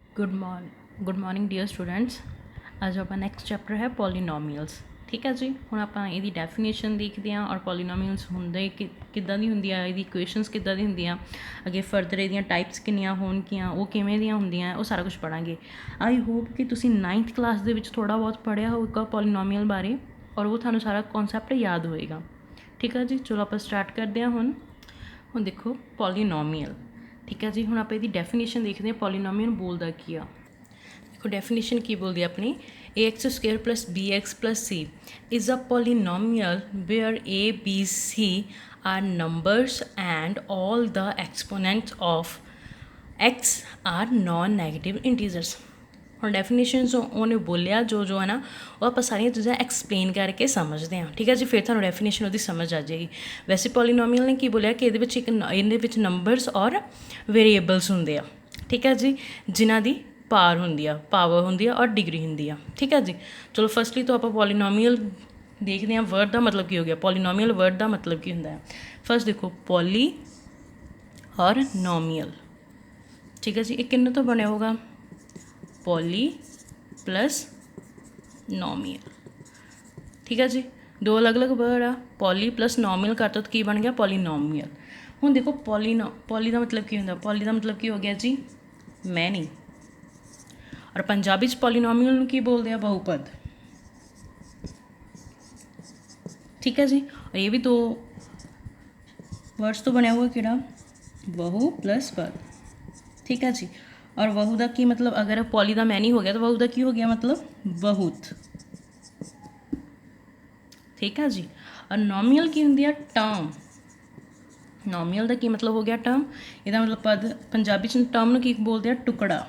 Good morning dear students. ਅੱਜ ਆਪਾਂ next chapter ਹੈ ਪੋਲੀਨੋਮੀਅਲਸ। ਠੀਕ ਹੈ ਜੀ, ਹੁਣ ਆਪਾਂ ਇਹਦੀ ਡੈਫੀਨੇਸ਼ਨ ਦੇਖਦੇ ਹਾਂ ਔਰ ਪੋਲੀਨੋਮੀਅਲਸ ਹੁੰਦੇ ਕਿੱਦਾਂ ਦੀ ਹੁੰਦੀ ਆ, ਇਹਦੀ ਇਕੁਏਸ਼ਨਸ ਕਿੱਦਾਂ ਦੀ ਹੁੰਦੀਆਂ, ਅੱਗੇ ਫਰਦਰ ਇਹਦੀਆਂ ਟਾਈਪਸ ਕਿੰਨੀਆਂ ਹੋਣਗੀਆਂ, ਉਹ ਕਿਵੇਂ ਦੀਆਂ ਹੁੰਦੀਆਂ, ਉਹ ਸਾਰਾ ਕੁਝ ਪੜ੍ਹਾਂਗੇ। ਆਈ ਹੋਪ ਕਿ ਤੁਸੀਂ 9th ਕਲਾਸ ਦੇ ਵਿੱਚ ਥੋੜ੍ਹਾ ਬਹੁਤ ਪੜ੍ਹਿਆ ਹੋਊਗਾ ਪੋਲੀਨੋਮੀਅਲ ਬਾਰੇ ਔਰ ਉਹ ਤੁਹਾਨੂੰ ਸਾਰਾ ਕੌਨਸੈਪਟ ਯਾਦ ਹੋਏਗਾ। ਠੀਕ ਹੈ ਜੀ, ਚਲੋ ਆਪਾਂ ਸਟਾਰਟ ਕਰਦੇ ਹਾਂ। ਹੁਣ ਦੇਖੋ ਪੋਲੀਨੋਮੀਅਲ। ਠੀਕ ਹੈ ਜੀ, ਹੁਣ ਆਪਾਂ ਇਹਦੀ ਡੈਫੀਨੇਸ਼ਨ ਦੇਖਦੇ ਹਾਂ ਪੋਲੀਨੋਮੀਅਲ ਬੋਲਦਾ ਕੀ ਆ। देखो डेफिनेशन की बोलती है अपनी ax² + bx + c is a polynomial where a b c are numbers and all the exponents of x are non-negative integers। ਹੁਣ ਡੈਫੀਨੇਸ਼ਨ ਉਹਨੇ ਬੋਲਿਆ ਜੋ ਹੈ ਨਾ, ਉਹ ਆਪਾਂ ਸਾਰੀਆਂ ਚੀਜ਼ਾਂ ਐਕਸਪਲੇਨ ਕਰਕੇ ਸਮਝਦੇ ਹਾਂ। ਠੀਕ ਹੈ ਜੀ, ਫਿਰ ਤੁਹਾਨੂੰ ਡੈਫੀਨੇਸ਼ਨ ਉਹਦੀ ਸਮਝ ਆ ਜਾਏਗੀ। ਵੈਸੇ ਪੋਲੀਨੋਮੀਅਲ ਨੇ ਕੀ ਬੋਲਿਆ ਕਿ ਇਹਦੇ ਵਿੱਚ ਨੰਬਰਸ ਔਰ ਵੇਰੀਏਬਲਸ ਹੁੰਦੇ ਆ। ਠੀਕ ਹੈ ਜੀ, ਜਿਨ੍ਹਾਂ ਦੀ ਪਾਵਰ ਹੁੰਦੀ ਆ ਔਰ ਡਿਗਰੀ ਹੁੰਦੀ ਆ। ਠੀਕ ਹੈ ਜੀ, ਚਲੋ ਫਸਟਲੀ ਤੋਂ ਆਪਾਂ ਪੋਲੀਨੋਮੀਅਲ ਦੇਖਦੇ ਹਾਂ। ਵਰਡ ਦਾ ਮਤਲਬ ਕੀ ਹੋ ਗਿਆ, ਪੋਲੀਨੋਮੀਅਲ ਵਰਡ ਦਾ ਮਤਲਬ ਕੀ ਹੁੰਦਾ ਹੈ। ਫਸਟ ਦੇਖੋ ਪੋਲੀ ਔਰ ਨੋਮੀਅਲ। ਠੀਕ ਹੈ ਜੀ, ਇਹ ਕਿੰਨੇ ਤੋਂ ਬਣਿਆ ਹੋਗਾ, ਪੋਲੀ ਪਲਸ ਨੋਮੀਅਲ। ਠੀਕ ਹੈ ਜੀ, ਦੋ ਅਲੱਗ-ਅਲੱਗ ਵਰਡ ਆ। ਪੋਲੀ ਪਲਸ ਨੋਮੀਅਲ ਕਰਤਾ ਤਾਂ ਕੀ ਬਣ ਗਿਆ, ਪੋਲੀਨੋਮੀਅਲ। ਹੁਣ ਦੇਖੋ ਪੋਲੀ ਦਾ ਮਤਲਬ ਕੀ ਹੁੰਦਾ, ਪੋਲੀ ਦਾ ਮਤਲਬ ਕੀ ਹੋ ਗਿਆ ਜੀ, ਮੈਨੀ। ਔਰ ਪੰਜਾਬੀ 'ਚ ਪੋਲੀਨੋਮੀਅਲ ਨੂੰ ਕੀ ਬੋਲਦੇ ਆ, ਬਹੁਪਦ। ਠੀਕ ਹੈ ਜੀ, ਔਰ ਇਹ ਵੀ ਦੋ ਵਰਡਸ ਤੋਂ ਬਣਿਆ ਹੋਇਆ ਕਿਹੜਾ, ਬਹੁ ਪਲਸ ਪਦ। ਠੀਕ ਹੈ ਜੀ, ਔਰ ਬਹੁ ਦਾ ਕੀ ਮਤਲਬ, ਅਗਰ ਪੋਲੀ ਦਾ ਮੈਨੀ ਹੋ ਗਿਆ ਤਾਂ ਬਹੁ ਦਾ ਕੀ ਹੋ ਗਿਆ, ਮਤਲਬ ਬਹੁਤ। ਠੀਕ ਹੈ ਜੀ, ਔਰ ਨੋਮੀਅਲ ਕੀ ਹੁੰਦੀ ਆ, ਟਰਮ। ਨੋਮੀਅਲ ਦਾ ਕੀ ਮਤਲਬ ਹੋ ਗਿਆ, ਟਰਮ। ਇਹਦਾ ਮਤਲਬ ਪਦ। ਪੰਜਾਬੀ 'ਚ ਟਰਮ ਨੂੰ ਕੀ ਬੋਲਦੇ ਆ, ਟੁਕੜਾ।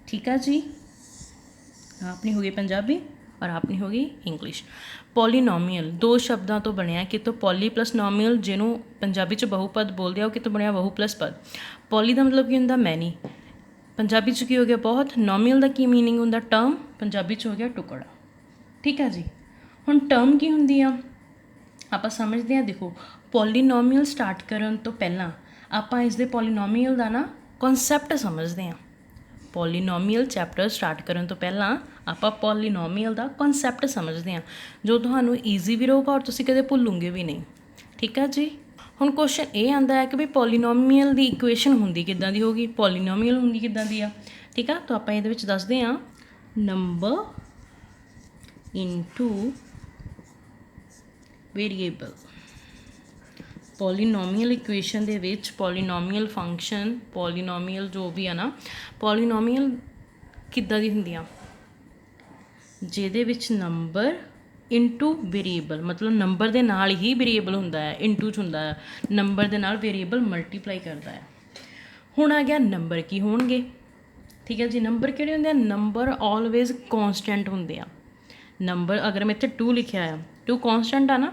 ਠੀਕ ਹੈ ਜੀ, ਆਪਣੀ ਹੋ ਗਈ ਪੰਜਾਬੀ ਔਰ ਆਪਣੀ ਹੋ ਗਈ ਇੰਗਲਿਸ਼। ਪੋਲੀਨੋਮੀਅਲ ਦੋ ਸ਼ਬਦਾਂ ਤੋਂ ਬਣਿਆ, ਕਿਤੋਂ ਪੋਲੀ ਪਲਸ ਨੋਮੀਅਲ, ਜਿਹਨੂੰ ਪੰਜਾਬੀ 'ਚ ਬਹੁਪਦ ਬੋਲਦੇ ਆ, ਉਹ ਕਿਤੋਂ ਬਣਿਆ, ਬਹੁ ਪਲਸ ਪਦ। ਪੋਲੀ ਦਾ ਮਤਲਬ ਕੀ ਹੁੰਦਾ, ਮੈਨੀ। ਪੰਜਾਬੀ 'ਚ ਕੀ ਹੋ ਗਿਆ, ਬਹੁਤ। ਨੋਮੀਅਲ ਦਾ ਕੀ ਮੀਨਿੰਗ ਹੁੰਦਾ, ਟਰਮ। ਪੰਜਾਬੀ 'ਚ ਹੋ ਗਿਆ ਟੁਕੜਾ। ਠੀਕ ਹੈ ਜੀ, ਹੁਣ ਟਰਮ ਕੀ ਹੁੰਦੀ ਆ, ਆਪਾਂ ਸਮਝਦੇ ਹਾਂ। ਦੇਖੋ ਪੋਲੀਨੋਮੀਅਲ ਸਟਾਰਟ ਕਰਨ ਤੋਂ ਪਹਿਲਾਂ ਆਪਾਂ ਇਸ ਦੇ ਪੋਲੀਨੋਮੀਅਲ ਦਾ ਨਾ ਕਨਸੈਪਟ ਸਮਝਦੇ ਹਾਂ। ਪੋਲੀਨੋਮੀਅਲ ਚੈਪਟਰ ਸਟਾਰਟ ਕਰਨ ਤੋਂ ਪਹਿਲਾਂ ਆਪਾਂ ਪੋਲੀਨੋਮੀਅਲ ਦਾ ਕਨਸੈਪਟ ਸਮਝਦੇ ਹਾਂ, ਜੋ ਤੁਹਾਨੂੰ ਈਜ਼ੀ ਵੀ ਰਹੂਗਾ ਔਰ ਤੁਸੀਂ ਕਦੇ ਭੁੱਲੋਗੇ ਵੀ ਨਹੀਂ। ਠੀਕ ਹੈ ਜੀ, ਹੁਣ ਕੁਐਸਚਨ ਇਹ ਆਉਂਦਾ ਹੈ ਕਿ ਵੀ ਪੋਲੀਨੋਮੀਅਲ ਦੀ ਇਕੁਏਸ਼ਨ ਹੁੰਦੀ ਕਿੱਦਾਂ ਦੀ ਹੋਗੀ, ਪੋਲੀਨੋਮੀਅਲ ਹੁੰਦੀ ਕਿੱਦਾਂ ਦੀ ਆ। ਠੀਕ ਆ, ਤਾਂ ਆਪਾਂ ਇਹਦੇ ਵਿੱਚ ਦੱਸਦੇ ਹਾਂ, number into variable. Polynomial equation ਦੇ ਵਿੱਚ ਪੋਲੀਨੋਮੀਅਲ ਫੰਕਸ਼ਨ, ਪੋਲੀਨੋਮੀਅਲ ਜੋ ਵੀ ਆ ਨਾ, ਪੋਲੀਨੋਮੀਅਲ ਕਿੱਦਾਂ ਦੀ ਹੁੰਦੀਆਂ, ਜਿਹਦੇ ਵਿੱਚ ਨੰਬਰ ਇਨਟੂ ਵੇਰੀਏਬਲ, ਮਤਲਬ ਨੰਬਰ ਦੇ ਨਾਲ ਹੀ ਵੇਰੀਏਬਲ ਹੁੰਦਾ ਹੈ, ਇਨਟੂ 'ਚ ਹੁੰਦਾ ਹੈ, ਨੰਬਰ ਦੇ ਨਾਲ ਵੇਰੀਏਬਲ ਮਲਟੀਪਲਾਈ ਕਰਦਾ ਹੈ। ਹੁਣ ਆ ਗਿਆ ਨੰਬਰ ਕੀ ਹੋਣਗੇ। ਠੀਕ ਹੈ ਜੀ, ਨੰਬਰ ਕਿਹੜੇ ਹੁੰਦੇ ਆ, ਨੰਬਰ ਆਲਵੇਜ਼ ਕੌਨਸਟੈਂਟ ਹੁੰਦੇ ਆ। ਨੰਬਰ ਅਗਰ ਮੈਂ ਇੱਥੇ 2 ਲਿਖਿਆ ਆ, 2 ਕੌਨਸਟੈਂਟ ਆ ਨਾ।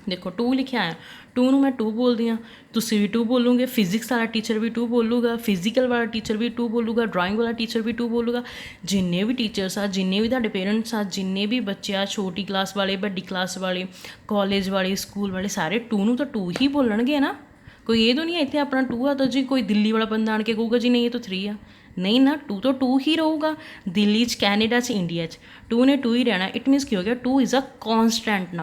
ਦੇਖੋ 2 ਲਿਖਿਆ ਆ, 2 ਨੂੰ ਮੈਂ 2 ਬੋਲਦੀ ਹਾਂ, ਤੁਸੀਂ ਵੀ 2 ਬੋਲੋਗੇ, ਫਿਜ਼ਿਕਸ ਵਾਲਾ ਟੀਚਰ ਵੀ 2 ਬੋਲੂਗਾ, ਫਿਜ਼ੀਕਲ ਵਾਲਾ ਟੀਚਰ ਵੀ 2 ਬੋਲੂਗਾ, ਡਰਾਇੰਗ ਵਾਲਾ ਟੀਚਰ ਵੀ 2 ਬੋਲੂਗਾ। ਜਿੰਨੇ ਵੀ ਟੀਚਰਸ ਆ, ਜਿੰਨੇ ਵੀ ਤੁਹਾਡੇ ਪੇਰੈਂਟਸ ਆ, ਜਿੰਨੇ ਵੀ ਬੱਚੇ ਆ, ਛੋਟੀ ਕਲਾਸ ਵਾਲੇ, ਵੱਡੀ ਕਲਾਸ ਵਾਲੇ, ਕਾਲਜ ਵਾਲੇ, ਸਕੂਲ ਵਾਲੇ, ਸਾਰੇ 2 ਨੂੰ ਤਾਂ 2 ਹੀ ਬੋਲਣਗੇ ਨਾ। ਕੋਈ ਇਹ ਤਾਂ ਨਹੀਂ ਇੱਥੇ ਆਪਣਾ 2 ਆ ਤਾਂ ਜੀ ਕੋਈ ਦਿੱਲੀ ਵਾਲਾ ਬੰਦਾ ਆਣ ਕੇ ਕਹੂਗਾ ਜੀ ਨਹੀਂ ਇਹ ਤਾਂ 3 ਆ। ਨਹੀਂ ਨਾ, 2 ਤੋਂ 2 ਹੀ ਰਹੂਗਾ। ਦਿੱਲੀ 'ਚ, ਕੈਨੇਡਾ 'ਚ, ਇੰਡੀਆ 'ਚ 2 ਨੇ 2 ਹੀ ਰਹਿਣਾ। ਇਟ ਮੀਨਸ ਕੀ ਹੋ ਗਿਆ, 2 ਇਜ਼ ਅ ਕੌਨਸਟੈਂਟ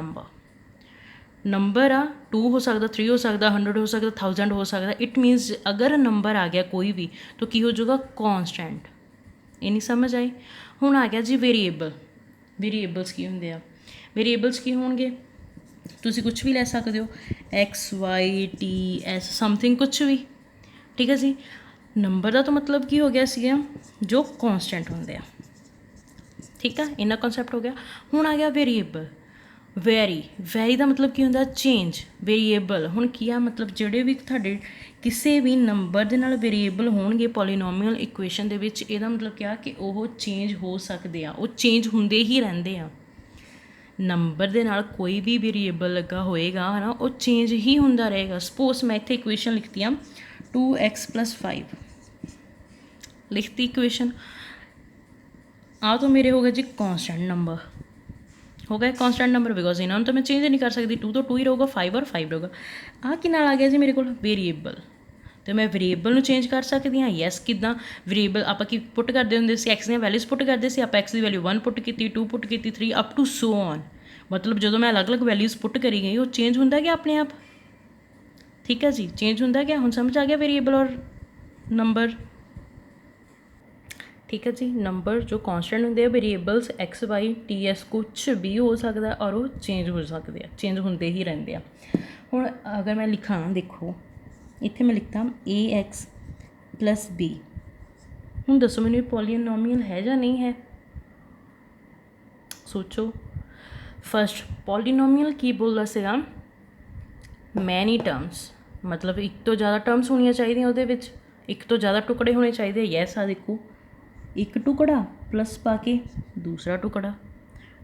ਨੰਬਰ ਆ। 2 ਹੋ ਸਕਦਾ, 3 ਹੋ ਸਕਦਾ, 100 ਹੋ ਸਕਦਾ, 1000 ਹੋ ਸਕਦਾ। ਇਟ ਮੀਨਸ ਅਗਰ ਨੰਬਰ ਆ ਗਿਆ ਕੋਈ ਵੀ ਤਾਂ ਕੀ ਹੋ ਜਾਊਗਾ, ਕੌਨਸਟੈਂਟ। ਇਹ ਨਹੀਂ ਸਮਝ ਆਈ। ਹੁਣ ਆ ਗਿਆ ਜੀ ਵੇਰੀਏਬਲ। ਵੇਰੀਏਬਲਸ ਕੀ ਹੁੰਦੇ ਆ, ਵੇਰੀਏਬਲਸ ਕੀ ਹੋਣਗੇ, ਤੁਸੀਂ ਕੁਛ ਵੀ ਲੈ ਸਕਦੇ ਹੋ, X Y T S something ਕੁਛ ਵੀ। ਠੀਕ ਹੈ ਜੀ, ਨੰਬਰ ਦਾ ਤਾਂ ਮਤਲਬ ਕੀ ਹੋ ਗਿਆ ਸੀਗਾ, ਜੋ ਕੌਨਸਟੈਂਟ ਹੁੰਦੇ ਆ। ਠੀਕ ਆ, ਇੰਨਾ ਕਨਸੈਪਟ ਹੋ ਗਿਆ। ਹੁਣ ਆ ਗਿਆ ਵੇਰੀਏਬਲ। ਵੈਰੀ ਦਾ ਮਤਲਬ ਕੀ ਹੁੰਦਾ, ਚੇਂਜ। ਵੇਰੀਏਬਲ ਹੁਣ ਕੀ ਆ, ਮਤਲਬ ਜਿਹੜੇ ਵੀ ਤੁਹਾਡੇ ਕਿਸੇ ਵੀ ਨੰਬਰ ਦੇ ਨਾਲ ਵੇਰੀਏਬਲ ਹੋਣਗੇ ਪੋਲੀਨੋਮੀਅਲ ਇਕੁਏਸ਼ਨ ਦੇ ਵਿੱਚ, ਇਹਦਾ ਮਤਲਬ ਕਿਹਾ ਕਿ ਉਹ ਚੇਂਜ ਹੋ ਸਕਦੇ ਆ, ਉਹ ਚੇਂਜ ਹੁੰਦੇ ਹੀ ਰਹਿੰਦੇ ਆ। ਨੰਬਰ ਦੇ ਨਾਲ ਕੋਈ ਵੀ ਵੇਰੀਏਬਲ ਲੱਗਾ ਹੋਏਗਾ ਹੈ ਨਾ, ਉਹ ਚੇਂਜ ਹੀ ਹੁੰਦਾ ਰਹੇਗਾ। ਸਪੋਜ਼ ਮੈਂ ਇੱਥੇ ਇਕੁਏਸ਼ਨ ਲਿਖਤੀ ਆ 2x + 5 ਲਿਖਤੀ ਇਕੁਏਸ਼ਨ। ਆ ਤਾਂ ਮੇਰੇ ਹੋ ਗਿਆ ਜੀ ਕੌਨਸਟੈਂਟ ਨੰਬਰ, ਹੋ ਗਿਆ ਕੌਨਸਟੈਂਟ ਨੰਬਰ, ਬਿਕੋਜ਼ ਇਹਨਾਂ ਨੂੰ ਤਾਂ ਮੈਂ ਚੇਂਜ ਨਹੀਂ ਕਰ ਸਕਦੀ। 2 ਤੋਂ 2 ਹੀ ਰਹੂਗਾ, 5 ਔਰ 5 ਰਹੂਗਾ। ਆਹ ਕੀ ਨਾਲ ਆ ਗਿਆ ਜੀ ਮੇਰੇ ਕੋਲ, ਵੇਰੀਏਬਲ। तो मैं वेरीएबल ਨੂੰ ਚੇਂਜ ਕਰ ਸਕਦੀ ਹਾਂ। ਯੈਸ, ਕਿੱਦਾਂ? वेरीएबल ਆਪਾਂ ਕੀ ਪੁੱਟ ਕਰਦੇ ਹੁੰਦੇ ਸੀ, ਐਕਸ ਦੀਆਂ ਵੈਲਿਊਜ਼ ਪੁੱਟ ਕਰਦੇ ਸੀ। ਆਪਾਂ ਐਕਸ ਦੀ ਵੈਲਿਊ 1 ਪੁੱਟ ਕੀਤੀ, 2 ਪੁੱਟ ਕੀਤੀ, 3 ਅਪ ਟੂ ਸੋ ਔਨ। ਮਤਲਬ ਜਦੋਂ ਮੈਂ ਅਲੱਗ-ਅਲੱਗ ਵੈਲਿਊਜ਼ ਪੁੱਟ ਕਰੀ ਗਈ, ਉਹ ਚੇਂਜ ਹੁੰਦਾ ਗਿਆ ਆਪਣੇ ਆਪ। ਠੀਕ ਹੈ ਜੀ, ਚੇਂਜ ਹੁੰਦਾ ਗਿਆ। ਹੁਣ ਸਮਝ ਆ ਗਿਆ वेरीएबल ਔਰ ਨੰਬਰ। ठीक है जी, नंबर जो कॉन्स्टेंट होंगे variables x Y T S कुछ भी हो सकता और वो चेंज हो सकते हैं, चेंज होंगे ही रहते हैं। हुण अगर मैं लिखा, देखो इत्थे मैं लिखता ए एक्स प्लस बी। हुण दसो मैनूं पॉलीनोमियल है या नहीं है? सोचो। फस्ट पॉलीनोमियल की बोलदा सीगा? मैनी टर्म्स, मतलब एक तो ज़्यादा टर्म्स होनी चाहिए उहदे विच, एक तो ज़्यादा टुकड़े होने चाहिए। यस, आ देखो एक टुकड़ा प्लस पा के दूसरा टुकड़ा,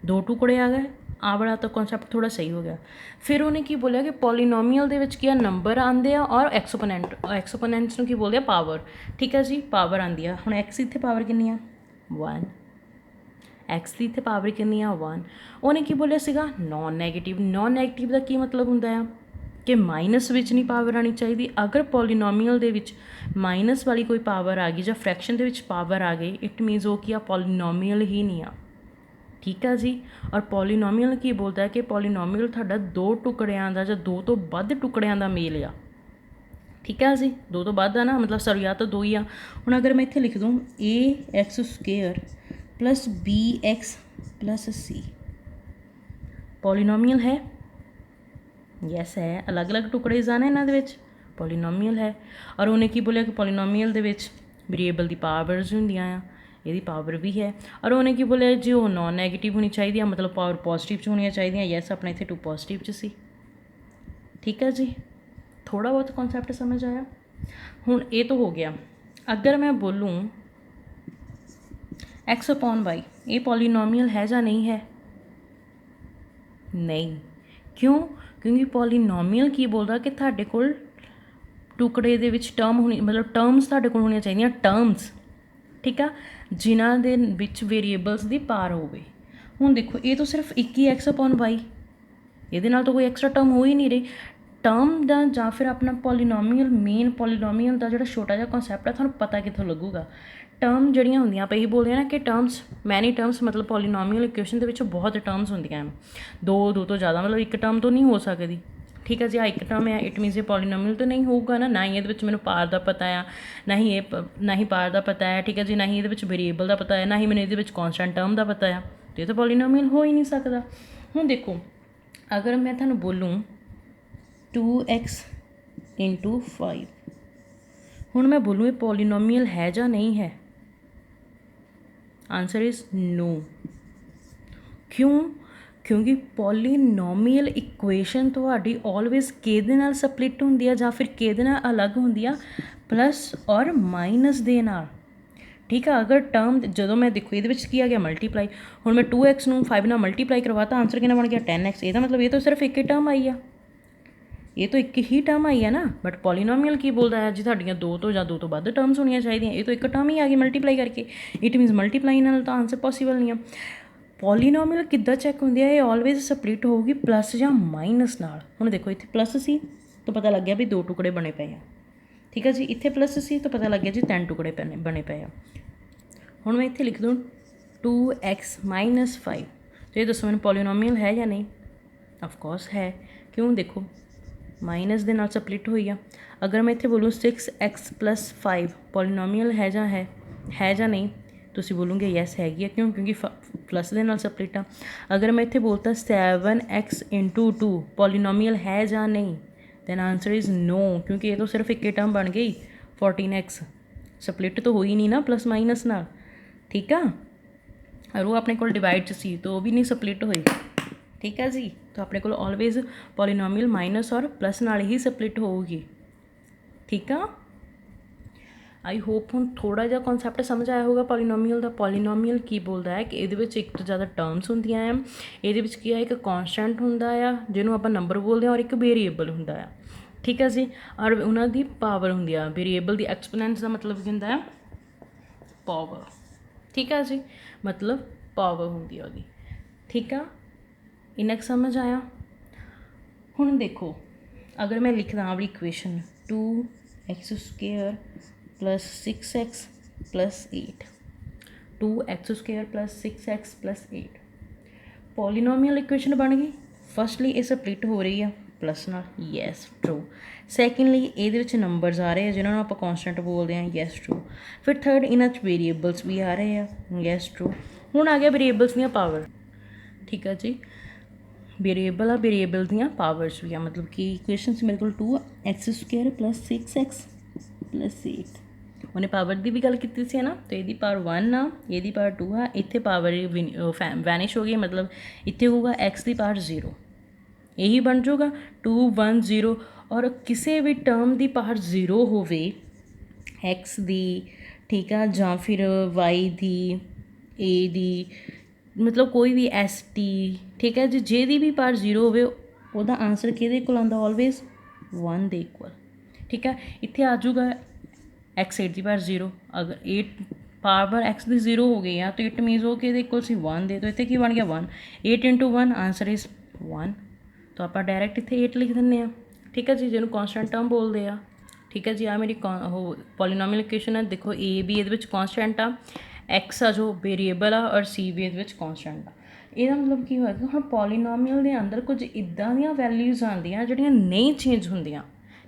2 टुकड़े आ गए। आ वाला तो कॉन्सैप्ट थोड़ा सही हो गया। फिर उन्हें की बोलिया कि पॉलीनोमियल दे विच क्या नंबर आंदे आ और एक्सपोनेंट, एक्सपोनेंट्स नूं की बोलदे आ पावर। ठीक है जी, पावर आंदी आ। हुण एक्स इत्थे पावर कितनी आ? 1। एक्स की इत्थे पावर कितनी आ? 1। उन्हें की बोलिया सीगा? Non negative. नॉन नैगेटिव का की मतलब हुंदा आ कि माइनस विच नहीं पावर आनी चाहिए। अगर पॉलीनोमियल दे विच माइनस वाली कोई पावर आ गई या फ्रैक्शन दे विच पावर आ गई, इट मीनस वो की आ पॉलीनोमियल ही नहीं आ। ठीक है जी। और पॉलीनोमियल की बोलता है कि पॉलीनोमियल तुहाडा 2 टुकड़ियां दा जां 2 तो वध टुकड़ियां दा मेल आ। ठीक है जी, 2 तो वध आ ना, मतलब सॉरी या तो 2 ही आ। हुण अगर मैं इत्थे लिख दूँ A x square plus B x plus C, polynomial है? यस है। अलग अलग टुकड़े आने इन्हां दे विच, पॉलीनोमियल है। और उन्हें की बोलिया कि पॉलीनोमियल दे विच वेरीएबल दी पावर्स हुंदियां आ, इहदी पावर भी है। और उन्हें की बोलिया जी वो नॉन नैगेटिव होनी चाहिए, मतलब पावर पॉजिटिव च होनी चाहिए। यस, अपने इत्थे 2 पॉजिटिव च सी। ठीक है जी, थोड़ा बहुत कॉन्सैप्ट समझ आया। हुण ये तो हो गया। अगर मैं बोलूँ एक्स अपॉन वाई, ये पॉलीनोमियल है या नहीं है? नहीं। क्यों? क्योंकि पॉलीनोमियल की बोलदा कि तुहाडे कोल टुकड़े दे विच टर्म होनी, मतलब टर्म्स तुहाडे कोल होणीआं चाहीदियां, टर्म्स। ठीक आ, जिन्हां दे विच वेरीएबल्स दी पार होवे। हुण देखो ये तो सिर्फ एक ही एक्स अपॉन वाई, इहदे नाल तो कोई एक्स्ट्रा टर्म हो ही नहीं रही। टर्म दा जां फिर अपना पॉलीनोमियल, मेन पॉलीनोमियल दा जिहड़ा छोटा जिहा कॉन्सैप्ट है तुहानूं पता कित्थों लगूगा। टर्म जिहड़ियां हुंदियां, आपां यही बोलदे आ ना कि टर्म्स, मैनी टर्म्स, मतलब पॉलीनोमियल इक्वेशन दे विच बहुत टर्म्स हुंदियां हैं, 2 तो ज़्यादा, मतलब एक टर्म तो नहीं हो सकती। ठीक है जी, एक टर्म है, इट मीनस ये पॉलीनोमियल तो नहीं होगा ना ही ये मैंने पार का पता है, ना ही पार का पता है। ठीक है जी, ना ही ये वेरीएबल का पता है, ना ही मैंने ये कॉन्स्टेंट टर्म का पता है, तो ये तो पॉलीनोमियल हो ही नहीं सकता। हुण देखो अगर मैं तुहानूं बोलूँ 2x इंटू 5, हुण मैं बोलूँ ये पॉलीनोमियल है या नहीं है? Answer is no. क्यों? क्योंकि पॉलीनोमियल इक्वेशन तुहाडी ऑलवेज किहदे नाल स्प्लिट हुंदी आ जां फिर किहदे नाल अलग हुंदी आ? प्लस और माइनस दे नाल। ठीक है, अगर टर्म जदों मैं देखो ये की आ गया मल्टीप्लाई, हुण मैं 2x नूं 5 नाल मल्टीप्लाई करवाता, आंसर कितना बन गया 10x। ਇਹਦਾ मतलब ये तो सिर्फ एक ही टर्म आई है, ये तो एक ही टर्म आई है ना। बट पॉलीनोमियल की बोलता है जी तुहाडियां 2 तो या 2 तो वध टर्म्स होनी चाहिए, ये तो एक टर्म ही आ गई मल्टीप्लाई करके, इट मीनस मल्टीप्लाई नाल तो आंसर पॉसीबल नहीं है। पॉलीनोमियल किद्दां चैक होंदी है? ये ऑलवेज स्प्लिट होगी प्लस या माइनस नाल। हुण देखो इत्थे प्लस सी तो पता लग गया भी 2 टुकड़े बने पे हैं। ठीक है जी, इत्थे प्लस सी तो पता लग गया जी 10 टुकड़े बने पे हैं। हुण मैं इत्थे लिख दूँ 2x माइनस 5, तो ये दसो मैंने पॉलीनोमियल है या नहीं? ऑफकोर्स है। क्यों? देखो माइनस दे नाल स्प्लिट हुई आ। अगर मैं इत्थे बोलूँ 6x प्लस 5 पॉलीनोमियल है या नहीं? तुसी बोलोगे यस हैगी है। क्यों? क्योंकि प्लस दे नाल स्प्लिट आ। अगर मैं इत्थे बोलता 7x इंटू 2 पॉलीनोमियल है या नहीं? दैन आंसर इज़ नो, क्योंकि ये तो सिर्फ एक ही टर्म बन गई 14x, स्प्लिट तो हुई नहीं ना प्लस माइनस नाल। ठीक है, और वो अपने को डिवाइड सी तो वो भी नहीं स्प्लिट हुई। ठीक है जी, तो अपने को ऑलवेज पॉलीनोमियल माइनस और प्लस नाल ही स्प्लिट होगी। ठीक है, आई होप हुण थोड़ा जिहा कॉन्सैप्ट समझ आया होगा पॉलीनोमियल का। पॉलीनोमियल की बोलता है कि ये एक तो ज़्यादा टर्म्स होंदियां हैं, ये की है एक कॉन्स्टेंट हुंदा आ जिन्हों आपां नंबर बोलते हैं, और एक वेरीएबल हुंदा आ। ठीक है जी, और उन्हां दी पावर हुंदी आ। वेरीएबल दी एक्सपोनेंट्स का मतलब की हुंदा है पावर। ठीक है जी, मतलब पावर हुंदी आ उहदी। ठीक है, इन्ना समझ आया। हुण देखो अगर मैं लिखदा अपनी equation 2 x square plus 6x plus 8 2x square plus 6x plus 8 polynomial equation ਬਣ ਗਈ। ਫਸਟਲੀ ਇਹ ਸਪਲਿਟ ਹੋ ਰਹੀ ਆ ਪਲੱਸ ਨਾਲ, ਯੈਸ ਟਰੂ। ਸੈਕਿੰਡਲੀ ਇਹਦੇ ਵਿੱਚ ਨੰਬਰਸ ਆ ਰਹੇ ਆ ਜਿਹਨਾਂ ਨੂੰ ਆਪਾਂ ਕੌਂਸਟੈਂਟ ਬੋਲਦੇ ਹਾਂ, ਯੈਸ ਟਰੂ। ਫਿਰ ਥਰਡ ਇਹਨਾਂ 'ਚ ਵੇਰੀਏਬਲਸ ਵੀ ਆ ਰਹੇ ਆ, ਯੈਸ ਟਰੂ। ਹੁਣ ਆ ਗਿਆ ਵੇਰੀਏਬਲਸ ਦੀਆਂ ਪਾਵਰ, ਠੀਕ ਆ ਜੀ। ਵੇਰੀਏਬਲ ਆ, ਵੇਰੀਏਬਲ ਦੀਆਂ ਪਾਵਰਸ ਵੀ ਆ, ਮਤਲਬ ਕਿ ਇਕੁਏਸ਼ਨਸ ਮੇਰੇ ਕੋਲ 2x square plus 6x plus 8 ਉਹਨੇ ਪਾਵਰ ਦੀ ਵੀ ਗੱਲ ਕੀਤੀ ਸੀ ਨਾ, ਤਾਂ ਇਹਦੀ ਪਾਵਰ 1 ਆ, ਇਹਦੀ ਪਾਵਰ 2 ਆ, ਇੱਥੇ ਪਾਵਰ ਵੈਨਿਸ਼ ਹੋ ਗਈ, ਮਤਲਬ ਇੱਥੇ ਹੋਊਗਾ x ਦੀ ਪਾਵਰ 0, ਇਹੀ ਬਣ ਜਾਊਗਾ 2 1 0। ਔਰ ਕਿਸੇ ਵੀ ਟਰਮ ਦੀ ਪਾਵਰ 0 ਹੋਵੇ x ਦੀ, ਠੀਕ ਆ, ਜਾਂ ਫਿਰ y ਦੀ, a ਦੀ, ਮਤਲਬ ਕੋਈ ਵੀ ਐਸ ਟੀ, ਠੀਕ ਹੈ ਜੀ, ਜਿਹਦੀ ਵੀ ਪਾਵਰ 0 ਹੋਵੇ ਉਹਦਾ ਆਂਸਰ ਕਿਹਦੇ ਕੋਲ ਆਉਂਦਾ, ਆਲਵੇਜ਼ 1 ਦੇ ਇਕੁਅਲ, ਠੀਕ ਹੈ। ਇੱਥੇ ਆ ਜਾਊਗਾ x 8 ਦੀ ਪਾਵਰ 0, ਅਗਰ 8 ਪਾਵਰ x ਦੀ 0 ਹੋ ਗਈ ਆ ਤਾਂ ਇਟ ਮੀਨਸ ਉਹ ਕਿਹਦੇ ਇਕੁਅਲ ਸੀ 1 ਦੇ, ਤਾਂ ਇੱਥੇ ਕੀ ਬਣ ਗਿਆ 1, 8 ਇੰਟੂ 1 ਆਂਸਰ ਇਜ਼ 1। ਤਾਂ ਆਪਾਂ ਡਾਇਰੈਕਟ ਇੱਥੇ 8 ਲਿਖ ਦਿੰਦੇ ਹਾਂ, ਠੀਕ ਹੈ ਜੀ, ਜਿਹਨੂੰ ਕੌਂਸਟੈਂਟ ਟਰਮ ਬੋਲਦੇ ਆ, ਠੀਕ ਹੈ ਜੀ। ਆ ਮੇਰੀ ਉਹ ਪੋਲੀਨੋਮੀਅਲ ਇਕੁਏਸ਼ਨ ਹੈ। ਦੇਖੋ a ਵੀ ਇਹਦੇ ਵਿੱਚ ਕੌਂਸਟੈਂਟ ਆ, x ਆ ਜੋ ਵੇਰੀਏਬਲ ਆ, ਔਰ c ਵੀ ਇਹਦੇ ਵਿੱਚ ਕੌਂਸਟੈਂਟ ਆ। ਇਹਦਾ ਮਤਲਬ ਕੀ ਹੋਏਗਾ, ਹੁਣ ਪੋਲੀਨੋਮੀਅਲ ਦੇ ਅੰਦਰ ਕੁਝ ਇੱਦਾਂ ਦੀਆਂ ਵੈਲਿਊਜ਼ ਆਉਂਦੀਆਂ ਜਿਹੜੀਆਂ ਨਹੀਂ ਚੇਂਜ ਹੁੰਦੀਆਂ,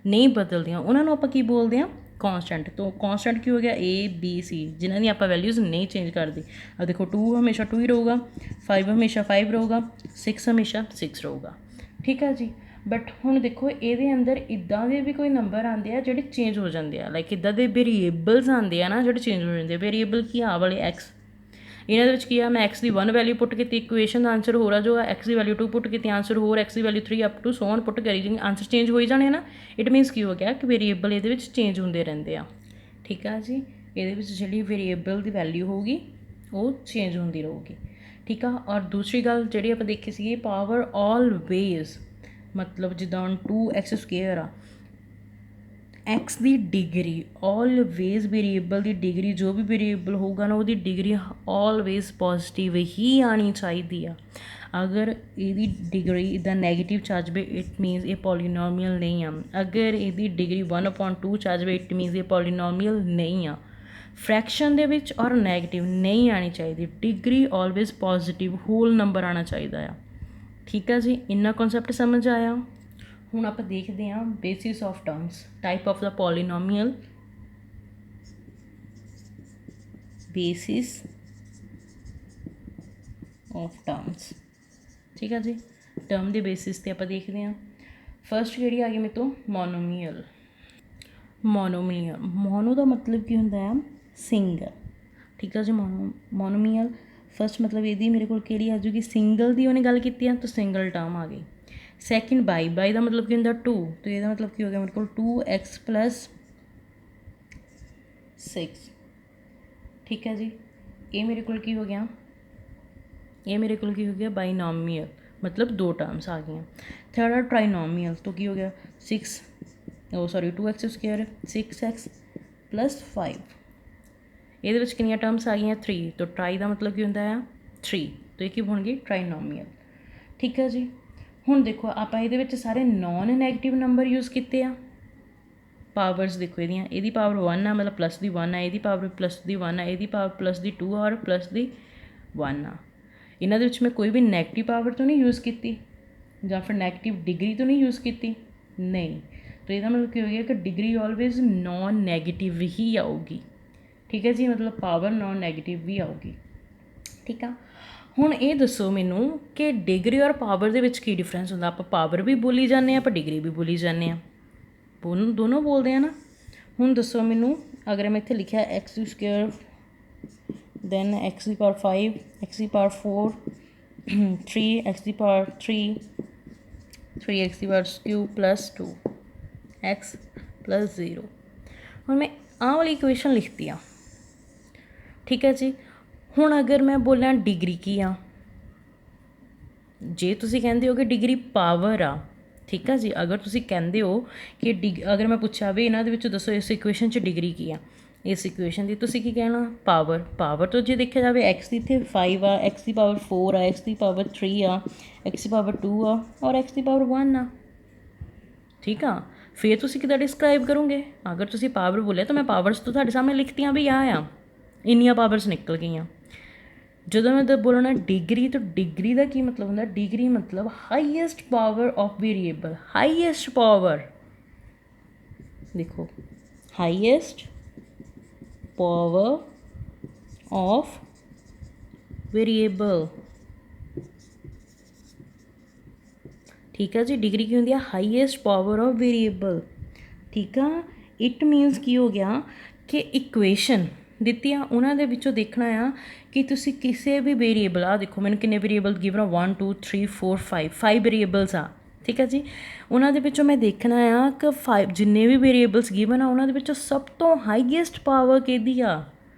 ਨਹੀਂ ਬਦਲਦੀਆਂ, ਉਹਨਾਂ ਨੂੰ ਆਪਾਂ ਕੀ ਬੋਲਦੇ ਹਾਂ, ਕੌਂਸਟੈਂਟ। ਤੋਂ ਕੌਂਸਟੈਂਟ ਕੀ ਹੋ ਗਿਆ, A B C, ਜਿਨ੍ਹਾਂ ਦੀ ਆਪਾਂ ਵੈਲਿਊਜ਼ ਨਹੀਂ ਚੇਂਜ ਕਰਦੇ। ਆ ਦੇਖੋ 2 ਹਮੇਸ਼ਾ 2 ਹੀ ਰਹੂਗਾ, 5 ਹਮੇਸ਼ਾ 5 ਰਹੂਗਾ, 6 ਹਮੇਸ਼ਾ 6 ਰਹੂਗਾ, ਠੀਕ ਆ ਜੀ। ਬਟ ਹੁਣ ਦੇਖੋ ਇਹਦੇ ਅੰਦਰ ਇੱਦਾਂ ਦੇ ਵੀ ਕੋਈ ਨੰਬਰ ਆਉਂਦੇ ਆ ਜਿਹੜੇ ਚੇਂਜ ਹੋ ਜਾਂਦੇ ਆ, ਲਾਈਕ ਇੱਦਾਂ ਦੇ ਵੇਰੀਏਬਲਸ ਆਉਂਦੇ ਆ ਨਾ ਜਿਹੜੇ ਚੇਂਜ ਹੋ ਜਾਂਦੇ ਆ। ਵੇਰੀਏਬਲ ਕੀ ਆ, ਵਾਲੇ x, ਇਹਨਾਂ ਦੇ ਵਿੱਚ ਕੀ ਆ, ਮੈਂ x ਦੀ 1 ਵੈਲਿਊ ਪੁੱਟ ਕੀਤੀ, ਇਕੁਏਸ਼ਨ ਦਾ ਆਂਸਰ ਹੋਰ ਆ ਜੋ x ਦੀ ਵੈਲਿਊ 2 ਪੁੱਟ ਕੀਤੀ, ਆਂਸਰ ਹੋਰ, x ਦੀ value 3 up to so on put ਕਰੀ ਜਾਈਏ, ਆਂਸਰ ਚੇਂਜ ਹੋਈ ਜਾਣੇ ਨਾ। ਇਟ ਮੀਨਸ ਕੀ ਹੋ ਗਿਆ ਕਿ ਵੇਰੀਏਬਲ ਇਹਦੇ ਵਿੱਚ ਚੇਂਜ ਹੁੰਦੇ ਰਹਿੰਦੇ ਆ, ਠੀਕ ਆ ਜੀ। ਇਹਦੇ ਵਿੱਚ ਜਿਹੜੀ ਵੇਰੀਏਬਲ ਦੀ ਵੈਲਿਊ ਹੋਊਗੀ ਉਹ ਚੇਂਜ ਹੁੰਦੀ ਰਹੂਗੀ, ਠੀਕ ਆ। ਔਰ ਦੂਸਰੀ ਗੱਲ ਜਿਹੜੀ ਆਪਾਂ ਦੇਖੀ ਸੀਗੀ, ਪਾਵਰ ਆਲਵੇਜ਼, ਮਤਲਬ ਜਿੱਦਾਂ ਹੁਣ 2x ਸਕੁਏਅਰ ਆ, x ਦੀ ਡਿਗਰੀ ਆਲਵੇਜ਼, ਵੇਰੀਏਬਲ ਦੀ ਡਿਗਰੀ, ਜੋ ਵੀ ਵੇਰੀਏਬਲ ਹੋਊਗਾ ਨਾ ਉਹਦੀ ਡਿਗਰੀ ਆਲਵੇਜ਼ ਪੋਜ਼ੀਟਿਵ ਹੀ ਆਉਣੀ ਚਾਹੀਦੀ ਆ। ਅਗਰ ਇਹਦੀ ਡਿਗਰੀ ਦਾ ਨੈਗੇਟਿਵ ਚ ਆ ਜਾਵੇ ਇਟ ਮੀਨਸ ਇਹ ਪੋਲੀਨੋਮੀਅਲ ਨਹੀਂ ਆ। ਅਗਰ ਇਹਦੀ ਡਿਗਰੀ 1/2 ਚ ਆ ਜਾਵੇ ਇਟ ਮੀਨਸ ਇਹ ਪੋਲੀਨੋਮੀਅਲ ਨਹੀਂ ਆ। ਫਰੈਕਸ਼ਨ ਦੇ ਵਿੱਚ ਔਰ ਨੈਗੇਟਿਵ ਨਹੀਂ ਆਉਣੀ ਚਾਹੀਦੀ, degree always positive whole number ਆਉਣਾ ਚਾਹੀਦਾ ਆ, ਠੀਕ ਆ ਜੀ। ਇੰਨਾ ਕਨਸੈਪਟ ਸਮਝ ਆਇਆ। ਹੁਣ ਆਪਾਂ ਦੇਖਦੇ ਹਾਂ basis of terms, type of the polynomial, basis of terms, ਠੀਕ ਆ ਜੀ। ਟਰਮ ਦੇ ਬੇਸਿਸ 'ਤੇ ਆਪਾਂ ਦੇਖਦੇ ਹਾਂ। ਫਸਟ ਜਿਹੜੀ ਆ ਗਈ ਮੇਰੇ ਤੋਂ ਮੋਨੋਮੀਅਲ। ਮੋਨੋ ਦਾ ਮਤਲਬ ਕੀ ਹੁੰਦਾ ਆ, ਸਿੰਗਲ, ਠੀਕ ਆ ਜੀ। ਮੋਨੋਮੀਅਲ ਫਸਟ ਮਤਲਬ ਇਹਦੀ ਮੇਰੇ ਕੋਲ ਕਿਹੜੀ ਆ ਜੂਗੀ, ਸਿੰਗਲ ਦੀ ਉਹਨੇ ਗੱਲ ਕੀਤੀ ਆ ਤਾਂ ਸਿੰਗਲ ਟਰਮ ਆ ਗਈ। ਸੈਕਿੰਡ ਬਾਈ ਦਾ ਮਤਲਬ ਕੀ ਹੁੰਦਾ 2, ਤਾਂ ਇਹਦਾ ਮਤਲਬ ਕੀ ਹੋ ਗਿਆ ਮੇਰੇ ਕੋਲ 2x ਪਲੱਸ 6, ਠੀਕ ਹੈ ਜੀ। ਇਹ ਮੇਰੇ ਕੋਲ ਕੀ ਹੋ ਗਿਆ, ਇਹ ਮੇਰੇ ਕੋਲ ਕੀ ਹੋ ਗਿਆ, ਬਾਈਨੋਮੀਅਲ, ਮਤਲਬ 2 ਟਰਮਸ ਆ ਗਈਆਂ। ਥਰਡ ਆ ਟ੍ਰਾਈਨੋਮੀਅਲ, ਤੋਂ ਕੀ ਹੋ ਗਿਆ 2x ਸਕੁਏਅਰ 6x ਪਲੱਸ 5, ਇਹਦੇ ਵਿੱਚ ਕਿੰਨੀਆਂ ਟਰਮਸ ਆ ਗਈਆਂ 3, ਤਾਂ ਟਰਾਈ ਦਾ ਮਤਲਬ ਕੀ ਹੁੰਦਾ ਆ 3, ਤਾਂ ਇਹ ਕੀ ਬਣ ਗਈ ਟ੍ਰਾਈਨੋਮੀਅਲ, ਠੀਕ ਹੈ ਜੀ। ਹੁਣ ਦੇਖੋ ਆਪਾਂ ਇਹਦੇ ਵਿੱਚ ਸਾਰੇ ਨੋਨ ਨੈਗੇਟਿਵ ਨੰਬਰ ਯੂਜ਼ ਕੀਤੇ ਆ। ਪਾਵਰਸ ਦੇਖੋ ਇਹਦੀਆਂ, ਇਹਦੀ ਪਾਵਰ 1 ਆ, ਮਤਲਬ ਪਲੱਸ ਦੀ 1 ਆ, ਇਹਦੀ ਪਾਵਰ ਪਲੱਸ ਦੀ 1 ਆ, ਇਹਦੀ ਪਾਵਰ ਪਲੱਸ ਦੀ 2 ਔਰ ਪਲੱਸ ਦੀ 1 ਆ। ਇਹਨਾਂ ਦੇ ਵਿੱਚ ਮੈਂ ਕੋਈ ਵੀ ਨੈਗੇਟਿਵ ਪਾਵਰ ਤੋਂ ਨਹੀਂ ਯੂਜ਼ ਕੀਤੀ ਜਾਂ ਫਿਰ ਨੈਗੇਟਿਵ ਡਿਗਰੀ ਤੋਂ ਨਹੀਂ ਯੂਜ਼ ਕੀਤੀ, ਨਹੀਂ। ਤਾਂ ਇਹਦਾ ਮਤਲਬ ਕੀ ਹੋ ਗਿਆ ਕਿ ਡਿਗਰੀ ਆਲਵੇਜ਼ ਨੋਨ ਨੈਗੇਟਿਵ ਹੀ ਆਊਗੀ, ਠੀਕ ਹੈ ਜੀ, ਮਤਲਬ ਪਾਵਰ ਨੋਨ ਨੈਗੇਟਿਵ ਵੀ ਆਊਗੀ, ਠੀਕ ਆ। ਹੁਣ ਇਹ ਦੱਸੋ ਮੈਨੂੰ ਕਿ ਡਿਗਰੀ ਔਰ ਪਾਵਰ ਦੇ ਵਿੱਚ ਕੀ ਡਿਫਰੈਂਸ ਹੁੰਦਾ। ਆਪਾਂ ਪਾਵਰ ਵੀ ਬੋਲੀ ਜਾਂਦੇ ਹਾਂ, ਆਪਾਂ ਡਿਗਰੀ ਵੀ ਬੋਲੀ ਜਾਂਦੇ ਹਾਂ, ਦੋਨੋਂ ਬੋਲਦੇ ਆ ਨਾ। ਹੁਣ ਦੱਸੋ ਮੈਨੂੰ, ਅਗਰ ਮੈਂ ਇੱਥੇ ਲਿਖਿਆ x ਸਕੁਏਅਰ ਦੈਨ x ਦੀ ਪਾਵਰ 5, x ਦੀ ਪਾਵਰ 4, 3 x ਦੀ ਪਾਵਰ 3, 3x ਦੀ power cube plus 2 x plus 0। ਹੁਣ ਮੈਂ ਆਹ ਵਾਲੀ ਇਕੁਏਸ਼ਨ ਲਿਖਤੀ ਆ, ਠੀਕ ਹੈ ਜੀ। ਹੁਣ ਅਗਰ ਮੈਂ ਬੋਲਾਂ ਡਿਗਰੀ ਕੀ ਆ, ਜੇ ਤੁਸੀਂ ਕਹਿੰਦੇ ਹੋ ਕਿ ਡਿਗਰੀ ਪਾਵਰ ਆ, ਠੀਕ ਆ ਜੀ। ਅਗਰ ਤੁਸੀਂ ਕਹਿੰਦੇ ਹੋ ਕਿ ਅਗਰ ਮੈਂ ਪੁੱਛਿਆ ਵੀ ਇਹਨਾਂ ਦੇ ਵਿੱਚ ਦੱਸੋ ਇਸ ਇਕੁਏਸ਼ਨ 'ਚ ਡਿਗਰੀ ਕੀ ਆ, ਇਸ ਇਕੁਏਸ਼ਨ ਦੀ ਤੁਸੀਂ ਕੀ ਕਹਿਣਾ, ਪਾਵਰ ਤੋਂ ਜੇ ਦੇਖਿਆ ਜਾਵੇ x ਦੀ ਇੱਥੇ 5 ਆ, x ਦੀ ਪਾਵਰ 4 ਆ, x ਦੀ ਪਾਵਰ 3 ਆ, x ਦੀ ਪਾਵਰ 2 ਆ ਔਰ x ਦੀ ਪਾਵਰ 1 ਆ, ਠੀਕ ਆ। ਫਿਰ ਤੁਸੀਂ ਕਿੱਦਾਂ ਡਿਸਕ੍ਰਾਈਬ ਕਰੋਗੇ? ਅਗਰ ਤੁਸੀਂ ਪਾਵਰ ਬੋਲਿਆ ਤਾਂ ਮੈਂ ਪਾਵਰਸ ਤੋਂ ਤੁਹਾਡੇ ਸਾਹਮਣੇ ਲਿਖਤੀਆਂ ਵੀ ਆ ਇੰਨੀਆਂ ਪਾਵਰਸ ਨਿਕਲ ਗਈਆਂ। ਜਦੋਂ ਮੈਂ ਬੋਲਣਾ ਡਿਗਰੀ, ਤਾਂ ਡਿਗਰੀ ਦਾ ਕੀ ਮਤਲਬ ਹੁੰਦਾ? ਡਿਗਰੀ ਮਤਲਬ highest power of variable, highest power. ਦੇਖੋ, ਹਾਈਐਸਟ ਪਾਵਰ ਆਫ ਵੇਰੀਏਬਲ, ਠੀਕ ਆ ਜੀ। ਡਿਗਰੀ ਕੀ ਹੁੰਦੀ ਆ? ਹਾਈਐਸਟ ਪਾਵਰ ਆਫ ਵੇਰੀਏਬਲ, ਠੀਕ ਆ। ਇਟ ਮੀਨਸ ਕੀ ਹੋ ਗਿਆ ਕਿ ਇਕੁਏਸ਼ਨ ਦਿੱਤੀ ਆ, ਉਹਨਾਂ ਦੇ ਵਿੱਚੋਂ ਦੇਖਣਾ ਆ ਕਿ ਤੁਸੀਂ ਕਿਸੇ ਵੀ ਵੇਰੀਏਬਲ, ਆ ਦੇਖੋ ਮੈਨੂੰ ਕਿੰਨੇ ਵੇਰੀਏਬਲ ਗਿਵਨ ਆ, 1 2 3 4 5 ਵੇਰੀਏਬਲਸ ਆ, ਠੀਕ ਆ ਜੀ। ਉਹਨਾਂ ਦੇ ਵਿੱਚੋਂ ਮੈਂ ਦੇਖਣਾ ਆ ਕਿ 5 ਜਿੰਨੇ ਵੀ ਵੇਰੀਏਬਲਸ ਗਿਵਨ ਆ ਉਹਨਾਂ ਦੇ ਵਿੱਚੋਂ ਸਭ ਤੋਂ ਹਾਈਐਸਟ ਪਾਵਰ ਕਿਹਦੀ ਆ?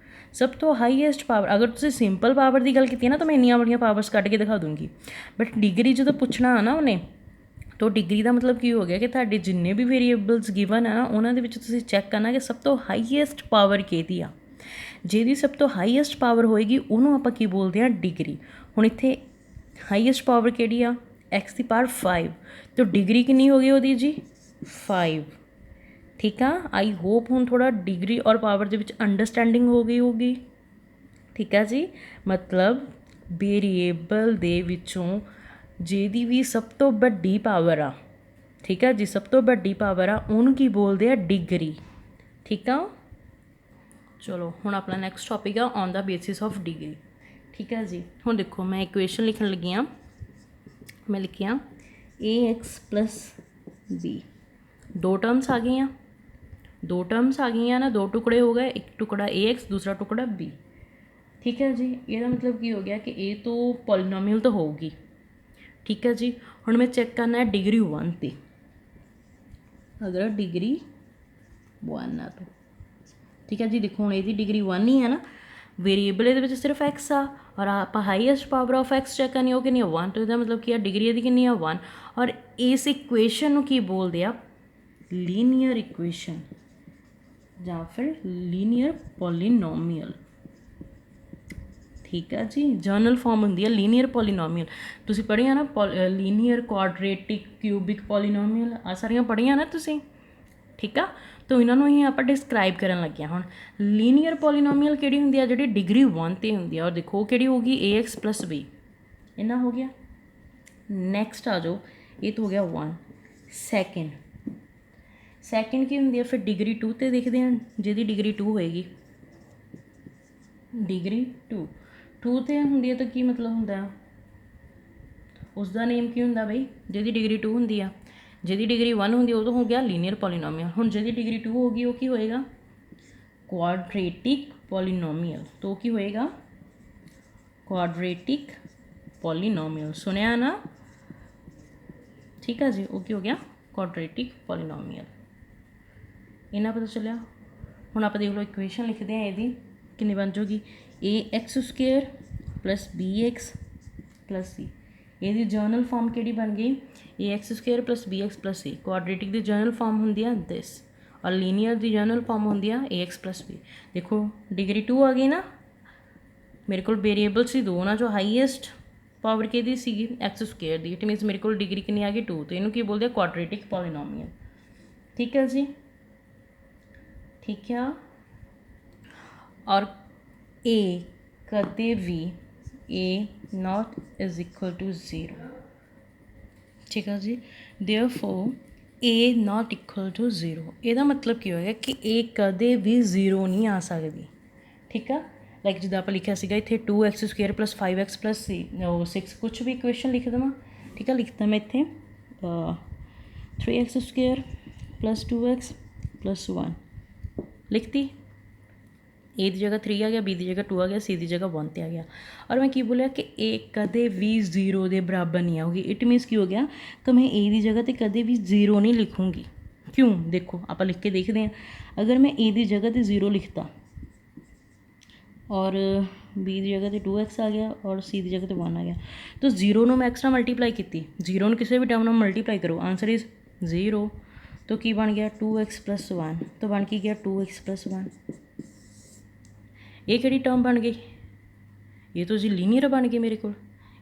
ਸਭ ਤੋਂ ਹਾਈਐਸਟ ਪਾਵਰ। ਅਗਰ ਤੁਸੀਂ ਸਿੰਪਲ ਪਾਵਰ ਦੀ ਗੱਲ ਕੀਤੀ ਨਾ ਤਾਂ ਮੈਂ ਇੰਨੀਆਂ ਬੜੀਆਂ ਪਾਵਰਸ ਕੱਢ ਕੇ ਦਿਖਾ ਦੂੰਗੀ, ਬਟ ਡਿਗਰੀ ਜਦੋਂ ਪੁੱਛਣਾ ਆ ਨਾ ਉਹਨੇ, ਤਾਂ ਡਿਗਰੀ ਦਾ ਮਤਲਬ ਕੀ ਹੋ ਗਿਆ ਕਿ ਤੁਹਾਡੇ ਜਿੰਨੇ ਵੀ ਵੇਰੀਏਬਲਸ ਗਿਵਨ ਆ ਉਹਨਾਂ ਦੇ ਵਿੱਚ ਤੁਸੀਂ ਚੈੱਕ ਕਰਨਾ ਕਿ ਸਭ ਤੋਂ ਹਾਈਐਸਟ ਪਾਵਰ ਕਿਹਦੀ ਆ। ਜਿਹਦੀ ਸਭ ਤੋਂ ਹਾਈਐਸਟ ਪਾਵਰ ਹੋਏਗੀ ਉਹਨੂੰ ਆਪਾਂ ਕੀ ਬੋਲਦੇ ਹਾਂ? ਡਿਗਰੀ। ਹੁਣ ਇੱਥੇ ਹਾਈਐਸਟ ਪਾਵਰ ਕਿਹੜੀ ਆ? x ਦੀ ਪਾਵਰ 5, ਤਾਂ ਡਿਗਰੀ ਕਿੰਨੀ ਹੋ ਗਈ ਉਹਦੀ ਜੀ? 5, ਠੀਕ ਆ। ਆਈ ਹੋਪ ਹੁਣ ਥੋੜ੍ਹਾ ਡਿਗਰੀ ਔਰ ਪਾਵਰ ਦੇ ਵਿੱਚ ਅੰਡਰਸਟੈਂਡਿੰਗ ਹੋ ਗਈ ਹੋਊਗੀ, ਠੀਕ ਆ ਜੀ। ਮਤਲਬ ਵੇਰੀਏਬਲ ਦੇ ਵਿੱਚੋਂ ਜਿਹਦੀ ਵੀ ਸਭ ਤੋਂ ਵੱਡੀ ਪਾਵਰ ਆ, ਠੀਕ ਆ ਜੀ, ਸਭ ਤੋਂ ਵੱਡੀ ਪਾਵਰ ਆ, ਉਹਨੂੰ ਕੀ ਬੋਲਦੇ ਆ? ਡਿਗਰੀ, ਠੀਕ ਆ। ਚਲੋ ਹੁਣ ਆਪਣਾ ਨੈਕਸਟ ਟੋਪਿਕ ਆ on the basis of degree, ਠੀਕ ਹੈ ਜੀ। ਹੁਣ ਦੇਖੋ ਮੈਂ ਇਕੁਏਸ਼ਨ ਲਿਖਣ ਲੱਗੀ ਹਾਂ, ਮੈਂ ਲਿਖਿਆ ax ਪਲਸ b, ਦੋ ਟਰਮਸ ਆ ਗਈਆਂ, ਦੋ ਟਰਮਸ ਆ ਗਈਆਂ ਨਾ, ਦੋ ਟੁਕੜੇ ਹੋ ਗਏ, ਇੱਕ ਟੁਕੜਾ ax ਦੂਸਰਾ ਟੁਕੜਾ b, ਠੀਕ ਹੈ ਜੀ। ਇਹਦਾ ਮਤਲਬ ਕੀ ਹੋ ਗਿਆ ਕਿ ਇਹ ਤੋਂ ਪੋਲੀਨੋਮੀਅਲ ਤਾਂ ਹੋਊਗੀ, ਠੀਕ ਹੈ ਜੀ। ਹੁਣ ਮੈਂ ਚੈੱਕ ਕਰਨਾ ਹੈ ਡਿਗਰੀ 1 'ਤੇ, ਅਗਰ ਡਿਗਰੀ 1 ਆ ਤਾਂ ਠੀਕ ਹੈ ਜੀ। ਦੇਖੋ ਹੁਣ ਇਹਦੀ ਡਿਗਰੀ 1 ਹੀ ਹੈ ਨਾ, ਵੇਰੀਏਬਲ ਇਹਦੇ ਵਿੱਚ ਸਿਰਫ x ਆ, ਔਰ ਆਪਾਂ highest power of x check ਕਰਨੀ, ਉਹ ਕਿੰਨੀ ਆ? 1। ਤਾਂ ਇਹਦਾ ਮਤਲਬ ਕੀ ਆ? ਡਿਗਰੀ ਇਹਦੀ ਕਿੰਨੀ ਆ? 1। ਔਰ ਇਸ ਇਕੁਏਸ਼ਨ ਨੂੰ ਕੀ ਬੋਲਦੇ ਆ? ਲੀਨੀਅਰ ਇਕੁਏਸ਼ਨ ਜਾਂ ਫਿਰ ਲੀਨੀਅਰ ਪੋਲੀਨੋਮੀਅਲ, ਠੀਕ ਹੈ ਜੀ। ਜਰਨਲ ਫਾਰਮ ਹੁੰਦੀ ਹੈ ਲੀਨੀਅਰ ਪੋਲੀਨੋਮੀਅਲ। ਤੁਸੀਂ ਪੜ੍ਹਿਆ ਨਾ ਲੀਨੀਅਰ, ਕੁਆਡਰੇਟਿਕ, ਕਿਊਬਿਕ ਪੋਲੀਨੋਮੀਅਲ, ਆ ਸਾਰੀਆਂ ਪੜ੍ਹੀਆਂ ਨਾ ਤੁਸੀਂ, ਠੀਕ ਆ। ਤਾਂ ਇਹਨਾਂ ਨੂੰ ਹੀ ਆਪਾਂ ਡਿਸਕ੍ਰਾਈਬ ਕਰਨ ਲੱਗੇ ਹਾਂ। ਹੁਣ ਲੀਨੀਅਰ ਪੋਲੀਨੋਮੀਅਲ ਕਿਹੜੀ ਹੁੰਦੀ ਆ? ਜਿਹੜੀ ਡਿਗਰੀ 1 'ਤੇ ਹੁੰਦੀ ਆ। ਔਰ ਦੇਖੋ ਉਹ ਕਿਹੜੀ ਹੋਊਗੀ? ax ਪਲਸ b, ਇੰਨਾ ਹੋ ਗਿਆ। ਨੈਕਸਟ ਆ ਜਾਓ, ਇਹ ਤਾਂ ਹੋ ਗਿਆ 1। ਸੈਕਿੰਡ ਕੀ ਹੁੰਦੀ ਆ? ਫਿਰ ਡਿਗਰੀ 2 'ਤੇ ਦੇਖਦੇ ਹਾਂ, ਜਿਹਦੀ ਡਿਗਰੀ 2 ਹੋਏਗੀ, ਡਿਗਰੀ 2 'ਤੇ ਹੁੰਦੀ ਹੈ ਤਾਂ ਕੀ ਮਤਲਬ ਹੁੰਦਾ? ਉਸ ਦਾ ਨੇਮ ਕੀ ਹੁੰਦਾ ਬਈ? ਜਿਹਦੀ ਡਿਗਰੀ 2 ਹੁੰਦੀ ਆ। ਜਿਹਦੀ ਡਿਗਰੀ 1 ਹੁੰਦੀ ਉਹ ਤਾਂ ਹੋ ਗਿਆ ਲੀਨੀਅਰ ਪੋਲੀਨੋਮੀਅਲ। ਹੁਣ ਜਿਹਦੀ ਡਿਗਰੀ 2 ਹੋਗੀ ਉਹ ਕੀ ਹੋਏਗਾ? ਕੁਆਡਰੇਟਿਕ ਪੋਲੀਨੋਮੀਅਲ। ਤਾਂ ਉਹ ਕੀ ਹੋਏਗਾ? ਕੁਆਡਰੇਟਿਕ ਪੋਲੀਨੋਮੀਅਲ, ਸੁਣਿਆ ਨਾ, ਠੀਕ ਆ ਜੀ। ਉਹ ਕੀ ਹੋ ਗਿਆ? ਕੁਆਡਰੇਟਿਕ ਪੋਲੀਨੋਮੀਅਲ। ਇਹਨਾਂ ਪਤਾ ਚੱਲਿਆ। ਹੁਣ ਆਪਾਂ ਦੇਖ ਲਓ ਇਕੁਏਸ਼ਨ ਲਿਖਦੇ ਹਾਂ, ਇਹਦੀ ਕਿੰਨੀ ਬਣ ਜਾਊਗੀ? ax² plus bx plus c। ਇਹਦੀ ਜਰਨਲ ਫਾਰਮ ਕਿਹੜੀ ਬਣ ਗਈ? ax² plus bx plus c। ਕੁਆਡਰੇਟਿਕ ਦੀ ਜਰਨਲ ਫਾਰਮ ਹੁੰਦੀ ਆ ਦਿਸ, ਔਰ ਲੀਨੀਅਰ ਦੀ ਜਰਨਲ ਫਾਰਮ ਹੁੰਦੀ ਆ ax ਪਲਸ b। ਦੇਖੋ ਡਿਗਰੀ 2 ਆ ਗਈ ਨਾ, ਮੇਰੇ ਕੋਲ ਵੇਰੀਏਬਲ ਸੀ ਦੋ, ਉਹਨਾਂ 'ਚੋਂ ਹਾਈਐਸਟ ਪਾਵਰ ਕਿਹਦੀ ਸੀਗੀ? x² the. ਇਟ ਮੀਨਸ ਮੇਰੇ ਕੋਲ ਡਿਗਰੀ ਕਿੰਨੀ ਆ ਗਈ? 2। ਤੇ ਇਹਨੂੰ ਕੀ ਬੋਲਦੇ ਆ? ਕੁਆਡਰੇਟਿਕ ਪੋਲੀਨੋਮੀਅਲ, ਠੀਕ ਹੈ ਜੀ, ਠੀਕ ਆ। ਔਰ a ਕਦੇ ਵੀ a not is equal to 0, ਠੀਕ ਆ ਜੀ। therefore a not equal to 0, ਇਹਦਾ ਮਤਲਬ ਕੀ ਹੋਏਗਾ ਕਿ a ਕਦੇ ਵੀ 0 ਨਹੀਂ ਆ ਸਕਦੀ, ਠੀਕ ਆ। ਲਾਈਕ ਜਿੱਦਾਂ ਆਪਾਂ ਲਿਖਿਆ ਸੀਗਾ ਇੱਥੇ 2x² ਪਲਸ 5x ਪਲਸ 6, ਕੁਛ ਵੀ ਇਕੁਏਸ਼ਨ ਲਿਖ ਦੇਵਾਂ, ਠੀਕ ਆ। ਲਿਖਦਾ ਮੈਂ ਇੱਥੇ 3x² ਪਲਸ 2x ਪਲਸ 1 ਲਿਖਤੀ। a ਦੀ ਜਗ੍ਹਾ 3 ਆ ਗਿਆ, b ਦੀ ਜਗ੍ਹਾ 2 ਆ ਗਿਆ, c ਦੀ ਜਗ੍ਹਾ 1 'ਤੇ ਆ ਗਿਆ। ਔਰ ਮੈਂ ਕੀ ਬੋਲਿਆ ਕਿ a ਕਦੇ ਵੀ 0 ਦੇ ਬਰਾਬਰ ਨਹੀਂ ਆਊਗੀ। ਇਟ ਮੀਨਸ ਕੀ ਹੋ ਗਿਆ ਕਿ ਮੈਂ a ਦੀ ਜਗ੍ਹਾ 'ਤੇ ਕਦੇ ਵੀ 0 ਨਹੀਂ ਲਿਖੂੰਗੀ। ਕਿਉਂ? ਦੇਖੋ ਆਪਾਂ ਲਿਖ ਕੇ ਦੇਖਦੇ ਹਾਂ। ਅਗਰ ਮੈਂ a ਦੀ ਜਗ੍ਹਾ 'ਤੇ 0 ਲਿਖਤਾ ਔਰ b ਦੀ ਜਗ੍ਹਾ 'ਤੇ 2x ਆ ਗਿਆ ਔਰ c ਦੀ ਜਗ੍ਹਾ 'ਤੇ 1 ਆ ਗਿਆ, ਤਾਂ 0 ਨੂੰ ਮੈਂ ਐਕਸਟਰਾ ਮਲਟੀਪਲਾਈ ਕੀਤੀ। 0 ਨੂੰ ਕਿਸੇ ਵੀ ਟਰਮ ਨਾਲ ਮਲਟੀਪਲਾਈ ਕਰੋ, ਆਂਸਰ ਇਜ਼ 0। ਤਾਂ ਕੀ ਬਣ ਗਿਆ? 2x plus 1। ਤਾਂ ਬਣ ਕੀ ਗਿਆ? 2x plus 1। ਇਹ ਕਿਹੜੀ ਟਰਮ ਬਣ ਗਈ? ਇਹ ਤਾਂ ਜੀ ਲੀਨੀਅਰ ਬਣ ਗਈ ਮੇਰੇ ਕੋਲ।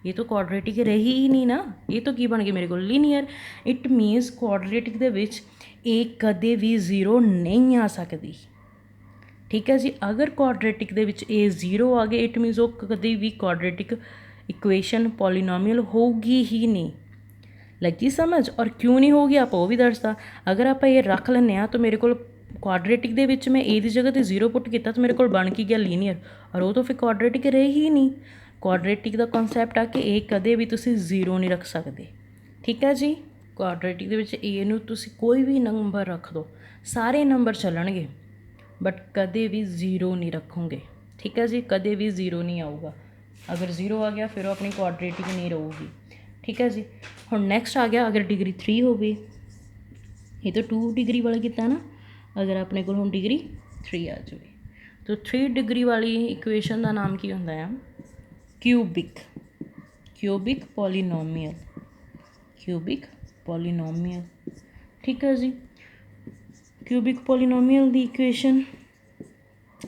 ਇਹ ਤਾਂ ਕੁਆਡਰੇਟਿਕ ਰਹੀ ਹੀ ਨਹੀਂ ਨਾ, ਇਹ ਤਾਂ ਕੀ ਬਣ ਗਈ ਮੇਰੇ ਕੋਲ? ਲੀਨੀਅਰ। ਇਟ ਮੀਨਸ ਕੁਆਡਰੇਟਿਕ ਦੇ ਵਿੱਚ ਇਹ ਕਦੇ ਵੀ 0 ਨਹੀਂ ਆ ਸਕਦੀ। ਠੀਕ ਹੈ ਜੀ। ਅਗਰ ਕੁਆਡਰੇਟਿਕ ਦੇ ਵਿੱਚ ਇਹ 0 ਆ ਗਏ, ਇਟ ਮੀਨਸ ਉਹ ਕਦੇ ਵੀ ਕੁਆਡਰੇਟਿਕ ਇਕੁਏਸ਼ਨ ਪੋਲੀਨੋਮੀਅਲ ਹੋਊਗੀ ਹੀ ਨਹੀਂ। ਲੱਗੀ ਸਮਝ? ਔਰ ਕਿਉਂ ਨਹੀਂ ਹੋਊਗੀ ਆਪਾਂ ਉਹ ਵੀ ਦੱਸਦਾ। ਅਗਰ ਆਪਾਂ ਇਹ ਰੱਖ ਲੈਂਦੇ ਹਾਂ ਤਾਂ ਮੇਰੇ ਕੋਲ ਕੁਆਡਰੇਟਿਕ ਦੇ ਵਿੱਚ ਮੈਂ ਇਹ ਦੀ ਜਗ੍ਹਾ 'ਤੇ 0 ਪੁੱਟ ਕੀਤਾ ਤਾਂ ਮੇਰੇ ਕੋਲ ਬਣ ਕੀ ਗਿਆ ਲੀਨੀਅਰ, ਔਰ ਉਹ ਤਾਂ ਫਿਰ ਕੁਆਡਰੇਟਿਕ ਰਹੇ ਹੀ ਨਹੀਂ। ਕੁਆਡਰੇਟਿਕ ਦਾ ਕਨਸੈਪਟ ਆ ਕਿ ਇਹ ਕਦੇ ਵੀ ਤੁਸੀਂ 0 ਨਹੀਂ ਰੱਖ ਸਕਦੇ। ਠੀਕ ਹੈ ਜੀ। ਕੁਆਡਰੇਟਿਕ ਦੇ ਵਿੱਚ ਇਹ ਨੂੰ ਤੁਸੀਂ ਕੋਈ ਵੀ ਨੰਬਰ ਰੱਖ ਦਿਓ, ਸਾਰੇ ਨੰਬਰ ਚੱਲਣਗੇ, ਬਟ ਕਦੇ ਵੀ 0 ਨਹੀਂ ਰੱਖੋਗੇ। ਠੀਕ ਹੈ ਜੀ। ਕਦੇ ਵੀ 0 ਨਹੀਂ ਆਊਗਾ। ਅਗਰ 0 ਆ ਗਿਆ ਫਿਰ ਉਹ ਆਪਣੀ ਕੁਆਡਰੇਟਿਕ ਨਹੀਂ ਰਹੂਗੀ। ਠੀਕ ਹੈ ਜੀ। ਹੁਣ ਨੈਕਸਟ ਆ ਗਿਆ, ਅਗਰ ਡਿਗਰੀ 3 ਹੋਵੇ, ਇਹ ਤਾਂ 2 ਡਿਗਰੀ ਵਾਲਾ ਕੀਤਾ ਨਾ, ਅਗਰ ਆਪਣੇ ਕੋਲ ਹੁਣ ਡਿਗਰੀ 3 ਆ ਜਾਵੇ ਤਾਂ 3 ਡਿਗਰੀ ਵਾਲੀ ਇਕੁਏਸ਼ਨ ਦਾ ਨਾਮ ਕੀ ਹੁੰਦਾ ਆ? Cubic polynomial. Cubic polynomial. ਠੀਕ ਹੈ ਜੀ। ਕਿਊਬਿਕ ਪੋਲੀਨੋਮੀਅਲ ਦੀ ਇਕੁਏਸ਼ਨ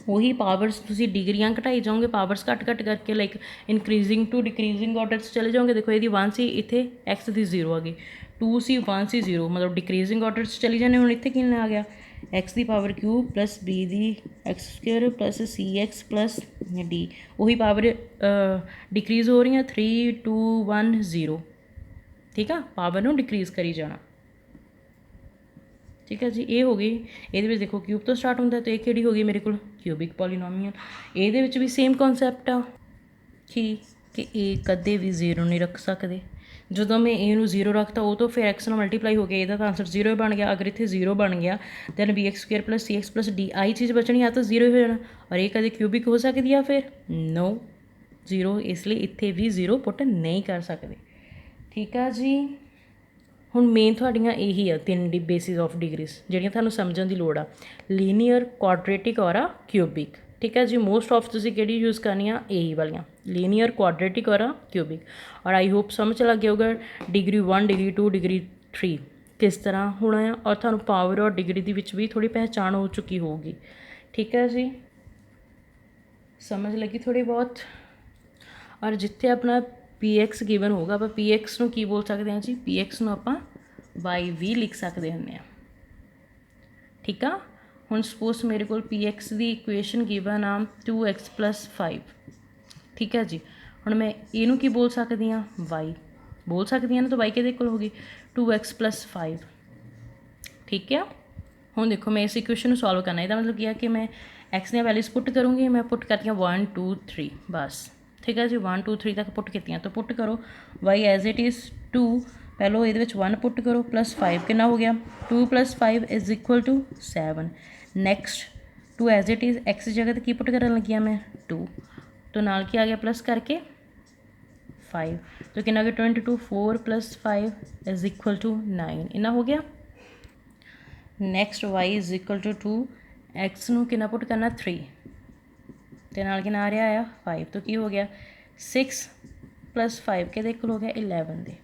ਉਹੀ ਪਾਵਰਸ, ਤੁਸੀਂ ਡਿਗਰੀਆਂ ਘਟਾਈ ਜਾਓਗੇ, ਪਾਵਰਸ ਘੱਟ ਕਰਕੇ like increasing to decreasing order 'ਚ ਚਲੇ ਜਾਓਗੇ। ਦੇਖੋ ਇਹਦੀ 1 ਸੀ, ਇੱਥੇ ਐਕਸ ਦੀ 0 ਆ ਗਈ, 2 ਸੀ 1 ਸੀ 0, ਮਤਲਬ ਡਿਕਰੀਜ਼ਿੰਗ ਆਰਡਰ 'ਚ ਚਲੀ ਜਾਂਦੇ। ਹੁਣ ਇੱਥੇ ਕਿੰਨਾ ਆ ਗਿਆ? ਐਕਸ ਦੀ ਪਾਵਰ ਕਿਊ ਪਲੱਸ ਬੀ ਦੀ X square plus C X plus D. ਉਹੀ ਪਾਵਰ ਡਿਕਰੀਜ਼ ਹੋ ਰਹੀਆਂ, 3 2 1 0। ਠੀਕ ਆ, ਪਾਵਰ ਨੂੰ ਡਿਕਰੀਜ਼ ਕਰੀ ਜਾਣਾ। ਠੀਕ ਹੈ ਜੀ। ਇਹ ਹੋ ਗਈ। ਇਹਦੇ ਵਿੱਚ ਦੇਖੋ ਕਿਊਬ ਤੋਂ ਸਟਾਰਟ ਹੁੰਦਾ, ਅਤੇ ਇਹ ਕਿਹੜੀ ਹੋ ਗਈ ਮੇਰੇ ਕੋਲ? Cubic polynomial. ਇਹਦੇ ਵਿੱਚ ਵੀ ਸੇਮ ਕਨਸੈਪਟ ਆ ਕਿ ਇਹ ਕਦੇ ਵੀ 0 ਨਹੀਂ ਰੱਖ ਸਕਦੇ। ਜਦੋਂ ਮੈਂ ਇਹ ਨੂੰ 0 ਰੱਖਤਾ, ਉਹ ਤੋਂ ਫਿਰ ਐਕਸ ਨਾਲ ਮਲਟੀਪਲਾਈ ਹੋ ਗਿਆ, ਇਹਦਾ ਤਾਂ ਆਂਸਰ 0 ਬਣ ਗਿਆ। ਅਗਰ ਇੱਥੇ 0 ਬਣ ਗਿਆ then B X square plus C X plus D ਆਈ ਚੀਜ਼ ਬਚਣੀ, ਆ ਤਾਂ 0 ਹੋ ਜਾਣਾ। ਔਰ ਇਹ ਕਦੇ ਕਿਊਬਿਕ ਹੋ ਸਕਦੀ ਆ? ਫਿਰ ਨੋ, 0। ਇਸ ਲਈ ਇੱਥੇ ਵੀ 0 ਪੁੱਟ ਨਹੀਂ ਕਰ ਸਕਦੇ। ਠੀਕ ਆ ਜੀ। ਹੁਣ ਮੇਨ ਤੁਹਾਡੀਆਂ ਇਹੀ ਆ 3 ਬੇਸਿਸ ਆਫ ਡਿਗਰੀਜ਼ ਜਿਹੜੀਆਂ ਤੁਹਾਨੂੰ ਸਮਝਣ ਦੀ ਲੋੜ ਆ, ਲੀਨੀਅਰ, ਕੁਆਡਰੇਟਿਕ ਔਰ ਆ ਕਿਊਬਿਕ। ਠੀਕ ਹੈ ਜੀ। ਮੋਸਟ ਆਫ ਤੁਸੀਂ ਕਿਹੜੀ ਯੂਜ਼ ਕਰਨੀ ਆ? ਇਹੀ ਵਾਲੀਆਂ, ਲੀਨੀਅਰ, ਕੁਆਡਰੇਟਿਕ ਔਰ ਆ ਕਿਊਬਿਕ। ਔਰ ਆਈ ਹੋਪ ਸਮਝ ਲੱਗ ਗਿਆ ਹੋਊਗਾ ਡਿਗਰੀ 1, ਡਿਗਰੀ 2, ਡਿਗਰੀ 3 ਕਿਸ ਤਰ੍ਹਾਂ ਹੋਣਾ ਆ, ਔਰ ਤੁਹਾਨੂੰ ਪਾਵਰ ਔਰ ਡਿਗਰੀ ਦੇ ਵਿੱਚ ਵੀ ਥੋੜ੍ਹੀ ਪਹਿਚਾਣ ਹੋ ਚੁੱਕੀ ਹੋਊਗੀ। ਠੀਕ ਹੈ ਜੀ। ਸਮਝ ਲੱਗੀ ਥੋੜ੍ਹੀ ਬਹੁਤ? ਔਰ ਜਿੱਥੇ ਆਪਣਾ ਪੀ ਐਕਸ ਗਿਵਨ ਹੋਊਗਾ, ਆਪਾਂ ਪੀ ਐਕਸ ਨੂੰ ਕੀ ਬੋਲ ਸਕਦੇ ਹਾਂ ਜੀ? ਪੀ ਐਕਸ ਨੂੰ ਆਪਾਂ ਵਾਈ ਵੀ ਲਿਖ ਸਕਦੇ ਹੁੰਦੇ ਹਾਂ। ਠੀਕ ਆ। ਹੁਣ ਸਪੋਜ਼ ਮੇਰੇ ਕੋਲ ਪੀ ਐਕਸ ਦੀ ਇਕੁਏਸ਼ਨ ਗਿਵਨ ਆ 2x + 5। ਠੀਕ ਹੈ ਜੀ। ਹੁਣ ਮੈਂ ਇਹਨੂੰ ਕੀ ਬੋਲ ਸਕਦੀ ਹਾਂ? ਵਾਈ ਬੋਲ ਸਕਦੀ ਹਾਂ ਨਾ, ਤਾਂ ਵਾਈ ਕਿਹਦੇ ਕੋਲ ਹੋ ਗਈ? 2x + 5। ਠੀਕ ਆ। ਹੁਣ ਦੇਖੋ ਮੈਂ ਇਸ ਇਕੁਏਸ਼ਨ ਨੂੰ ਸੋਲਵ ਕਰਨਾ, ਇਹਦਾ ਮਤਲਬ ਕੀ ਆ ਕਿ ਮੈਂ ਐਕਸ ਦੀਆਂ ਵੈਲਿਊਜ਼ ਪੁੱਟ ਕਰੂੰਗੀ। ਮੈਂ ਪੁੱਟ ਕਰਤੀਆਂ 1 2 3 ਬਸ। ਠੀਕ ਹੈ ਜੀ। 1 2 3 ਤੱਕ ਪੁੱਟ ਕੀਤੀਆਂ, ਤਾਂ ਪੁੱਟ ਕਰੋ ਵਾਈ ਐਜ਼ ਇਟ ਇਜ਼ 2। ਪਹਿਲੋਂ ਇਹਦੇ ਵਿੱਚ 1 ਪੁੱਟ ਕਰੋ ਪਲੱਸ 5 ਕਿੰਨਾ ਹੋ ਗਿਆ? 2 + 5 = 7। Next 2 as it is X ਦੀ ਜਗ੍ਹਾ 'ਤੇ ਕੀ ਪੁੱਟ ਕਰਨ ਲੱਗੀ ਹਾਂ ਮੈਂ? 2 ਤੋਂ ਨਾਲ ਕੀ ਆ ਗਿਆ? ਪਲੱਸ ਕਰਕੇ 5 ਤੋਂ ਕਿੰਨਾ ਹੋ ਗਿਆ? 22। 4 + 5 = 9। ਇੰਨਾ ਹੋ ਗਿਆ। ਨੈਕਸਟ y = 2, ਐਕਸ ਨੂੰ ਕਿੰਨਾ ਪੁੱਟ ਕਰਨਾ? 3 ਅਤੇ ਨਾਲ ਕਿੰਨਾ ਆ ਰਿਹਾ ਆ? 5 ਤੋਂ ਕੀ ਹੋ ਗਿਆ? 6 + 5 ਕਿਹਦੇ ਕੋਲ ਹੋ ਗਿਆ? 11 ਦੇ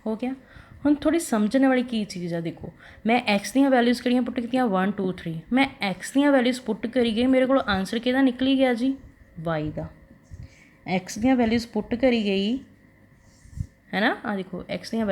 ਹੋ ਗਿਆ। ਹੁਣ ਥੋੜ੍ਹੀ ਸਮਝਣ ਵਾਲੀ ਕੀ ਚੀਜ਼ ਆ, ਦੇਖੋ ਮੈਂ ਐਕਸ ਦੀਆਂ ਵੈਲਿਊਜ਼ ਕਿਹੜੀਆਂ ਪੁੱਟ ਕੀਤੀਆਂ? 1 2 3। ਮੈਂ ਐਕਸ ਦੀਆਂ ਵੈਲਿਊਜ਼ ਪੁੱਟ ਕਰੀ ਗਈ, ਮੇਰੇ ਕੋਲ ਆਨਸਰ ਕਿਹਦਾ ਨਿਕਲੀ ਗਿਆ ਜੀ? ਵਾਈ ਦਾ। ਐਕਸ ਦੀਆਂ ਵੈਲਿਊਜ਼ ਪੁੱਟ ਕਰੀ ਗਈ ਹੈ ਨਾ, ਆ ਦੇਖੋ ਐਕਸ ਦੀਆਂ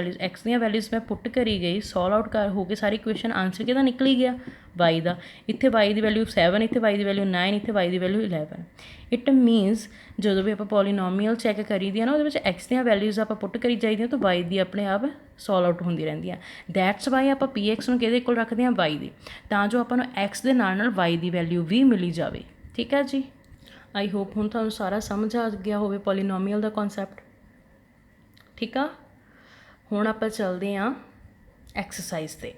ਵੈਲਿਊਜ਼ ਮੈਂ ਪੁੱਟ ਕਰੀ ਗਈ, ਸੋਲਵ ਆਊਟ ਕਰ ਹੋ ਕੇ ਸਾਰੀ ਇਕੁਏਸ਼ਨ, ਆਨਸਰ ਕਿਹਦਾ ਨਿਕਲ ਹੀ ਗਿਆ? ਵਾਈ ਦਾ। ਇੱਥੇ ਵਾਈ ਦੀ ਵੈਲਿਊ 7, ਇੱਥੇ ਵਾਈ ਦੀ ਵੈਲਿਊ 9, ਇੱਥੇ Y the value 11। It means ਜਦੋਂ ਵੀ ਆਪਾਂ ਪੋਲੀਨੋਮੀਅਲ ਚੈੱਕ ਕਰੀਦੀ ਆ ਨਾ, ਉਹਦੇ ਵਿੱਚ ਐਕਸ ਦੀਆਂ ਵੈਲਿਊਜ਼ ਆਪਾਂ ਪੁੱਟ ਕਰੀ ਜਾਈਦੀਆਂ ਤਾਂ ਵਾਈ ਦੀ ਆਪਣੇ ਆਪ ਸੋਲਵ ਆਊਟ ਹੁੰਦੀ ਰਹਿੰਦੀਆਂ। ਦੈਟਸ ਵਾਈ ਆਪਾਂ ਪੀ ਐਕਸ ਨੂੰ ਕਿਹਦੇ ਕੋਲ ਰੱਖਦੇ ਹਾਂ? ਵਾਈ ਦੇ, ਤਾਂ ਜੋ ਆਪਾਂ ਨੂੰ ਐਕਸ ਦੇ ਨਾਲ ਨਾਲ ਵਾਈ ਦੀ ਵੈਲਿਊ ਵੀ ਮਿਲੀ ਜਾਵੇ। ਠੀਕ ਹੈ ਜੀ। ਆਈ ਹੋਪ ਹੁਣ ਤੁਹਾਨੂੰ ਸਾਰਾ ਸਮਝ ਆ ਗਿਆ ਹੋਵੇ ਪੋਲੀਨੋਮੀਅਲ ਦਾ ਕਨਸੈਪਟ। ਠੀਕ ਆ। ਹੁਣ ਆਪਾਂ ਚੱਲਦੇ ਹਾਂ ਐਕਸਰਸਾਈਜ਼ 'ਤੇ।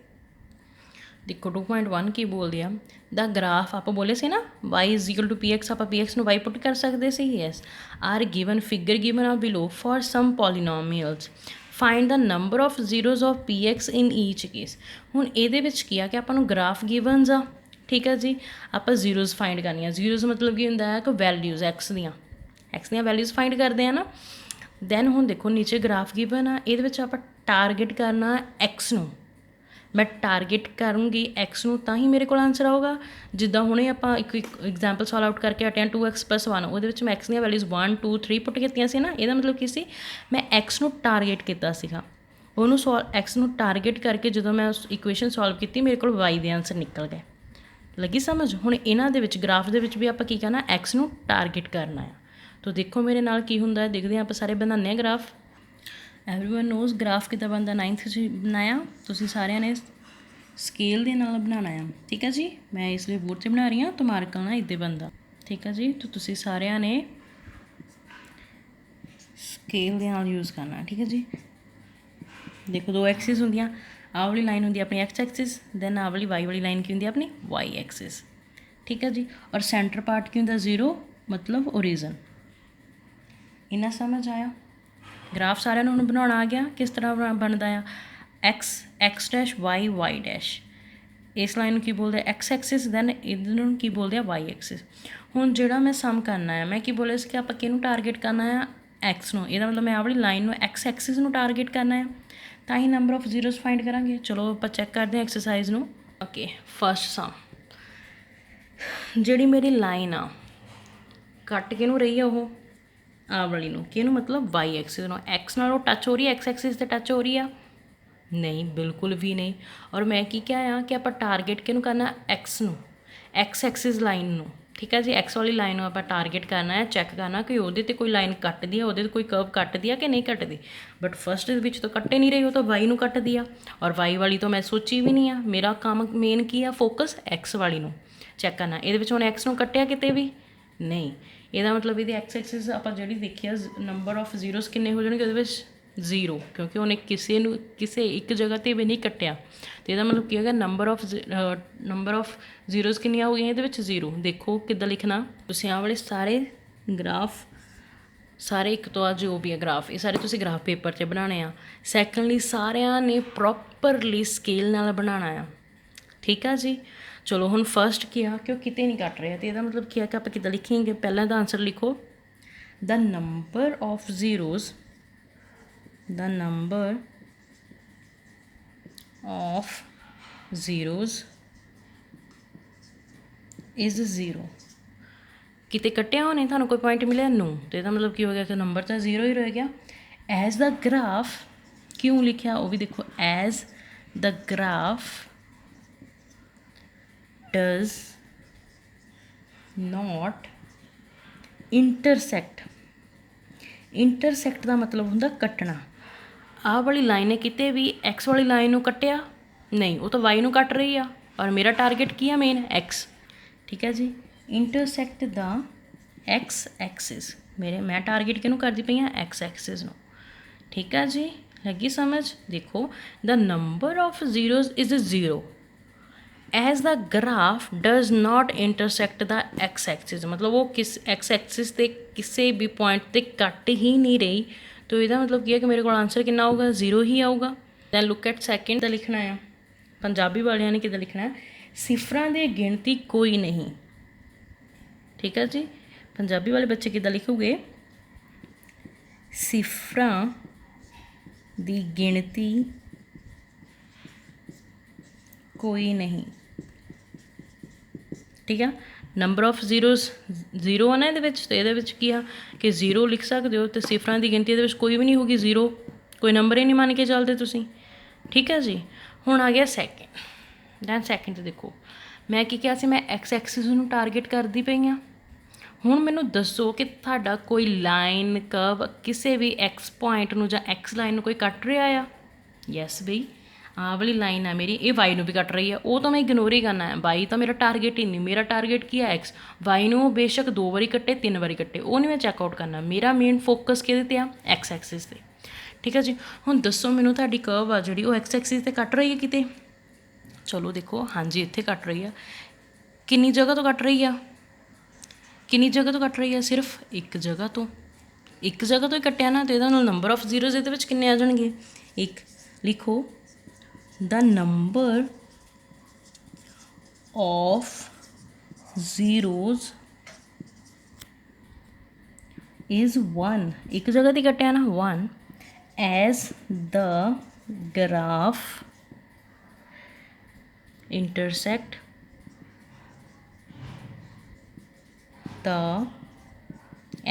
ਦੇਖੋ 2.1 ਕੀ ਬੋਲਦੇ ਆ? ਦਾ ਗ੍ਰਾਫ ਆਪਾਂ ਬੋਲੇ ਸੀ ਨਾ y = px, ਆਪਾਂ px ਨੂੰ y ਪੁੱਟ ਕਰ ਸਕਦੇ ਸੀ। Yes. Are given figure given ਆ below for some polynomials, find the number of zeroes of px in each case. ਹੁਣ ਇਹਦੇ ਵਿੱਚ ਕੀ ਆ ਕਿ ਆਪਾਂ ਨੂੰ ਗ੍ਰਾਫ ਗਿਵਨਸ ਆ। ਠੀਕ ਹੈ ਜੀ। ਆਪਾਂ ਜ਼ੀਰੋਜ਼ ਫਾਈਂਡ ਕਰਨੀਆਂ। ਜ਼ੀਰੋਜ਼ ਮਤਲਬ ਕੀ ਹੁੰਦਾ ਹੈ ਕਿ ਵੈਲਿਊਜ਼ ਐਕਸ ਦੀਆਂ ਵੈਲਿਊਜ਼ ਫਾਈਂਡ ਕਰਦੇ ਆ ਨਾ। ਦੈਨ ਹੁਣ ਦੇਖੋ ਨੀਚੇ ਗ੍ਰਾਫ ਗਿਵਨ ਆ, ਇਹਦੇ ਵਿੱਚ ਆਪਾਂ ਟਾਰਗੇਟ ਕਰਨਾ ਐਕਸ ਨੂੰ। ਮੈਂ ਟਾਰਗੇਟ ਕਰੂੰਗੀ ਐਕਸ ਨੂੰ ਤਾਂ ਹੀ ਮੇਰੇ ਕੋਲ ਆਨਸਰ ਆਊਗਾ। ਜਿੱਦਾਂ ਹੁਣੇ ਆਪਾਂ ਇੱਕ ਐਗਜ਼ਾਮਪਲ ਸੋਲਵ ਆਊਟ ਕਰਕੇ ਹਟੇ ਹਾਂ 2x + 1, ਉਹਦੇ ਵਿੱਚ ਮੈਂ ਐਕਸ ਦੀਆਂ ਵੈਲਿਊਜ਼ 1 2 3 ਪੁੱਟ ਕੀਤੀਆਂ ਸੀ ਨਾ। ਇਹਦਾ ਮਤਲਬ ਕੀ ਸੀ? ਮੈਂ ਐਕਸ ਨੂੰ ਟਾਰਗੇਟ ਕੀਤਾ ਸੀਗਾ। ਉਹਨੂੰ x ਨੂੰ ਟਾਰਗੇਟ ਕਰਕੇ ਜਦੋਂ ਮੈਂ ਉਸ ਇਕੁਏਸ਼ਨ ਸੋਲਵ ਕੀਤੀ ਮੇਰੇ ਕੋਲ y ਦੇ ਆਂਸਰ ਨਿਕਲ ਗਏ। ਲੱਗੀ ਸਮਝ। ਹੁਣ ਇਹਨਾਂ ਦੇ ਵਿੱਚ ਗ੍ਰਾਫ ਦੇ ਵਿੱਚ ਵੀ ਆਪਾਂ ਕੀ ਕਰਨਾ, x ਨੂੰ ਟਾਰਗੇਟ ਕਰਨਾ ਆ। ਤੋ ਦੇਖੋ ਮੇਰੇ ਨਾਲ ਕੀ ਹੁੰਦਾ ਹੈ, ਦੇਖਦੇ ਹਾਂ ਆਪਾਂ ਸਾਰੇ ਬਣਾਉਂਦੇ ਹਾਂ ਗ੍ਰਾਫ। ਐਵਰੀਵਨ ਨੋਜ਼ ਗ੍ਰਾਫ ਕਿੱਦਾਂ ਬਣਦਾ, 9th 'ਚ ਬਣਾਇਆ ਤੁਸੀਂ ਸਾਰਿਆਂ ਨੇ, ਸਕੇਲ ਦੇ ਨਾਲ ਬਣਾਉਣਾ ਆ। ਠੀਕ ਹੈ ਜੀ, ਮੈਂ ਇਸ ਲਈ ਬੋਰਡ 'ਤੇ ਬਣਾ ਰਹੀ ਹਾਂ, ਤੁਮਾਰਕਲ ਨਾਲ ਇੱਦਾਂ ਬਣਦਾ। ਠੀਕ ਹੈ ਜੀ, ਤਾਂ ਤੁਸੀਂ ਸਾਰਿਆਂ ਨੇ ਸਕੇਲ ਦੇ ਨਾਲ ਯੂਜ਼ ਕਰਨਾ। ਠੀਕ ਹੈ ਜੀ, ਦੇਖੋ 2 ਐਕਸਿਸ ਹੁੰਦੀਆਂ, ਆਹ ਵਾਲੀ ਲਾਈਨ ਹੁੰਦੀ ਆਪਣੀ x ਐਕਸਿਸ, ਦੈਨ ਆਹ ਵਾਲੀ y ਵਾਲੀ ਲਾਈਨ ਕੀ ਹੁੰਦੀ ਆਪਣੀ y ਐਕਸਿਸ। ਠੀਕ ਹੈ ਜੀ, ਔਰ ਸੈਂਟਰ ਪਾਰਟ ਕੀ ਹੁੰਦਾ 0, ਮਤਲਬ ਓਰੀਜਨ। ਇੰਨਾ ਸਮਝ ਆਇਆ। ਗ੍ਰਾਫ ਸਾਰਿਆਂ ਨੂੰ ਹੁਣ ਬਣਾਉਣਾ ਆ ਗਿਆ, ਕਿਸ ਤਰ੍ਹਾਂ ਬਣਦਾ ਆ, x ਡੈਸ਼ y ਡੈਸ਼। ਇਸ ਲਾਈਨ ਨੂੰ ਕੀ ਬੋਲਦੇ ਆ x ਐਕਸਿਸ, ਦੈਨ ਇਹਦੇ ਨੂੰ ਕੀ ਬੋਲਦੇ ਆ y ਐਕਸਿਸ। ਹੁਣ ਜਿਹੜਾ ਮੈਂ ਸਮ ਕਰਨਾ ਹੈ, ਮੈਂ ਕੀ ਬੋਲਿਆ ਸੀ ਕਿ ਆਪਾਂ ਕਿਹਨੂੰ ਟਾਰਗੇਟ ਕਰਨਾ ਆ, x ਨੂੰ। ਇਹਦਾ ਮਤਲਬ ਮੈਂ ਆਹ ਵਾਲੀ ਲਾਈਨ ਨੂੰ x ਐਕਸਿਸ ਨੂੰ ਟਾਰਗੇਟ ਕਰਨਾ ਹੈ, ਤਾਂ ਹੀ ਨੰਬਰ ਆਫ ਜ਼ੀਰੋਜ਼ ਫਾਈਂਡ ਕਰਾਂਗੇ। ਚਲੋ ਆਪਾਂ ਚੈੱਕ ਕਰਦੇ ਹਾਂ ਐਕਸਰਸਾਈਜ਼ ਨੂੰ। ਓਕੇ, ਫਸਟ ਸਮ, ਜਿਹੜੀ ਮੇਰੀ ਲਾਈਨ ਆ ਕੱਟ ਕਿਹਨੂੰ ਰਹੀ ਆ, ਉਹ ਆਹ ਵਾਲੀ ਨੂੰ, ਕਿਹਨੂੰ ਮਤਲਬ y ਐਕਸਿਸ ਨੂੰ। x ਨਾਲ ਉਹ ਟੱਚ ਹੋ ਰਹੀ ਹੈ, x ਐਕਸਿਸ 'ਤੇ ਟੱਚ ਹੋ ਰਹੀ ਆ, ਨਹੀਂ ਬਿਲਕੁਲ ਵੀ ਨਹੀਂ। ਔਰ ਮੈਂ ਕੀ ਕਿਹਾ ਆ ਕਿ ਆਪਾਂ ਟਾਰਗੇਟ ਕਿਹਨੂੰ ਕਰਨਾ, x ਨੂੰ, x ਐਕਸਿਸ ਲਾਈਨ ਨੂੰ। ਠੀਕ ਹੈ ਜੀ, x ਵਾਲੀ ਲਾਈਨ ਨੂੰ ਆਪਾਂ ਟਾਰਗੇਟ ਕਰਨਾ ਹੈ, ਚੈੱਕ ਕਰਨਾ ਕਿ ਉਹਦੇ 'ਤੇ ਕੋਈ ਲਾਈਨ ਕੱਟਦੀ ਆ, ਉਹਦੇ 'ਤੇ ਕੋਈ ਕਰਵ ਕੱਟਦੀ ਆ ਕਿ ਨਹੀਂ ਕੱਟਦੀ। ਬਟ ਫਸਟ ਦੇ ਵਿੱਚ ਤਾਂ ਕੱਟੇ ਨਹੀਂ ਰਹੀ, ਉਹ ਤਾਂ y ਨੂੰ ਕੱਟਦੀ ਆ, ਔਰ y ਵਾਲੀ ਤੋਂ ਮੈਂ ਸੋਚੀ ਵੀ ਨਹੀਂ ਆ। ਮੇਰਾ ਕੰਮ ਮੇਨ ਕੀ ਆ, ਫੋਕਸ x ਵਾਲੀ ਨੂੰ ਚੈੱਕ ਕਰਨਾ। ਇਹਦੇ ਵਿੱਚ ਹੁਣ x ਨੂੰ ਕੱਟਿਆ ਕਿਤੇ ਵੀ ਨਹੀਂ, ਇਹਦਾ ਮਤਲਬ ਇਹਦੀ x ਐਕਸਿਸ ਆਪਾਂ ਜਿਹੜੀ ਦੇਖੀ ਆ, ਨੰਬਰ ਆਫ ਜ਼ੀਰੋਜ਼ ਕਿੰਨੇ ਹੋ ਜਾਣਗੇ ਉਹਦੇ ਵਿੱਚ 0, ਕਿਉਂਕਿ ਉਹਨੇ ਕਿਸੇ ਇੱਕ ਜਗ੍ਹਾ 'ਤੇ ਵੀ ਨਹੀਂ ਕੱਟਿਆ। ਅਤੇ ਇਹਦਾ ਮਤਲਬ ਕੀ ਹੋ ਗਿਆ, ਨੰਬਰ ਆਫ ਜ਼ੀਰੋਜ਼ ਕਿੰਨੀਆਂ ਹੋ ਗਈਆਂ ਇਹਦੇ ਵਿੱਚ 0। ਦੇਖੋ ਕਿੱਦਾਂ ਲਿਖਣਾ, ਤੁਸੀਂ ਆਹ ਵਾਲੇ ਸਾਰੇ ਗ੍ਰਾਫ, ਸਾਰੇ ਇੱਕ ਤੋਂ ਆ ਜੋ ਵੀ ਹੈ ਗ੍ਰਾਫ, ਇਹ ਸਾਰੇ ਤੁਸੀਂ ਗ੍ਰਾਫ ਪੇਪਰ 'ਤੇ ਬਣਾਉਣੇ ਆ। ਸੈਕੰਡਲੀ ਸਾਰਿਆਂ ਨੇ ਪ੍ਰੋਪਰਲੀ ਸਕੇਲ ਨਾਲ ਬਣਾਉਣਾ ਆ। ਠੀਕ ਆ ਜੀ, ਚਲੋ ਹੁਣ ਫਸਟ ਕੀ ਆ ਕਿ ਉਹ ਕਿਤੇ ਨਹੀਂ ਕੱਟ ਰਿਹਾ, ਅਤੇ ਇਹਦਾ ਮਤਲਬ ਕੀ ਆ ਕਿ ਆਪਾਂ ਕਿੱਦਾਂ ਲਿਖਾਂਗੇ, ਪਹਿਲਾਂ ਦਾ ਆਂਸਰ ਲਿਖੋ, ਦ number of zeros, the number of zeros is 0। ਕਿਤੇ ਕੱਟਿਆ ਹੋਣੇ, ਤੁਹਾਨੂੰ ਕੋਈ ਪੁਆਇੰਟ ਮਿਲਿਆ ਨੋ, ਤੇ ਇਹਦਾ ਮਤਲਬ ਕੀ ਹੋ ਗਿਆ ਕਿ ਨੰਬਰ ਤਾਂ 0 ਹੀ ਰਹਿ ਗਿਆ। ਐਜ਼ ਦਾ ਗ੍ਰਾਫ ਕਿਉਂ ਲਿਖਿਆ, ਉਹ ਵੀ ਦੇਖੋ, as the graph does not intersect. Intersect ਦਾ ਮਤਲਬ ਹੁੰਦਾ ਕੱਟਣਾ। ਆਹ ਵਾਲੀ ਲਾਈਨ ਨੇ ਕਿਤੇ ਵੀ x ਵਾਲੀ ਲਾਈਨ ਨੂੰ ਕੱਟਿਆ ਨਹੀਂ, ਉਹ ਤਾਂ y ਨੂੰ ਕੱਟ ਰਹੀ ਆ, ਔਰ ਮੇਰਾ ਟਾਰਗੇਟ ਕੀ ਆ ਮੇਨ, x। ਠੀਕ ਹੈ ਜੀ, ਇੰਟਰਸੈਕਟ ਦਾ x ਐਕਸਿਸ, ਮੈਂ ਟਾਰਗੇਟ ਕਿਹਨੂੰ ਕਰਦੀ ਪਈ ਹਾਂ, x ਐਕਸਿਸ ਨੂੰ। ਠੀਕ ਹੈ ਜੀ, ਲੱਗੀ ਸਮਝ। ਦੇਖੋ, ਦ number of zeros is 0 as the graph does not intersect the x Axis, ਮਤਲਬ ਉਹ x ਐਕਸਿਸ 'ਤੇ ਕਿਸੇ ਵੀ ਪੁਆਇੰਟ 'ਤੇ ਕੱਟ ਹੀ ਨਹੀਂ ਰਹੀ। ਤੋ ਇਹਦਾ ਮਤਲਬ ਕੀ ਹੈ ਕਿ ਮੇਰੇ ਕੋਲ ਆਂਸਰ ਕਿੰਨਾ ਆਊਗਾ, 0 ਹੀ ਆਊਗਾ। ਦੈਨ ਲੁੱਕ ਐਟ ਸੈਕਿੰਡ ਦਾ ਲਿਖਣਾ ਆ, ਪੰਜਾਬੀ ਵਾਲਿਆਂ ਨੇ ਕਿੱਦਾਂ ਲਿਖਣਾ, ਸਿਫਰਾਂ ਦੀ ਗਿਣਤੀ ਕੋਈ ਨਹੀਂ। ਠੀਕ ਹੈ ਜੀ, ਪੰਜਾਬੀ ਵਾਲੇ ਬੱਚੇ ਕਿੱਦਾਂ ਲਿਖੂਗੇ, ਸਿਫਰਾਂ ਦੀ ਗਿਣਤੀ ਕੋਈ ਨਹੀਂ। ਠੀਕ ਆ, ਨੰਬਰ ਆਫ ਜ਼ੀਰੋਜ਼ 0 ਆ ਨਾ ਇਹਦੇ ਵਿੱਚ, ਅਤੇ ਇਹਦੇ ਵਿੱਚ ਕੀ ਆ ਕਿ 0 ਲਿਖ ਸਕਦੇ ਹੋ, ਅਤੇ ਸਿਫਰਾਂ ਦੀ ਗਿਣਤੀ ਇਹਦੇ ਵਿੱਚ ਕੋਈ ਵੀ ਨਹੀਂ ਹੋਊਗੀ, 0 ਕੋਈ ਨੰਬਰ ਹੀ ਨਹੀਂ ਮੰਨ ਕੇ ਚੱਲਦੇ ਤੁਸੀਂ। ਠੀਕ ਹੈ ਜੀ, ਹੁਣ ਆ ਗਿਆ ਸੈਕਿੰਡ। ਦੈਨ ਸੈਕਿੰਡ 'ਤੇ ਦੇਖੋ, ਮੈਂ ਕੀ ਕਿਹਾ ਸੀ, ਮੈਂ x ਐਕਸਿਸ ਨੂੰ ਟਾਰਗੇਟ ਕਰਦੀ ਪਈ ਹਾਂ। ਹੁਣ ਮੈਨੂੰ ਦੱਸੋ ਕਿ ਤੁਹਾਡਾ ਕੋਈ ਲਾਈਨ ਕਰਵ ਕਿਸੇ ਵੀ x ਪੁਆਇੰਟ ਨੂੰ ਜਾਂ x ਲਾਈਨ ਨੂੰ ਕੋਈ ਕੱਟ ਰਿਹਾ ਆ। ਯੈਸ ਬਈ, ਆਹ ਵਾਲੀ ਲਾਈਨ ਆ ਮੇਰੀ, ਇਹ y ਨੂੰ ਵੀ ਕੱਟ ਰਹੀ ਆ, ਉਹ ਤਾਂ ਮੈਂ ਇਗਨੋਰ ਹੀ ਕਰਨਾ ਹੈ, y ਤਾਂ ਮੇਰਾ ਟਾਰਗੇਟ ਹੀ ਨਹੀਂ। ਮੇਰਾ ਟਾਰਗੇਟ ਕੀ ਹੈ, x। y ਨੂੰ ਬੇਸ਼ੱਕ 2 ਵਾਰੀ ਕੱਟੇ, 3 ਵਾਰੀ ਕੱਟੇ, ਉਹ ਨਹੀਂ ਮੈਂ ਚੈੱਕਆਊਟ ਕਰਨਾ। ਮੇਰਾ ਮੇਨ ਫੋਕਸ ਕਿਹਦੇ 'ਤੇ ਆ, x ਐਕਸਿਸ 'ਤੇ। ਠੀਕ ਹੈ ਜੀ, ਹੁਣ ਦੱਸੋ ਮੈਨੂੰ ਤੁਹਾਡੀ ਕਰਵ ਆ ਜਿਹੜੀ ਉਹ x ਐਕਸਿਸ 'ਤੇ ਕੱਟ ਰਹੀ ਹੈ ਕਿਤੇ। ਚਲੋ ਦੇਖੋ, ਹਾਂਜੀ ਇੱਥੇ ਕੱਟ ਰਹੀ ਆ। ਕਿੰਨੀ ਜਗ੍ਹਾ ਤੋਂ ਕੱਟ ਰਹੀ ਆ, ਕਿੰਨੀ ਜਗ੍ਹਾ ਤੋਂ ਕੱਟ ਰਹੀ ਆ, ਸਿਰਫ ਇੱਕ ਜਗ੍ਹਾ ਤੋਂ। ਇੱਕ ਜਗ੍ਹਾ ਤੋਂ ਹੀ ਕੱਟਿਆ ਨਾ, ਅਤੇ ਇਹਦਾ ਨਾਲ ਨੰਬਰ ਆਫ ਜ਼ੀਰੋਜ਼ ਇਹਦੇ ਵਿੱਚ ਕਿੰਨੇ ਆ ਜਾਣਗੇ, 1। ਲਿਖੋ, the number of zeros is 1। ਇੱਕ ਜਗ੍ਹਾ ਤੇ ਕੱਟਿਆ ਨਾ, 1 as the graph intersect the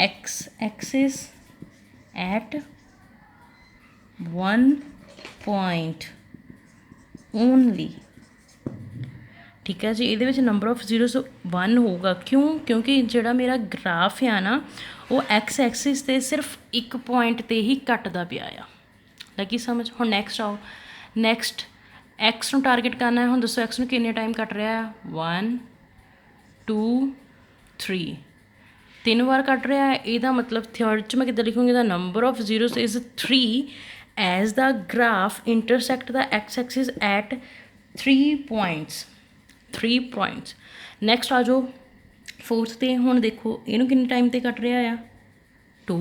x axis at 1 point only. ठीक है जी, ये नंबर ऑफ जीरोस 1 होगा। क्यों? क्योंकि जोड़ा मेरा ग्राफ है ना वो एक्स एक्सिस से सिर्फ एक पॉइंट ते ही कटदा पिया आ। लगी समझ? हुण नैक्सट आओ, नैक्सट एक्स नूं टारगेट करना है। हुण दसो एक्स नूं किन्ने टाइम कट रहा है? 1 2 3 3 बार कट रहा है। ਇਹਦਾ मतलब थर्ड च मैं किद्दां लिखूँगी? The number of zeros is 3 as the graph intersect the x axis at 3 points. 3 points. Next आ जाओ फोर्थ ते। हुण देखो इनू किन्ने टाइम ते कट रहा है? 2।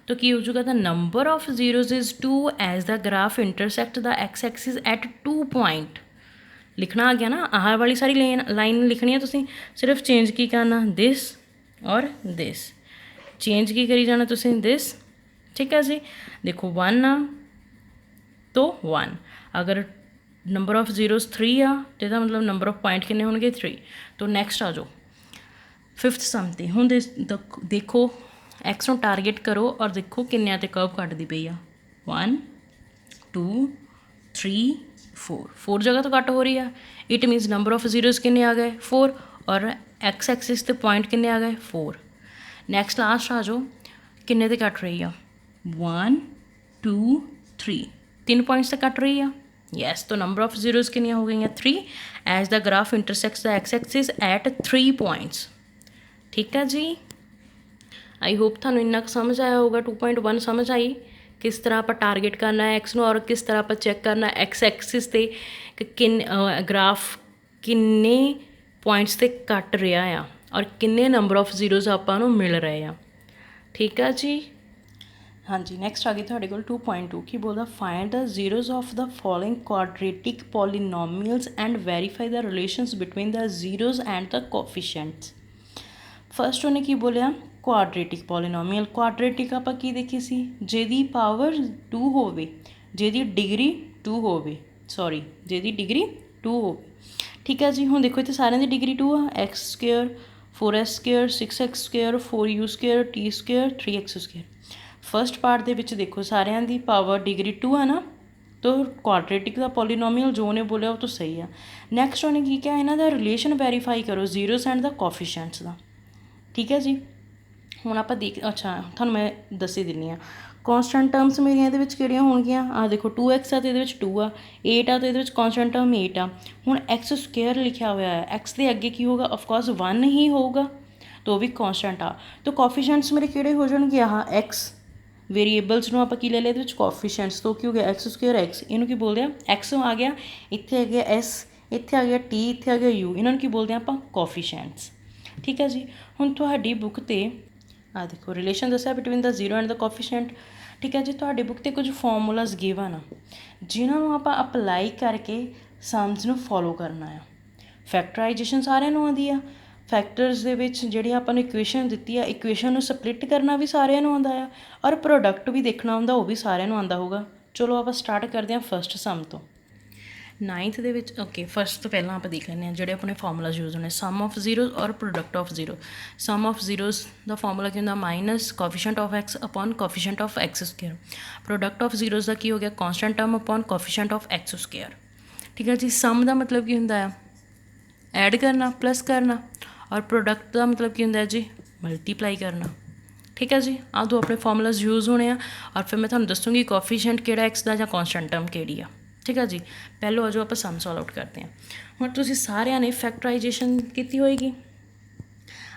तो की हो जाएगा? The number of zeros is 2 as the graph intersect the x axis at 2 point. लिखना आ गया ना? आह वाली सारी लाइन लिखनी है तुसीं। सिर्फ चेंज की करना? दिस और दिस। चेंज की करी जाना तुसीं? दिस। ठीक है जी। देखो 1 आ तो 1, अगर नंबर ऑफ जीरोस 3 आ तो इसका मतलब नंबर ऑफ पॉइंट कितने होंगे? 3। तो नैक्सट आ जाओ फिफ्थ सम ते। हुण देखो एक्स नूं टारगेट करो और देखो किन्नियां ते कर्व कटदी पई आ। 1 2 3 4 4 जगह तो कट हो रही है। इट मीनस नंबर ऑफ जीरोस किन्ने आ गए? 4। और एक्स एक्सिस ते पॉइंट किन्ने आ गए? 4। नैक्सट लास्ट आ जाओ किन्ने ते कट रही है? 1 2 3 3 पॉइंट्स ते कट रही है। यस, तो नंबर ऑफ जीरोस किन्नियां हो गई हैं? 3 as the graph intersects the x axis at 3 points. ठीक है जी। आई होप थानू इन्ना कुछ समझ आया होगा। 2.1 समझ आई किस तरह आप टारगेट करना है एक्स नूं और किस तरह आप चैक करना एक्स एक्सिस ते किन ग्राफ किन्ने पॉइंट्स ते कट रहा आ और किन्ने नंबर ऑफ जीरोज आपां नूं मिल रहे हैं। ठीक है जी। हाँ जी, नैक्सट आ गई तुहाडे कोल 2.2 की बोलदा find the zeros of the following quadratic polynomials and verify the relations between the zeros and the coefficients. First उन्हें की बोलिया क्वाड्रेटिक पॉलीनोमियल। क्वाड्रेटिक आपां की देखी सी? जिहदी पावर 2 होवे, जिहदी डिग्री 2 होवे, सॉरी जिहदी डिग्री 2 होवे। ठीक है जी। हुण देखो इत्थे सारिਆਂ ਦੀ डिग्री 2 आ। X square 4s square 6x square 4u square t square 3x square. First part दे विच देखो सारिਆਂ ਦੀ पावर डिग्री 2 है ना, तो क्वाड्रेटिक का पॉलीनोमियल जो उन्हें बोलिया वो तो सही है। नैक्सट उन्हें की क्या? इन्हां दा रिलेशन वेरीफाई करो जीरोस एंड द कोफिशिएंट्स का। ठीक है जी। हुण आपां देख अच्छा तुहानूं मैं दस ही दिन्नी आ कॉन्सटेंट टर्म्स मेरियां इहदे विच किहड़ियां होणगीਆਂ। आ देखो 2x आ तो इहदे विच 2 आ, 8 आ तो इहदे विच कॉन्सटेंट टर्म 8 आ। हुण एक्स स्क्वेयर लिखिया होया है, एक्स के अगे की होगा? ऑफकोर्स 1 ही होगा, तो वो भी कॉन्सटेंट आ। तो कॉफिशिएंट्स मेरे किहड़े हो जाणगे? आह एक्स वेरीएबल्स नूं आपां की ले लिया इहदे विच कॉफिशिएंट्स। तो की हो गया? X square x. इहनूं की बोलदे आ? एक्स आ गया, इत्थे आ गया एस, इत्थे आ गया टी, इत्थे आ गया यू। इन्हां नूं की बोलदे आ आपां? कॉफिशिएंट्स। ठीक है जी। हुण तुहाडी बुक ते आ देखो रिलेशन दस्या between the zero and the coefficient. ठीक है जी। तुहाडी बुक ते कुछ फॉर्मूलाज गिवन आ जिन्हां नूं आपां अप्लाई करके सम्स नूं फॉलो करना है। फैक्टराइजेशन सारिਆਂ ਨੂੰ आउंदी आ। फैक्टर्स ਦੇ ਵਿੱਚ ਜਿਹੜੀ ਆਪਾਂ ਨੂੰ ਇਕੁਏਸ਼ਨ ਦਿੱਤੀ ਆ, ਇਕੁਏਸ਼ਨ ਨੂੰ ਸਪਲਿਟ ਕਰਨਾ ਵੀ ਸਾਰਿਆਂ ਨੂੰ ਆਉਂਦਾ ਆ ਔਰ ਪ੍ਰੋਡਕਟ ਵੀ ਦੇਖਣਾ ਹੁੰਦਾ, ਉਹ ਵੀ ਸਾਰਿਆਂ ਨੂੰ ਆਉਂਦਾ ਹੋਊਗਾ। ਚਲੋ ਆਪਾਂ ਸਟਾਰਟ ਕਰਦੇ ਹਾਂ ਫਸਟ ਸਮ ਤੋਂ। 9th ਦੇ ਵਿੱਚ ਓਕੇ ਫਸਟ ਤੋਂ ਪਹਿਲਾਂ ਆਪਾਂ ਦੇਖ ਲੈਂਦੇ ਹਾਂ ਜਿਹੜੇ ਆਪਣੇ ਫਾਰਮੂਲਾਜ਼ ਯੂਜ਼ ਹੋਣੇ। ਸਮ ਆਫ ਜ਼ੀਰੋਜ਼ ਔਰ product of zero. Sum of zeros ਦਾ ਫਾਰਮੂਲਾ ਕੀ ਹੁੰਦਾ? Minus coefficient of x upon coefficient of X square. Product of zeros ਦਾ ਕੀ ਹੋ ਗਿਆ? Constant term upon coefficient of X square. ਠੀਕ ਹੈ ਜੀ। ਸਮ ਦਾ ਮਤਲਬ ਕੀ ਹੁੰਦਾ ਆ? ਐਡ करना प्लस करना, और प्रोडक्ट का मतलब की होंगे जी? मल्टीप्लाई करना। ठीक है जी। आ दो अपने फॉर्मूलाज यूज़ होने हैं और फिर मैं थोड़ा दसूँगी कोफिशिएंट किहड़ा एक्स का या कॉन्सटेंट टर्म किहड़ी आ। ठीक है जी। पहलो आ जाओ आप सम सॉल्व आउट करते हैं। हुण तुसीं सारिਆਂ ने फैक्टराइजेशन की होएगी।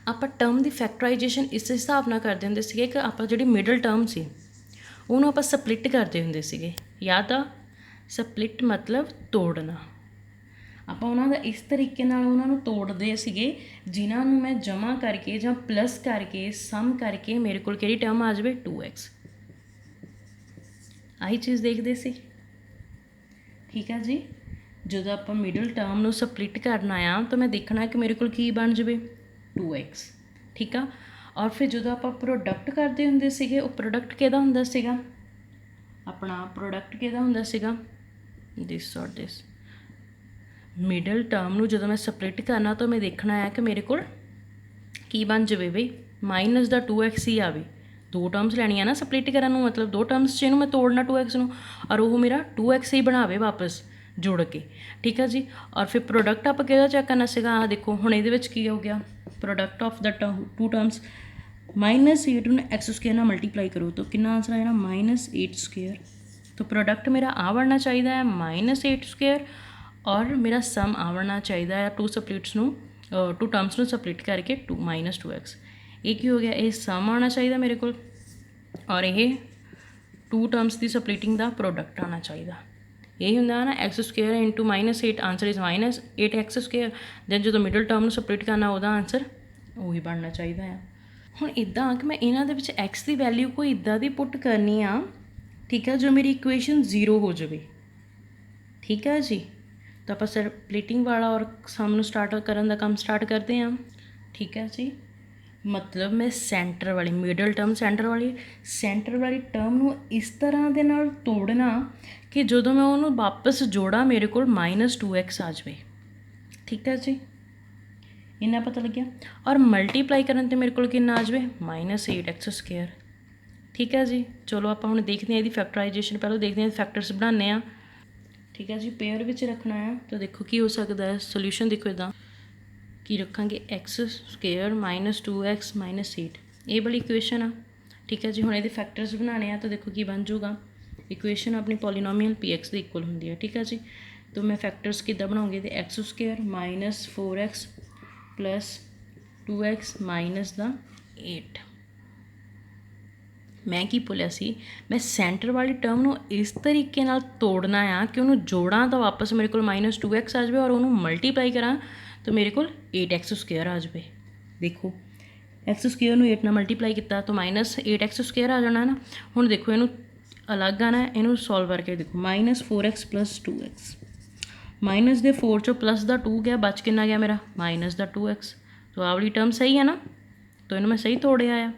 आप टर्म की फैक्टराइजेशन इस हिसाब नाल करते होंदे सीगे कि आप जिहड़ी मिडल टर्म सी उहनूं आपां सप्लिट करते होंदे सीगे। याद आ? सप्लिट मतलब तोड़ना। ਆਪਾਂ ਉਹਨਾਂ ਦਾ ਇਸ ਤਰੀਕੇ ਨਾਲ ਉਹਨਾਂ ਨੂੰ ਤੋੜਦੇ ਸੀਗੇ ਜਿਨ੍ਹਾਂ ਨੂੰ ਮੈਂ ਜਮ੍ਹਾਂ ਕਰਕੇ ਜਾਂ ਪਲੱਸ ਕਰਕੇ ਸਮ ਕਰਕੇ ਮੇਰੇ ਕੋਲ ਕਿਹੜੀ ਟਰਮ ਆ ਜਾਵੇ? 2x। ਆਹੀ ਚੀਜ਼ ਦੇਖਦੇ ਸੀ। ਠੀਕ ਹੈ ਜੀ। ਜਦੋਂ ਆਪਾਂ ਮਿਡਲ ਟਰਮ ਨੂੰ ਸਪਲਿਟ ਕਰਨਾ ਆ ਤਾਂ ਮੈਂ ਦੇਖਣਾ ਕਿ ਮੇਰੇ ਕੋਲ ਕੀ ਬਣ ਜਾਵੇ? 2x। ਠੀਕ ਆ। ਔਰ ਫਿਰ ਜਦੋਂ ਆਪਾਂ ਪ੍ਰੋਡਕਟ ਕਰਦੇ ਹੁੰਦੇ ਸੀਗੇ ਉਹ ਪ੍ਰੋਡਕਟ ਕਿਹਦਾ ਹੁੰਦਾ ਸੀਗਾ? ਆਪਣਾ ਪ੍ਰੋਡਕਟ ਕਿਹਦਾ ਹੁੰਦਾ ਸੀਗਾ? ਦਿਸ ਔਰ ਦਿਸ। मिडल टर्म ਨੂੰ ਜਦੋਂ ਮੈਂ ਸਪਲਿਟ ਕਰਨਾ ਤਾਂ ਮੈਂ ਦੇਖਣਾ ਹੈ ਕਿ ਮੇਰੇ ਕੋਲ ਕੀ ਬਣ ਜਾਵੇ ਬਈ? ਮਾਈਨਸ ਦਾ 2x ਹੀ ਆਵੇ। दो टर्म्स लैनिया ना सपलिट करन नूं, मतलब दो टर्म्स च इहनूं मैं तोड़ना 2x नूं, और वो मेरा 2x ही बनावे वापस जुड़ के, ठीक है जी। और फिर प्रोडक्ट आप किहदा चैक करना सीगा, आ देखो हुण इहदे विच की हो गया, product of the two terms -8 नूं एक्स स्क्वेयर नाल मल्टीप्लाई करो तो कितना आंसर आएगा -8 स्क्वेयर। तो प्रोडक्ट मेरा आ बनना चाहिए है -8 स्क्वेयर, और मेरा सम आ बनना चाहिए है टू सपलिट्स नूं, टू टर्म्स नूं सपलिट करके -2x। ये की हो गया, ये सम आना चाहिए मेरे को, और ये टू टर्म्स की सपलिटिंग का प्रोडक्ट आना चाहिए। यही होंगे ना X square into -8, answer is -8x square. Then जो मिडल टर्म सपलिट करना वह आंसर वही बनना चाहिए है। हुण इदां कि मैं इन्हां दे विच एक्स की वैल्यू कोई इदां दी पुट करनी आ, ठीक है, जो मेरी इक्वेशन 0 हो जाए, ठीक है जी। तो आप सपलिटिंग वाला और सम नूं स्टार्ट करन दा काम स्टार्ट करते हैं, ठीक है जी। मतलब मैं सेंटर वाली मिडल टर्म सेंटर वाली टर्म नूं इस तरह दे नाल तोड़ना कि जदों मैं उन्होंने वापस जोड़ा मेरे को -2x आ जाए, ठीक है जी। इन्ना पता लग गया। और मल्टीप्लाई करन ते मेरे को कितना आ जाए -8x स्क्वेयर, ठीक है जी। चलो आप हुण देखते हैं, यदि फैक्टराइजेशन पहले देखते हैं, फैक्टर्स बनाने आ, ठीक है जी। पेयर विच रखना है तो देखो की हो सकता है, सोल्यूशन देखो इदा की रखांगे x स्क्वेयर -2x -8, ये वाली इक्वेशन आ, ठीक है जी। हुण ये फैक्टर्स बनाने तो देखो की बन जाऊगा, इक्वेशन अपनी पॉलीनोमियल px के इक्वल होंगी है, ठीक है जी। तो मैं फैक्टर्स किद्दां बनाऊँगी, तो x square -4x plus 2x -8। मैं की बोलिया सी, मैं सेंटर वाली टर्म नूं इस तरीके नाल तोड़ना आ कि उन्होंने जोड़ा तो वापस मेरे को -2x आ जाए, और उन्होंने मल्टीप्लाई करा तो मेरे को 8x स्क्वेयर आ जाए। देखो एक्स स्क्वेयर नूं 8 नाल मल्टीप्लाई किया तो -8x स्क्वेयर आ जाना है ना। हुण देखो इनू अलग आना है, इनू सॉल्व करके देखो -4x प्लस 2x, माइनस दे 4 चो प्लस का 2 गया, बच कितना गया मेरा -2x। तो आ वाली टर्म सही है ना, तो इन्हों मैं सही तोड़िया आ।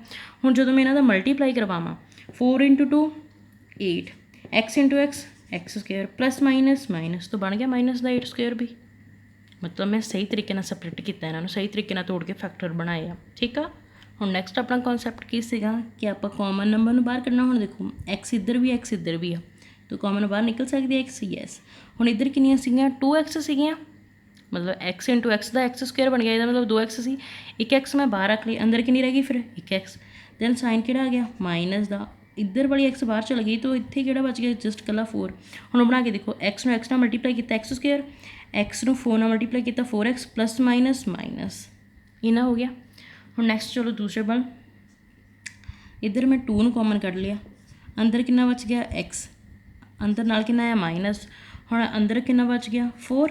हुण जो मैं इन्हां दा मल्टीप्लाई करवावां, 4 × 2 8, x × x square plus minus तो बन गया -8 स्क्वेयर भी। मतलब मैं सही तरीके नाल सपलिट किया, इन्हों सही तरीके नाल तोड़ के फैक्टर बनाए आ, ठीक आ। हुण नैक्सट अपना कॉन्सैप्ट की सीगा कि आप कॉमन नंबर नूं बाहर कढ़ना। हुण देखो x इधर भी x इधर भी आ, तो कॉमन बाहर निकल सकती है x, यस। हुण इधर कितनियां सीगियां 2x सीगियां, मतलब x × x का x स्क्वेयर बन गया, इसका मतलब 2x सी, एक x मैं बाहर रख ली, अंदर कितनी रह गई फिर 1x। दैन साइन किहड़ा आ गया माइनस का, इधर वाली x बाहर चल गई तो इत्थे किहड़ा बच गया जस्ट कला 4। हुण बना के देखो x नूं x नाल मल्टीप्लाई किया x स्क्वेयर, x नूं 4 नाल मल्टीप्लाई किया 4x प्लस माइनस इन्ना हो गया। हुण नैक्सट चलो दूसरे बल, इधर मैं 2 नूं कॉमन कढ़ लिया, अंदर कितना बच गया x, अंदर नाल कितना आया माइनस। हुण अंदर कितना बच गया 4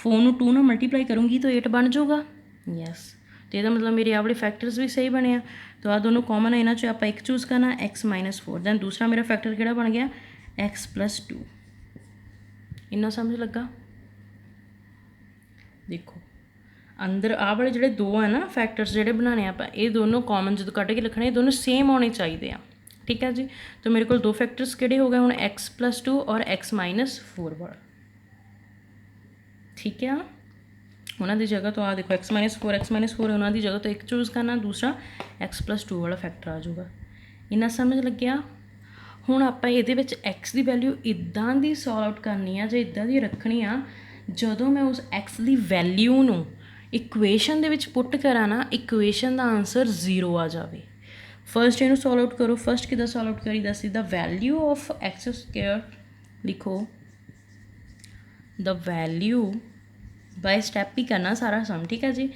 नूं 2 नाल मल्टीप्लाई करूँगी तो 8 बन जाऊगा, यस। तो यदा मतलब मेरे आ वाले फैक्टर्स भी सही बने। तो आ दोनों कॉमन है, इन्हों चो आप एक चूज़ करना x -4, दैन दूसरा मेरा फैक्टर किहड़ा बन गया x + 2। इन्ना समझ लगा। देखो अंदर आ वाले जोड़े दो है ना फैक्टर्स जोड़े बनाने आप, ये दोनों कॉमन जो कट के लिखने, ये दोनों सेम होने चाहिए, ठीक है जी। तो मेरे को दो फैक्टर्स किहड़े हो गए हुण x + 2 और x -4 वाला, ठीक है। उन्होंने जगह तो आ देखो x -4 उन्होंने जगह तो एक चूज़ करना, दूसरा x + 2 वाला फैक्टर आ जाऊगा। इन्ना समझ लग्या। हुण आपां इहदे विच x की वैल्यू इदां दी सॉल्व आउट करनी आ, जो इदां दी रखनी आ, जदों मैं उस x की वैल्यू नूं इक्वेशन दे विच पुट करा ना, इक्वेशन का आंसर 0 आ जाए। फर्स्ट इनू सॉल्व आउट करो, फर्स्ट किदा सॉल्व आउट करी दस, the value of x square लिखो, द वैल्यू बाय स्टैप ही करना सारा सम, ठीक है जी।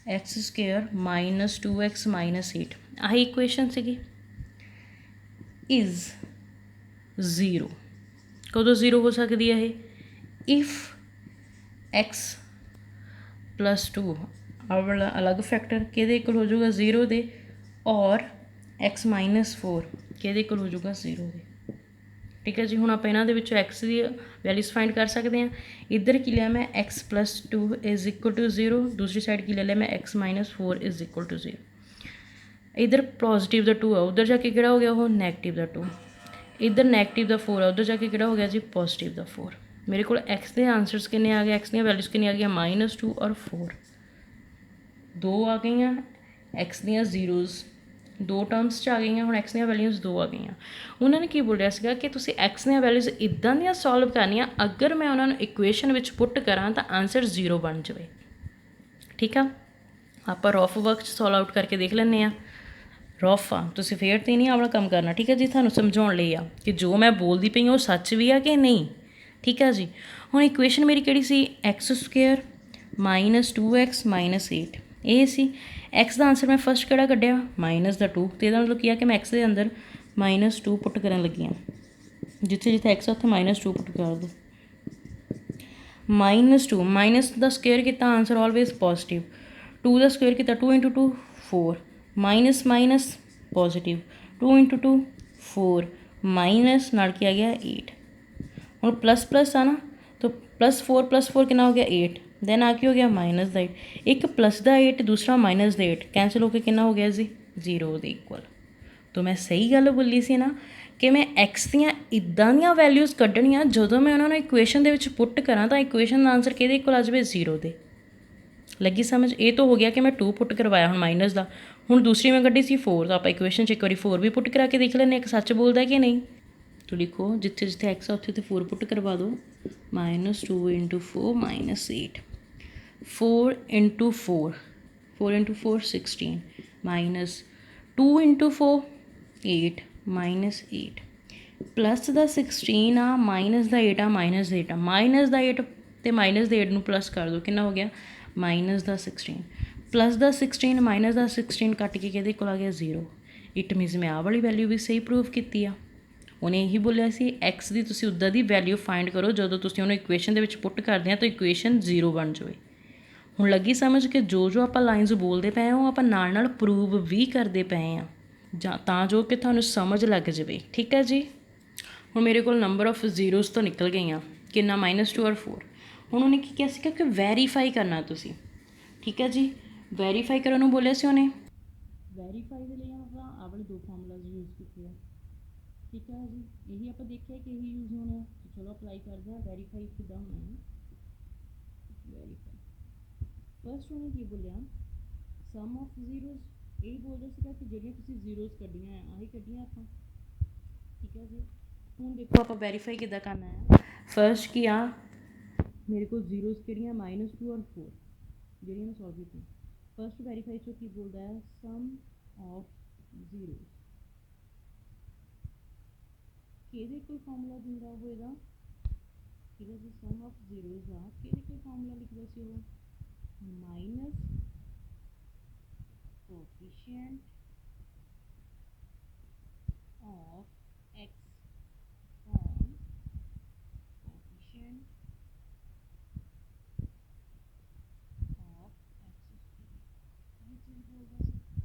एक्स स्क्वेयर -2x -8 आही इक्वेशन सी इज़ 0। कदों 0 हो सकती है ये, इफ़ x + 2 वाला अलग फैक्टर किहदे इक्वल हो जाऊगा 0 दे, और x -4 किहदे इक्वल हो जाऊगा 0 दे, ठीक है जी। हुण आपां इन्हां दे विचों x की वैल्यूज़ फाइंड कर सकते हैं। इधर की लिया मैं x + 2 = 0, दूसरी साइड की ले लिया मैं x -4 = 0। इधर पॉजिटिव का 2 है, उधर जाके किहड़ा हो गया वो नैगेटिव का 2, इधर नैगेटिव का 4 है, उधर जाके किहड़ा हो गया जी पॉजिटिव का 4। मेरे को एक्स के आंसरस कितने आ गए, एक्स दी वैल्यूज़ कितनी आ गई -2 और 4, 2 आ गई एक्स दी जीरोज़ 2 ਟਰਮਸ 'ਚ ਆ ਗਈਆਂ। ਹੁਣ ਐਕਸ ਦੀਆਂ ਵੈਲਿਊਜ਼ 2 ਆ ਗਈਆਂ। ਉਹਨਾਂ ਨੇ ਕੀ ਬੋਲਿਆ ਸੀਗਾ ਕਿ ਤੁਸੀਂ ਐਕਸ ਦੀਆਂ ਵੈਲਿਊਜ਼ ਇੱਦਾਂ ਦੀਆਂ ਸੋਲਵ ਕਰਨੀਆਂ, ਅਗਰ ਮੈਂ ਉਹਨਾਂ ਨੂੰ ਇਕੁਏਸ਼ਨ ਵਿੱਚ ਪੁੱਟ ਕਰਾਂ ਤਾਂ ਆਨਸਰ 0 ਬਣ ਜਾਵੇ। ਠੀਕ ਆ, ਆਪਾਂ ਰਫ ਵਰਕ 'ਚ ਸੋਲਵ ਆਊਟ ਕਰਕੇ ਦੇਖ ਲੈਂਦੇ ਹਾਂ। ਰਫ ਆ, ਤੁਸੀਂ ਫੇਰ ਤੇ ਨਹੀਂ ਆਪਣਾ ਕੰਮ ਕਰਨਾ। ਠੀਕ ਹੈ ਜੀ, ਤੁਹਾਨੂੰ ਸਮਝਾਉਣ ਲਈ ਆ ਕਿ ਜੋ ਮੈਂ ਬੋਲਦੀ ਪਈ ਹਾਂ ਉਹ ਸੱਚ ਵੀ ਆ ਕਿ ਨਹੀਂ। ਠੀਕ ਆ ਜੀ, ਹੁਣ ਇਕੁਏਸ਼ਨ ਮੇਰੀ ਕਿਹੜੀ ਸੀ? X square minus 2x minus 8 ਇਹ ਸੀ। ਐਕਸ ਦਾ ਆਂਸਰ ਮੈਂ ਫਸਟ ਕਿਹੜਾ ਕੱਢਿਆ? ਮਾਈਨਸ ਦਾ 2। ਅਤੇ ਇਹਦਾ ਮਤਲਬ ਕੀ ਆ ਕਿ ਮੈਂ ਐਕਸ ਦੇ ਅੰਦਰ ਮਾਈਨਸ 2 ਪੁੱਟ ਕਰਨ ਲੱਗੀ ਹਾਂ। ਜਿੱਥੇ ਜਿੱਥੇ ਐਕਸ ਆ ਉੱਥੇ ਮਾਈਨਸ 2 ਪੁੱਟ ਕਰ ਦਿਓ। ਮਾਈਨਸ 2, ਮਾਈਨਸ ਦਾ ਸਕੁਏਅਰ ਕੀਤਾ, ਆਂਸਰ ਆਲਵੇਜ਼ ਪੋਜ਼ੀਟਿਵ। 2 ਦਾ ਸਕੁਏਅਰ ਕੀਤਾ, 2 × 2 4, ਮਾਈਨਸ ਮਾਈਨਸ ਪੋਜ਼ੀਟਿਵ, 2 × 2 4, ਮਾਈਨਸ ਨਾਲ ਕੀ ਆ ਗਿਆ 8। ਹੁਣ ਪਲੱਸ ਪਲੱਸ ਆ ਨਾ, ਤਾਂ +4 ਕਿੰਨਾ ਹੋ ਗਿਆ 8। ਦੈਨ ਆ ਕੀ ਹੋ ਗਿਆ ਮਾਈਨਸ ਦਾ 8। ਇੱਕ ਪਲੱਸ ਦਾ 8, ਦੂਸਰਾ ਮਾਈਨਸ ਦਾ 8, ਕੈਂਸਲ ਹੋ ਕੇ ਕਿੰਨਾ ਹੋ ਗਿਆ ਜੀ 0 ਦੇ ਇਕੁਅਲ। ਤਾਂ ਮੈਂ ਸਹੀ ਗੱਲ ਬੋਲੀ ਸੀ ਨਾ ਕਿ ਮੈਂ ਐਕਸ ਦੀਆਂ ਇੱਦਾਂ ਦੀਆਂ ਵੈਲਿਊਜ਼ ਕੱਢਣੀਆਂ, ਜਦੋਂ ਮੈਂ ਉਹਨਾਂ ਨੂੰ ਇਕੁਏਸ਼ਨ ਦੇ ਵਿੱਚ ਪੁੱਟ ਕਰਾਂ ਤਾਂ ਇਕੁਏਸ਼ਨ ਦਾ ਆਂਸਰ ਕਿਹਦੇ ਇਕੁਅਲ ਆ ਜਾਵੇ? 0 ਦੇ। ਲੱਗੀ ਸਮਝ? ਇਹ ਤਾਂ ਹੋ ਗਿਆ ਕਿ ਮੈਂ 2 ਪੁੱਟ ਕਰਵਾਇਆ ਹੁਣ ਮਾਈਨਸ ਦਾ। ਹੁਣ ਦੂਸਰੀ ਮੈਂ ਕੱਢੀ ਸੀ 4, ਤਾਂ ਆਪਾਂ ਇਕੁਏਸ਼ਨ 'ਚ ਇੱਕ ਵਾਰੀ 4 ਵੀ ਪੁੱਟ ਕਰਾ ਕੇ ਦੇਖ ਲੈਂਦੇ ਇੱਕ ਸੱਚ ਬੋਲਦਾ ਕਿ ਨਹੀਂ। तो लिखो जिथे जिथे एक्स है उत्थे 4 पुट करवा दो। -2 × 4 -8, 4 × 4, 4 × 4 16, -2 × 4 8, -8 प्लस का 16 आ, माइनस का 8 आ, -8 आ, माइनस का 8 तो माइनस के 8 में प्लस कर दो, कितना हो गया -का 16, प्लस का 16 माइनस का 16 कट के कहते को आ गया 0। इट मीनस मैं आ वाली वैल्यू भी सही प्रूव की आ। ਉਹਨੇ ਇਹੀ ਬੋਲਿਆ ਸੀ ਐਕਸ ਦੀ ਤੁਸੀਂ ਉੱਦਾਂ ਦੀ ਵੈਲਿਊ ਫਾਈਂਡ ਕਰੋ ਜਦੋਂ ਤੁਸੀਂ ਉਹਨੂੰ ਇਕੁਏਸ਼ਨ ਦੇ ਵਿੱਚ ਪੁੱਟ ਕਰਦੇ ਆ ਤਾਂ ਇਕੁਏਸ਼ਨ 0 ਬਣ ਜਾਵੇ। ਹੁਣ ਲੱਗੀ ਸਮਝ ਕਿ ਜੋ ਜੋ ਆਪਾਂ ਲਾਈਨਸ ਬੋਲਦੇ ਪਏ ਹਾਂ ਉਹ ਆਪਾਂ ਨਾਲ ਨਾਲ ਪ੍ਰੂਵ ਵੀ ਕਰਦੇ ਪਏ ਹਾਂ, ਜਾਂ ਤਾਂ ਜੋ ਕਿ ਤੁਹਾਨੂੰ ਸਮਝ ਲੱਗ ਜਾਵੇ। ਠੀਕ ਹੈ ਜੀ, ਹੁਣ ਮੇਰੇ ਕੋਲ ਨੰਬਰ ਆਫ ਜ਼ੀਰੋਜ਼ ਤੋਂ ਨਿਕਲ ਗਈਆਂ, ਕਿੰਨਾ -2 ਔਰ 4। ਹੁਣ ਉਹਨੇ ਕੀ ਕਿਹਾ ਸੀਗਾ ਕਿ ਵੈਰੀਫਾਈ ਕਰਨਾ ਤੁਸੀਂ। ਠੀਕ ਹੈ ਜੀ, ਵੈਰੀਫਾਈ ਕਰਨ ਨੂੰ ਬੋਲਿਆ ਸੀ ਉਹਨੇ। ਵੈਰੀਫਾਈ ਦੇ ਲਈ ਆਪਾਂ ਆਹ ਵਾਲੇ 2 ਫਾਰਮੂਲਾਜ਼ ਯੂਜ਼ ਕੀਤੇ ਆ। ठीक है जी, यही आप देखिए कि यही यूज होने हैं। तो चलो अप्लाई करते हैं। वेरीफाई किदा होना है? वेरीफाई फर्स्ट उन्हें की बोलिया सम ऑफ जीरोज, यही बोल रहे थे कि ਜਿਹੜੀਆਂ ਤੁਸੀਂ ਜ਼ੀਰੋਜ਼ ਕੱਢੀਆਂ ਆ ਆਹੀ ਕੱਢੀਆਂ ਆਪਾਂ। ਠੀਕ ਹੈ ਜੀ, ਹੁਣ ਦੇਖੋ ਆਪਾਂ ਵੈਰੀਫਾਈ ਕਿੱਦਾਂ ਕਰਨਾ ਹੈ। ਫਰਸਟ ਕੀ ਆ, ਮੇਰੇ ਕੋਲ ਜ਼ੀਰੋਜ਼ ਕਿਹੜੀਆਂ -2 ਔਰ 4 ਜਿਹੜੀਆਂ ਮੈਂ ਸੋਲਵ ਕੀਤੀਆਂ। ਫਰਸਟ ਵੈਰੀਫਾਈ 'ਚੋਂ ਕੀ ਬੋਲਦਾ ਹੈ? ਸਮ ਆਫ ਜ਼ੀਰੋਜ਼ ਕਿਹਦੇ ਕੋਈ ਫਾਰਮੂਲਾ ਦਿੰਦਾ ਹੋਏਗਾ? ਠੀਕ ਹੈ ਜੀ, ਸਮ ਆਫ ਜ਼ੀਰੋਜ਼ ਆ ਕਿਹਦੇ ਕੋਈ ਫਾਰਮੂਲਾ ਲਿਖਦਾ ਸੀ ਉਹ? Minus coefficient of x on coefficient of x square. ਇਹ ਚੀਜ਼ ਬੋਲਦਾ ਸੀ,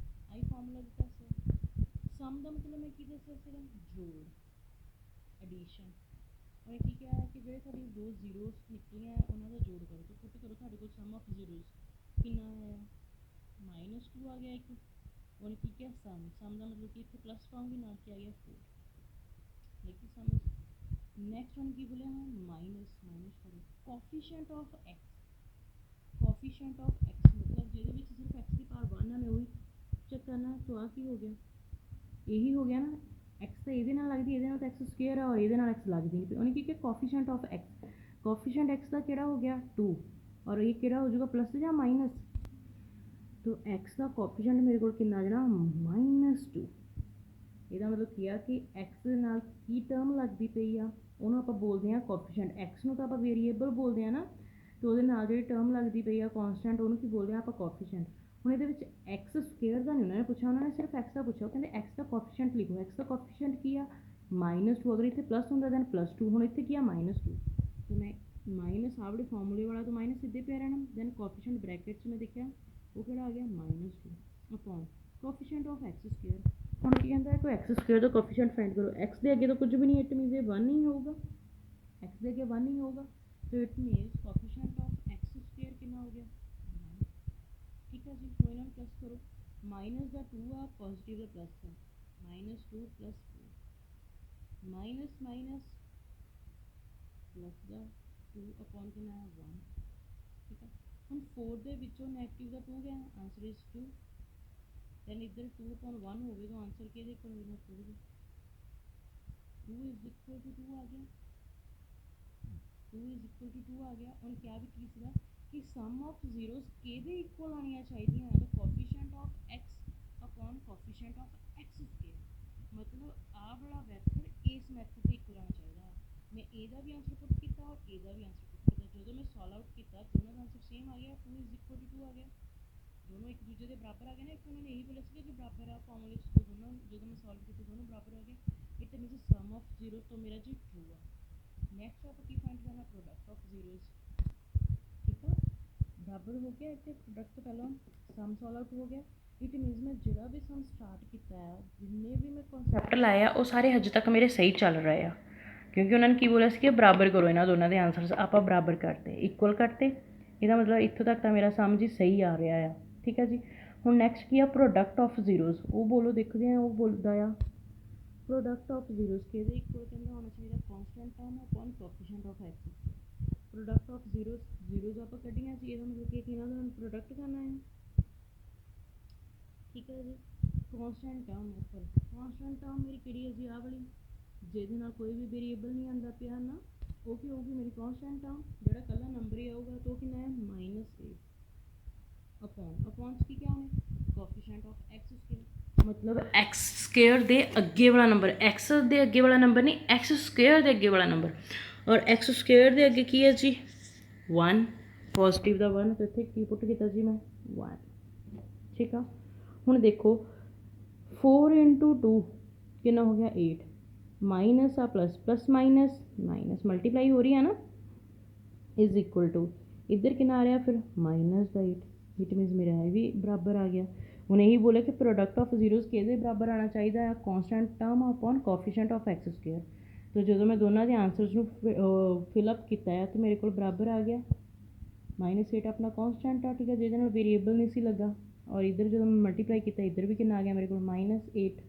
ਆਈ ਫਾਰਮੂਲਾ ਦਿੱਤਾ ਸੀ। ਸਮ ਦਾ ਮਤਲਬ ਮੈਂ ਕੀ ਦੱਸਿਆ ਸੀਗਾ? ਜੋੜ, ਐਡੀਸ਼ਨ। ਉਹਨੇ ਕੀ ਕਿਹਾ ਕਿ ਜਿਹੜੇ ਤੁਹਾਡੀ 2 ਜ਼ੀਰੋਜ਼ ਨਿਕਲੀਆਂ ਉਹਨਾਂ ਦਾ ਜੋੜ ਕਰੋ। ਤਾਂ ਪੁੱਟ ਕਰੋ, ਤੁਹਾਡੇ ਕੋਲ ਸਮ ਆਫ ਜ਼ੀਰੋਜ਼ ਕਿੰਨਾ ਆਇਆ? -2 ਆ ਗਿਆ ਇੱਕ। ਉਹਨੇ ਕੀ ਕਿਹਾ? ਸਮ ਦਾ ਮਤਲਬ ਕਿ ਇੱਥੇ ਪਲੱਸ ਪਾਉਂਗੀ, ਨਾਲ ਕੀ ਆ ਗਿਆ 4। ਲੇਕਿਨ ਸਮਝ ਨੈਕਸਟ ਉਹਨੇ ਕੀ ਬੋਲਿਆ? ਹਾਂ ਮਾਈਨਸ ਕਰੋ coefficient of X. Coefficient of X ਮਤਲਬ ਜਿਹਦੇ ਵਿੱਚ ਸਿਰਫ ਐਕਸ ਦੀ ਪਾਵਰ 1 ਆ, ਮੈਂ ਉਹੀ ਚੈੱਕ ਕਰਨਾ। ਤਾਂ ਆ ਕੀ ਹੋ ਗਿਆ? ਇਹੀ ਹੋ ਗਿਆ ਨਾ, ਐਕਸ ਤਾਂ ਇਹਦੇ ਨਾਲ ਲੱਗਦੀ, ਇਹਦੇ ਨਾਲ ਤਾਂ ਐਕਸ ਸਕੁਏਅਰ ਆ ਔਰ ਇਹਦੇ ਨਾਲ ਐਕਸ ਲੱਗਦੀ ਨਹੀਂ। ਉਹਨੇ ਕੀ ਕਿਹਾ? Coefficient of X. Coefficient x ਦਾ ਕਿਹੜਾ ਹੋ ਗਿਆ? 2, ਔਰ ਇਹ ਕਿਹੜਾ ਹੋ ਜਾਊਗਾ? ਪਲੱਸ ਜਾਂ ਮਾਈਨਸ। तो एक्स का कोएफिशिएंट मेरे को कितना आ जाना? -2। ਇਹਦਾ ਮਤਲਬ ਕੀ ਆ ਕਿ x ਦੇ ਨਾਲ ਕੀ ਟਰਮ ਲੱਗਦੀ ਪਈ ਆ ਉਹਨੂੰ ਆਪਾਂ ਬੋਲਦੇ ਆ ਕੋਐਫੀਸ਼ੀਐਂਟ। x ਨੂੰ ਤਾਂ ਆਪਾਂ ਵੇਰੀਏਬਲ ਬੋਲਦੇ ਆ ਨਾ, ਤੇ ਉਹਦੇ ਨਾਲ ਜਿਹੜੀ ਟਰਮ ਲੱਗਦੀ ਪਈ ਆ ਕਨਸਟੈਂਟ ਉਹਨੂੰ ਕੀ ਬੋਲਦੇ ਆ ਆਪਾਂ? ਕੋਐਫੀਸ਼ੀਐਂਟ। ਹੁਣ ਇਹਦੇ ਵਿੱਚ x ਸਕੁਏਅਰ ਦਾ ਨਹੀਂ ਉਹਨਾਂ ਨੇ ਪੁੱਛਿਆ, ਉਹਨਾਂ ਨੇ ਸਿਰਫ x ਦਾ ਪੁੱਛਿਆ। ਉਹ ਕਹਿੰਦੇ x ਦਾ ਕੋਐਫੀਸ਼ੀਐਂਟ ਲਿਖੋ। x ਦਾ ਕੋਐਫੀਸ਼ੀਐਂਟ ਕੀ ਆ? -2। ਅਗਰ ਇੱਥੇ ਪਲੱਸ ਹੁੰਦਾ ਦੈਨ +2। ਹੁਣ ਇੱਥੇ ਕੀ ਆ? -2। ਤੇ ਮੈਂ ਮਾਈਨਸ ਆਹ ਵਾਲੇ ਫਾਰਮੂਲੇ ਵਾਲਾ ਤਾਂ ਮਾਈਨਸ ਸਿੱਧੇ ਪਿਆ ਰਹਿਣਾ। ਦੈਨ ਕੋਐਫੀਸ਼ੀਐਂਟ ਬ੍ਰੈਕਟ 'ਚ ਮੈਂ ਦੇਖਿਆ ਉਹ ਕਿਹੜਾ ਆ ਗਿਆ? -2 upon coefficient of X square. ਹੁਣ ਕੀ ਕਹਿੰਦਾ ਹੈ? ਕੋਈ ਐਕਸ ਸਕੁਏਅਰ ਦਾ ਕੋਐਫੀਸ਼ੀਐਂਟ ਫਾਈਂਡ ਕਰੋ। ਐਕਸ ਦੇ ਅੱਗੇ ਤਾਂ ਕੁਝ ਵੀ ਨਹੀਂ, ਇਟ ਮੀਨਸ ਇਹ 1 ਹੀ ਹੋਊਗਾ। ਐਕਸ ਦੇ ਅੱਗੇ 1 ਹੀ ਹੋਊਗਾ, so it means coefficient of X square ਕਿੰਨਾ ਹੋ ਗਿਆ? 1। ਠੀਕ ਹੈ ਜੀ, ਕੋਈ ਨਾ ਪਲੱਸ ਕਰੋ। ਮਾਈਨਸ ਦਾ 2 ਆ, ਪੋਜ਼ੀਟਿਵ ਦਾ ਪਲੱਸ ਆ, -2 + 4, ਮਾਈਨਸ ਪਲੱਸ ਦਾ 2 ਅਪੋਨ ਕਿੰਨਾ? 1। ਠੀਕ ਹੈ, ਹੁਣ 4 ਦੇ ਵਿੱਚੋਂ ਨੈਗੇਟਿਵ ਦਾ 2 ਗਿਆ, ਆਂਸਰ ਇਜ਼ 2। then इधर 2/1 हो गए तो आंसर के इक्वल होना 2 इज इक्वल टू 2 आ गया 2 इज इक्वल टू 2 आ गया और क्या भी की सीगा कि सम ऑफ जीरोस ਕਿਹਦੇ ਇਕੁਅਲ ਆਉਣੀਆਂ ਚਾਹੀਦੀਆਂ ਹੈ coefficient of x upon coefficient of x square ਮਤਲਬ ਆਹ ਵਾਲਾ ਮੈਥਡ ਇਸ ਮੈਥਡ ਦੇ ਇਕੁਅਲ ਆਉਣਾ ਚਾਹੀਦਾ ਮੈਂ ਇਹਦਾ ਵੀ ਆਂਸਰ ਪੁੱਟ ਕੀਤਾ ਔਰ ਇਹਦਾ ਵੀ ਆਂਸਰ ਪੁੱਟ ਕੀਤਾ ਜਦੋਂ ਮੈਂ ਸੋਲਵ ਆਊਟ ਕੀਤਾ ਦੋਨਾਂ ਦਾ ਆਂਸਰ ਸੇਮ ਆ ਗਿਆ 2 ਇਜ਼ ਇਕੁਅਲ ਟੂ 2 ਆ ਗਿਆ दोनों एक दूसरे के बराबर आ गए ना एक उन्होंने यही बोला कि बराबर है फॉर्मूले तो दोनों जो मैं सॉल्व किए दोनों बराबर हो गए it mean sum of zero तो मेरा जी ट्रू है नेक्स्ट आप की फाइंड करना प्रोडक्ट ऑफ जीरोज ठीक है बराबर हो गया इतने प्रोडक्ट तो पहला सम सॉल्व आउट हो गया इट मीनस मैं जो भी सम स्टार्ट किया है जिन्ने भी मैं कॉन्सैप्ट लाया वो सारे हजे तक मेरे सही चल रहे हैं क्योंकि उन्होंने की बोला कि बराबर करो इन्होंने दोनों के आंसर आप बराबर करते इक्वल करते ਇਹਦਾ ਮਤਲਬ ਇੱਥੋਂ ਤੱਕ ਤਾਂ ਮੇਰਾ ਸਮਝ ਹੀ ਸਹੀ ਆ ਰਿਹਾ ਆ ਠੀਕ ਹੈ ਜੀ ਹੁਣ ਨੈਕਸਟ ਕੀ ਆ ਪ੍ਰੋਡਕਟ ਆਫ ਜ਼ੀਰੋਜ਼ ਉਹ ਬੋਲੋ ਦੇਖਦੇ ਆ ਉਹ ਬੋਲਦਾ ਆ ਪ੍ਰੋਡਕਟ ਆਫ ਜ਼ੀਰੋਜ਼ ਕਿਹਦੇ ਇਕੁਅਲ ਕਹਿੰਦਾ ਹੋਣਾ ਚਾਹੀਦਾ constant term upon coefficient of X product of zeros ਆਪਾਂ ਕੱਢੀਆਂ ਸੀ ਇਹਦਾ ਮਤਲਬ ਕਿ ਇਹਨਾਂ ਦਾ ਪ੍ਰੋਡਕਟ ਕਰਨਾ ਹੈ ਠੀਕ ਹੈ ਜੀ ਕਨਸਟੈਂਟ ਟਰਮ ਉੱਪਰ ਕਨਸਟੈਂਟ ਟਰਮ ਮੇਰੀ ਕਿਹੜੀ ਹੈ ਜੀ ਆਹ ਵਾਲੀ ਜਿਹਦੇ ਨਾਲ ਕੋਈ ਵੀ ਵੇਰੀਏਬਲ ਨਹੀਂ ਆਉਂਦਾ ਪਿਆ ਨਾ वो की होगी मेरी कॉन्स्टेंट टर्म जो कल नंबर ही आऊगा तो कितना है -a अपॉन की क्या है कोएफिशिएंट ऑफ एक्स स्क्वायर मतलब एक्स स्क्वायर दे अगे वाला नंबर एक्स दे अगे वाला नंबर नहीं एक्स स्क्वायर दे अगे वाला नंबर और एक्स स्क्वायर दे अगे की है जी 1 पॉजिटिव का 1 तो इतने की पुट किया जी मैं 1 ठीक है हुण देखो 4 × 2 कितना हो गया 8 माइनस आ plus plus minus minus multiply हो रही है ना इज इक्वल टू इधर कितना आ रहा फिर माइनस का 8 इट मीनस मेरा है भी बराबर आ गया उन्हें यही बोला कि प्रोडक्ट ऑफ जीरोज के बराबर आना चाहिए constant term upon coefficient of X square तो जो मैं दोनों के आंसरस फिलअप किया है तो मेरे को बराबर आ गया -8 अपना कॉन्स्टेंट है ठीक है जिहदे नाल वेरीएबल नहीं सी लगा और इधर जो मैं मल्टीप्लाई किया इधर भी कितना आ गया मेरे को -8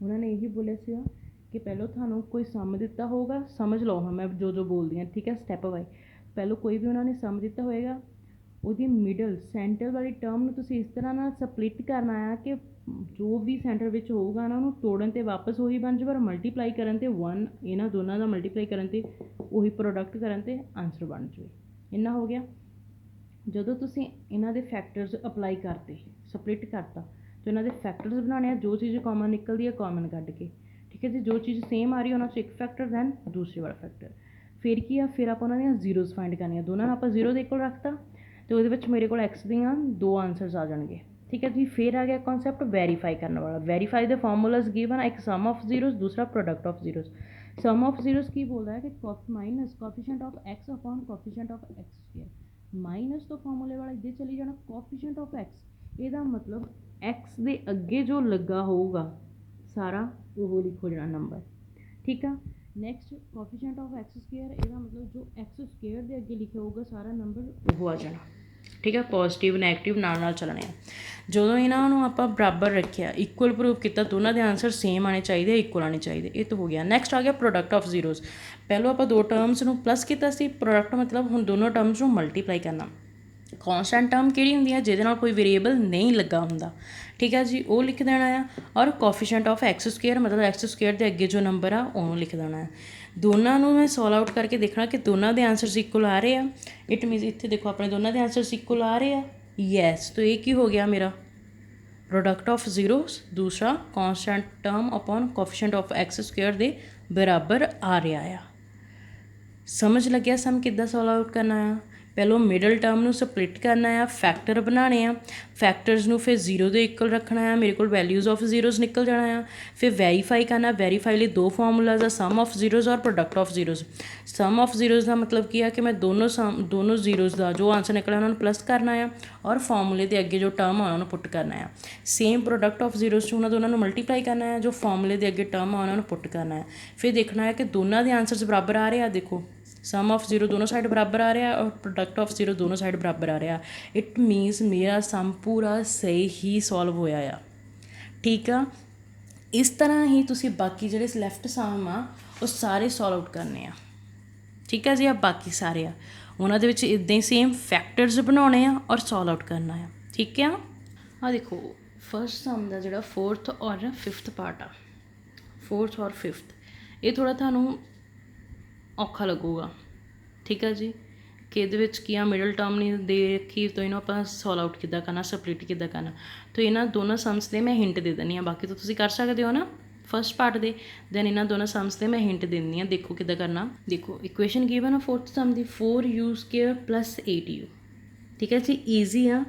उन्होंने यही बोलिया सीगा कि पहलों थानू कोई सम दिता होगा समझ लो हाँ मैं जो बोलती हाँ ठीक है स्टैप बाय पहलों कोई भी उन्होंने सम दिता होएगा उसकी मिडल सेंटर वाली टर्म में तुम इस तरह ना स्पलिट करना है कि जो भी सेंटर में होगा ना उन्होंने तोड़न तो वापस वही बन जाए पर मल्टीप्लाई करन ते 1 इन्होंने दोनों का मल्टीप्लाई करन ते वही प्रोडक्ट करन ते आंसर बन जाए इन्ना हो गया जो तुम इन्हों के फैक्टर्स अपलाई करते स्पलिट करता तो इन्हों के फैक्टर्स बनाने जो चीज़ कॉमन निकलती है कॉमन कढ़ के ठीक है जी जो चीज़ सेम आ रही है उन्होंने एक फैक्टर दैन दूसरे वाला फैक्टर फिर की आ फिर आप जीरोज फाइंड करनी दोनों आप जीरो के इक्वल रखता तो वो मेरे को एक्स दियाँ 2 आंसरस आ जाएंगे ठीक है जी फिर आ गया कॉन्सैप्ट वेरीफाई करने वाला वेरीफाई द फॉर्मूलाज गिवन एक सम ऑफ जीरोज दूसरा product of zeros sum of zeros की बोल रहा है कि minus coefficient of x upon coefficient of X square minus तो फॉर्मूले वाला इधर चली जाना कोएफिशिएंट ऑफ एक्स ਇਹਦਾ मतलब एक्स के अगे जो लगा होगा सारा वो लिखो जाना नंबर ठीक है next coefficient of X square ਇਹਦਾ मतलब जो एक्स स्क्वायर के अगे लिखा होगा सारा नंबर वो आ जाना ठीक है पॉजिटिव नैगेटिव नाल चलने जो इन्हों आप बराबर रखा इक्वल प्रूव किया दोनों के आंसर सेम आने चाहिए इक्वल आने चाहिए ये तो हो गया नैक्सट आ गया प्रोडक्ट ऑफ जीरोज पहलों आप 2 टर्म्स में प्लस किया प्रोडक्ट मतलब हम दोनों टर्म्स में मल्टीप्लाई करना कॉन्स्टेंट टर्म किहड़ी हुंदी है जिहदे नाल कोई वेरीएबल नहीं लगा हुंदा ठीक है जी वो लिख देना है और कोएफिशिएंट ऑफ एक्स स्क्वायर मतलब एक्स स्क्वायर के अगे जो नंबर आ उन्होंने लिख देना है दोनों मैं सॉल्व आउट करके देखना कि दोनों के आंसरस इक्वल आ रहे हैं इट मीनस इतने देखो अपने दोनों के आंसरस इक्वल आ रहे हैं यस तो ये की हो गया मेरा प्रोडक्ट ऑफ जीरोस दूसरा constant term upon coefficient of X square के बराबर आ रहा है समझ लग्या सम किद्दां सॉल्व आउट करना है पहलों मिडल टर्म में स्पलिट करना है फैक्टर बनाने हैं फैक्टर्स में फिर जीरो के इक्वल रखना है मेरे को वैल्यूज़ ऑफ जीरोज निकल जाना है फिर वेरीफाई करना वेरीफाई लिए 2 फॉर्मूलाज आ सम ऑफ जीरोज और product of zeros sum of zeros का मतलब की है कि मैं दोनों जीरोज का जो आंसर निकला उन्होंने प्लस करना है और फॉर्मूले के अगे जो टर्म है उन्होंने पुट करना है सेम प्रोडक्ट ऑफ जीरोज उन्होंने दोनों मल्टीप्लाई करना है जो फॉर्मूले के अगे टर्म है उन्होंने पुट करना है फिर देखना है कि दोनों के आंसरस बराबर आ रहे हैं देखो सम ऑफ जीरो दोनों साइड बराबर आ रहा है और प्रोडक्ट ऑफ जीरो दोनों साइड बराबर आ रहा इट मीनस मेरा सम पूरा सही ही सॉल्व होया आ ठीक है इस तरह ही तुसी बाकी जो लैफ्ट सम आ वो सारे सॉल्व आउट करने ठीक है जी आप बाकी सारे उन्होंने इदा ही सेम फैक्टर्स बनाने और सॉल्व आउट करना है ठीक है हाँ देखो फस्ट सम का जोड़ा 4th और 5th पार्ट आ 4th और 5th ये थोड़ा थानू औखा लगूगा, ठीक है जी, कि ये की मिडल टर्म नहीं दे रखी तो इन्हों आप सॉल्व आउट किद्दां करना, सपलिट किद्दां करना। तो इन्होंने दोनों सम्स के मैं हिंट दे देनी, बाकी तो तुसीं कर सकते हो ना फस्ट पार्ट दे। दैन इन्होंने दोनों सम्स के मैं हिंट देनी, देखो किद्दां करना। देखो इक्वेशन गिवन है 4th सम की 4u² + 8u, ठीक है जी, ईजी आ।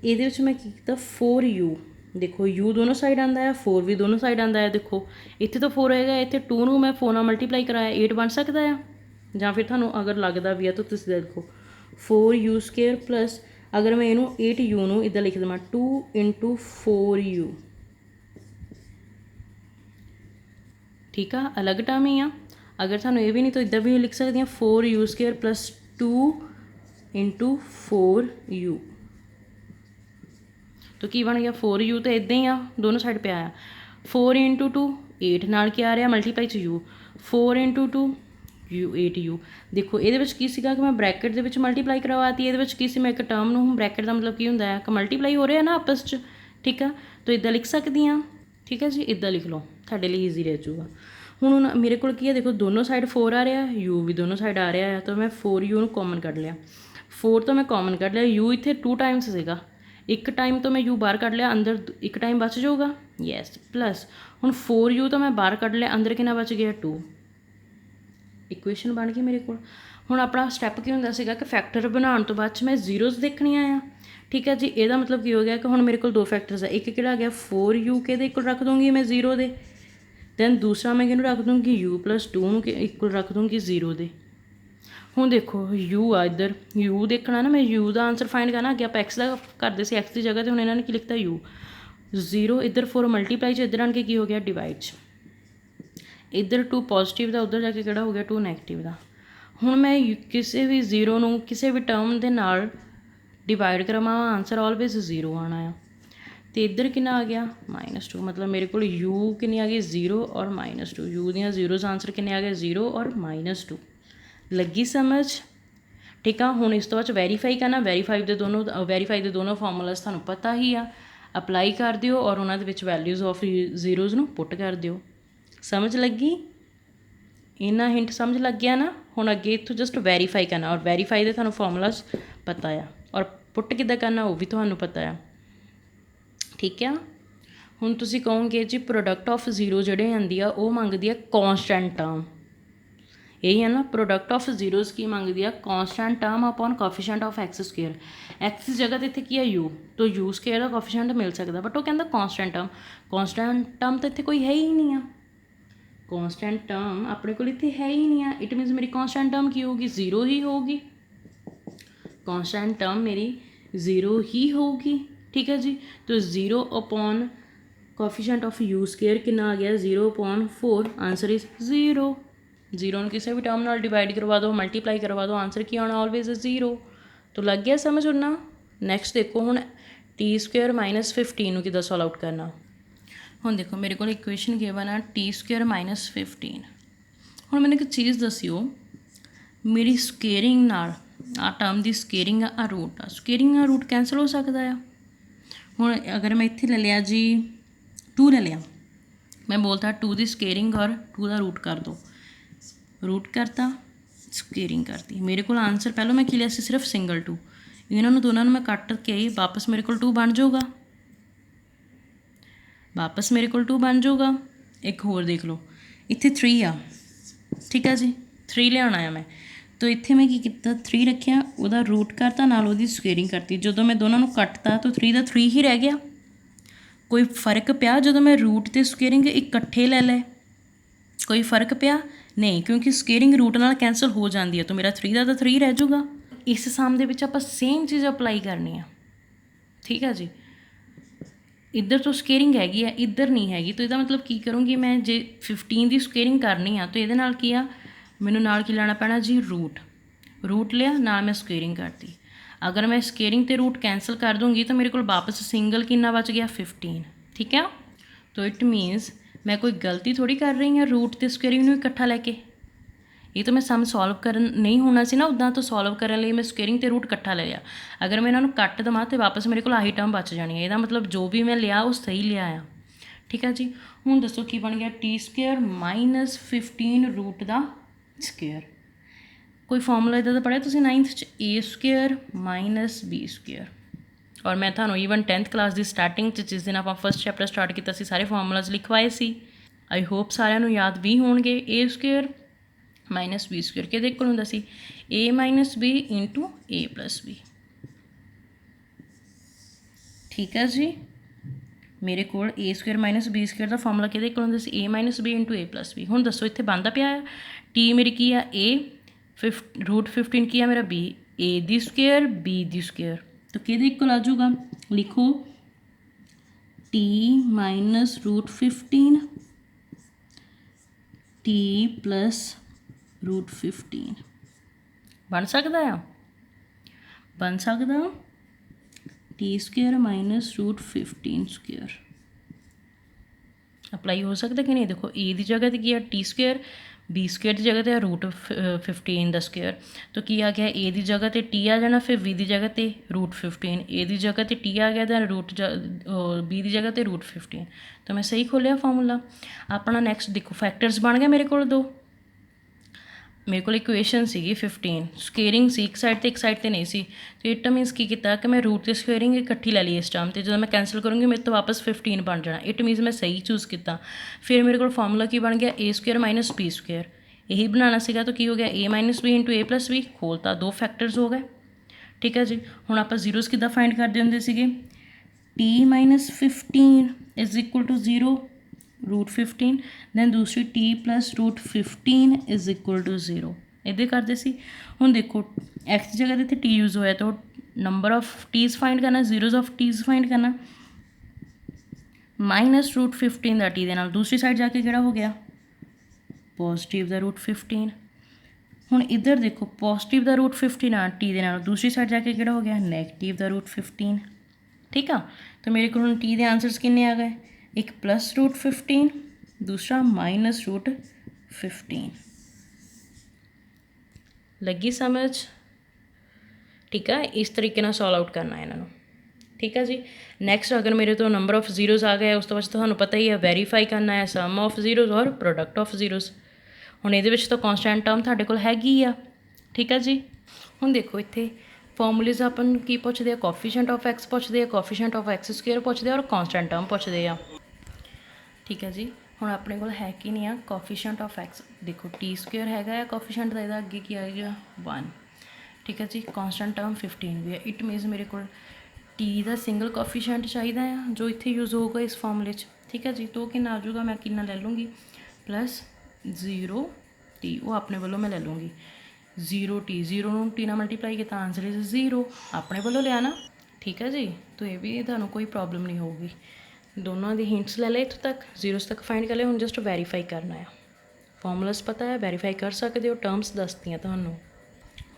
ये मैं किया 4u, देखो u दोनों साइड आता है, 4 भी दोनों साइड आता है। देखो इतने तो 4 रहेगा, इतने 2 ਨੂੰ मैं 4 ਨਾਲ मल्टीप्लाई कराया 8 बन सकता है, ਜਾਂ फिर थानू अगर लगता भी है तो तुम देखो 4u² प्लस अगर मैं इनू 8u ਨੂੰ इदा लिख देवां 2 × 4u, ठीक है, अलग टर्म ही आ। अगर थानू ये भी नहीं तो इदा भी लिख सकती हैं 4u² + 2 × 4u, तो की बन गया 4u तो इदा ही आ, दोनों साइड पे आया। 4 × 2 8 नाल क्या आ रहा मल्टीप्लाई च u, 4 × 2 u 8u। देखो ये की सीगा कि मैं ब्रैकेट दे विच मल्टीप्लाई करवाती, ये की सी मैं एक टर्म नूं, ब्रैकेट का मतलब की हुंदा है कि मल्टीप्लाई हो रहा है ना आपस च, ठीक है, तो इदा लिख सकती हाँ, ठीक है जी, इदा लिख लो, तुहाडे लिए ईजी रह जाऊगा। हुण मेरे को की है, देखो दोनों साइड 4 आ रहा है, u भी दोनों साइड आ रहा है, तो मैं 4u नूं कॉमन कढ लिया, 4 तो मैं कॉमन कढ लिया, u इत्थे 2 टाइम्स सीगा, एक टाइम तो मैं u बाहर कढ लिया, अंदर एक टाइम बच जाऊगा, यस, प्लस हुण 4u तो मैं बाहर कढ लिया, अंदर कितना बच गया 2, इक्वेशन बन गई मेरे को। हुण अपना स्टैप की हुंदा सीगा कि फैक्टर बनाने तो बाद मैं जीरोज़ देखनियां आ, ठीक है जी। ਇਹਦਾ मतलब की हो गया कि हुण मेरे को 2 फैक्टर्स है, एक किहड़ा आ गया 4u के इक्वल रख दूँगी मैं 0 दे, दैन दूसरा मैं किहनूं रख दूँगी u + 2 नूं इक्वल रख दूँगी 0 दे। हुण देखो u आ इधर, u देखना ना, मैं u का आंसर फाइंड करना, अगे आप x का करते सी, x की जगह तो हुण इन्होंने की लिखता u 0, इधर 4 मल्टीप्लाई च, इधर आन के की हो गया डिवाइड च, इधर 2 पॉजिटिव का, उधर जाके किहड़ा हो गया 2 नैगेटिव का। हुण मैं किसी भी 0 नूं किसी भी टर्म के नाल डिवाइड करवावां, आंसर ऑलवेज 0 आना है। तो इधर कितना आ गया -2, मतलब मेरे को u कितनी आ गई 0 और -2, u दियां जीरोज आंसर कितने आ गए 0 और -2। लगी समझ, ठीक है। हुण इस तो बाद वैरीफाई करना, वैरीफाई के दोनों फॉर्मूलाज तुहानूं पता ही आ, अपलाई कर दिओ और उन्हां दे विच वैल्यूज़ ऑफ जीरोज़ नूं पुट कर दिओ। समझ लगी, इन्ना हिंट समझ लग गया ना। हुण अगे इत्थों जस्ट वैरीफाई करना, और वैरीफाई के तुहानूं फॉर्मूलाज पता है, और पुट किद्दां करना वो भी तुहानूं पता है, ठीक है। हुण तुसीं कहोगे जी प्रोडक्ट ऑफ जीरो जिहड़े आंदी आ वो मंगदी आ कॉन्सटेंट टर्म, यही है ना, प्रोडक्ट ऑफ जीरोज़ की मंगदी है constant term upon coefficient of x², x की जगह तो इत्थे की है u, तो u² का कोफिशिएंट मिल सकता, बट वो कहता कॉन्सटेंट टर्म तो इत्थे कोई है ही नहीं है, कॉन्सटेंट टर्म अपने को इत्थे है ही नहीं है। इट मीनस मेरी कॉन्सटेंट टर्म की होगी 0 ही होगी, कॉन्सटेंट टर्म मेरी 0 ही होगी, ठीक है जी। तो 0 अपॉन कोफिशिएंट ऑफ u² कितना आ गया 0/4, आंसर इज 0। 0 ਨੂੰ किसी भी टर्म नाल डिवाइड करवा दो, मल्टीप्लाई करवा दो, आंसर की आना ऑलवेज 0। तो लग गया समझ उन्ना। नैक्सट देखो हुण t² - 15 ਨੂੰ किद्दां सॉल्व आउट करना। हुण देखो मेरे को इक्वेशन गिवन है t² - 15। हुण मैंने एक चीज़ दसियो, मेरी स्केयरिंग नाल आ टर्म की स्केयरिंग आ रूट आ, स्केयरिंग रूट कैंसल हो सकता है। हुण अगर मैं इत्थे ले लिया जी 2 ले लिया, मैं बोलता 2 की स्केयरिंग और 2 का रूट कर दो, रूट करता स्केयरिंग करती, मेरे को आंसर पहलों मैं की लिया सिर्फ सिंगल 2, इन्होंने दोनों मैं कट के वापस मेरे को 2 बन जाऊगा, वापस मेरे को 2 बन जाऊगा। एक होर देख लो, इत्थे 3 आ, ठीक है जी, 3 लिया है मैं, तो इत्थे मैं की किया 3 रखिया, वह रूट करता नाल उसकी स्केयरिंग करती, जो मैं दोनों को कटता तो 3 का 3 ही रह गया। कोई फर्क पिया जो मैं रूट तो स्केयरिंग इकट्ठे ले ले, कोई फर्क पिया नहीं, क्योंकि स्केयरिंग रूट नाल कैंसल हो जाती है, तो मेरा 3 का तो 3 रह जाऊगा। इस सम दे विच आपां सेम चीज़ अप्लाई करनी है, ठीक है जी। इधर तो स्केयरिंग हैगी है, इधर नहीं हैगी, तो इसका मतलब की करूँगी मैं, जे 15 की स्केयरिंग करनी है तो ये नाल की आ, मैनूं नाल की लाना पैना जी रूट लिया, नाल मैं स्केयरिंग करती। अगर मैं स्केयरिंग तो रूट कैंसल कर दूँगी तो मेरे को वापस सिंगल कितना बच गया 15, ठीक है। तो इट मीनस मैं कोई गलती थोड़ी कर रही हूँ रूट तो स्केयरिंग नूं इकट्ठा लैके, ये तो मैं सम सॉल्व कर नहीं होना सी ना उदा, तो सॉल्व करने लिए मैं स्क्वेयरिंग ते रूट इकट्ठा ले लिया। अगर मैं इन्होंने कट देवां तो वापस मेरे को आही टर्म बच जानी है। ਇਹਦਾ मतलब जो भी मैं लिया वो सही लिया आ। ठीक है जी। हुण दसो की बन गया टी स्क्वेयर माइनस 15 रूट दा स्क्वेयर। कोई फॉर्मूला इदा दा पढ़िया तुसीं 9th च, ए स्क्वेयर माइनस बी स्क्वेयर। और मैं थानू ईवन 10th क्लास की स्टार्टिंग जिस दिन आप फर्स्ट चैप्टर स्टार्ट किया सारे फॉर्मूलाज लिखवाए सी। आई होप सारिਆਂ याद भी होणगे। A square minus B square किहदे इक्वल हुंदा सी, A minus B into A plus B. ठीक है जी। मेरे को A square minus B square का फॉर्मूला किहदे इक्वल हुंदा सी, A minus B into A plus B. हुण दसो इत्थे बनदा पिया है टी मेरी की आ ए रूट 15 की आ मेरा बी, ए दी स्क्वेयर बी दी स्क्वेयर, तो किहदे इक्वल आ जाऊगा, लिखो T minus root 15 T plus root 15 बन सकता है, बन सकता T square minus root 15 square apply हो सकता कि नहीं। देखो ए की जगह तो की है टी स्क्वेयर, बी स्क्वेयर की जगह तो रूट 15 का स्क्वेयर, तो की आ गया ए की जगह तो टी आ जाना, फिर बी की जगह तो रूट 15, ए की जगह तो टी आ गया तो रूट बी की जगह तो रूट 15। तो मैं सही खोलिया फॉर्मूला अपना। नैक्सट देखो फैक्टर्स बन गए मेरे को दो, मेरे को इक्वेशन सी 15 स्क्वेयरिंग सी एक साइड तो एक साइड तो नहीं सी, तो इट मीनस की किया कि मैं रूट से स्क्वेयरिंग इकट्ठी लै ली इस टाइम, तो जो मैं कैंसल करूँगी मेरे तो वापस 15 बन जाना। इट मीनस मैं सही चूज़ किया। फिर मेरे को फॉर्मूला की बन गया ए स्क्वेयर माइनस बी स्क्वेयर, यही बनाना सीगा, तो की हो गया a minus B into A plus B, खोलता दो फैक्टर्स हो गए। ठीक है जी। हुण आप जीरोज़ किद्दां फाइंड करते होंदे सीगे, T minus 15 is equal to 0 root 15, then दूसरी T plus root 15 is equal to 0 इधे करते सी। हुण देखो एक्स की जगह इतने टी यूज़ होया, तो नंबर ऑफ टीज़ फाइंड करना, जीरोज ऑफ टीज़ फाइंड करना, माइनस रूट 15 का टी दे नाल दूसरी साइड जाके किहड़ा हो गया पॉजिटिव का रूट 15। हुण इधर देखो पॉजिटिव का रूट 15 आ टी दे नाल दूसरी साइड जाके किहड़ा हो गया नैगेटिव का रूट 15। ठीक आ, तो मेरे को हुण टी के आंसरस किन्ने आ गए, एक प्लस रूट 15, दूसरा माइनस रूट 15। लगी समझ। ठीक है, इस तरीके ना सॉल्व आउट करना है इन्हों। ठीक है जी। नैक्सट अगर मेरे तो नंबर ऑफ जीरोज आ गए उस तो बाद तो पता ही है वेरीफाई करना है सम ऑफ जीरोज और प्रोडक्ट ऑफ जीरोज। हुण ये तो कॉन्सटेंट टर्म तुहाडे कोल हैगी आ। ठीक है जी। हुण देखो इत्थे फॉर्मूलेज अपन की पुछदे आ, कोफिशिएंट ऑफ एक्स पुछदे आ, कोफिशिएंट ऑफ एक्स स्क्वेयर पुछदे आ और कॉन्सटेंट टर्म पुछदे आ। ठीक है जी। हुण अपने कोल है कि नहीं आ कोफिशिएंट ऑफ एक्स, देखो टी स्क्वेयर हैगा कोफिशिएंट का, इहदा अगे की आएगा 1। ठीक है जी। कॉन्सटेंट टर्म 15 भी है, इट मीनस मेरे को टी का सिंगल कोफिशिएंट चाहिए है जो इत्थे यूज़ होगा इस फॉर्मूले। ठीक है जी। तो कितना आ जाऊगा, मैं कितना ले लूँगी प्लस 0 टी, वो अपने वालों मैं ले लूँगी 0 टी, 0 टी ना मल्टीप्लाई किया आंसर इज 0 अपने वालों लिया ना। ठीक है जी। तो ये भी तुहानूं कोई प्रॉब्लम नहीं होगी। दोनों की हिंट्स ले ले इत्थों तक, जीरोस तक फाइंड कर ले। हुण जस्ट वेरीफाई करना है, फॉर्मूलास पता है वेरीफाई कर सकते हो, टर्म्स दसती हैं तुहानूं।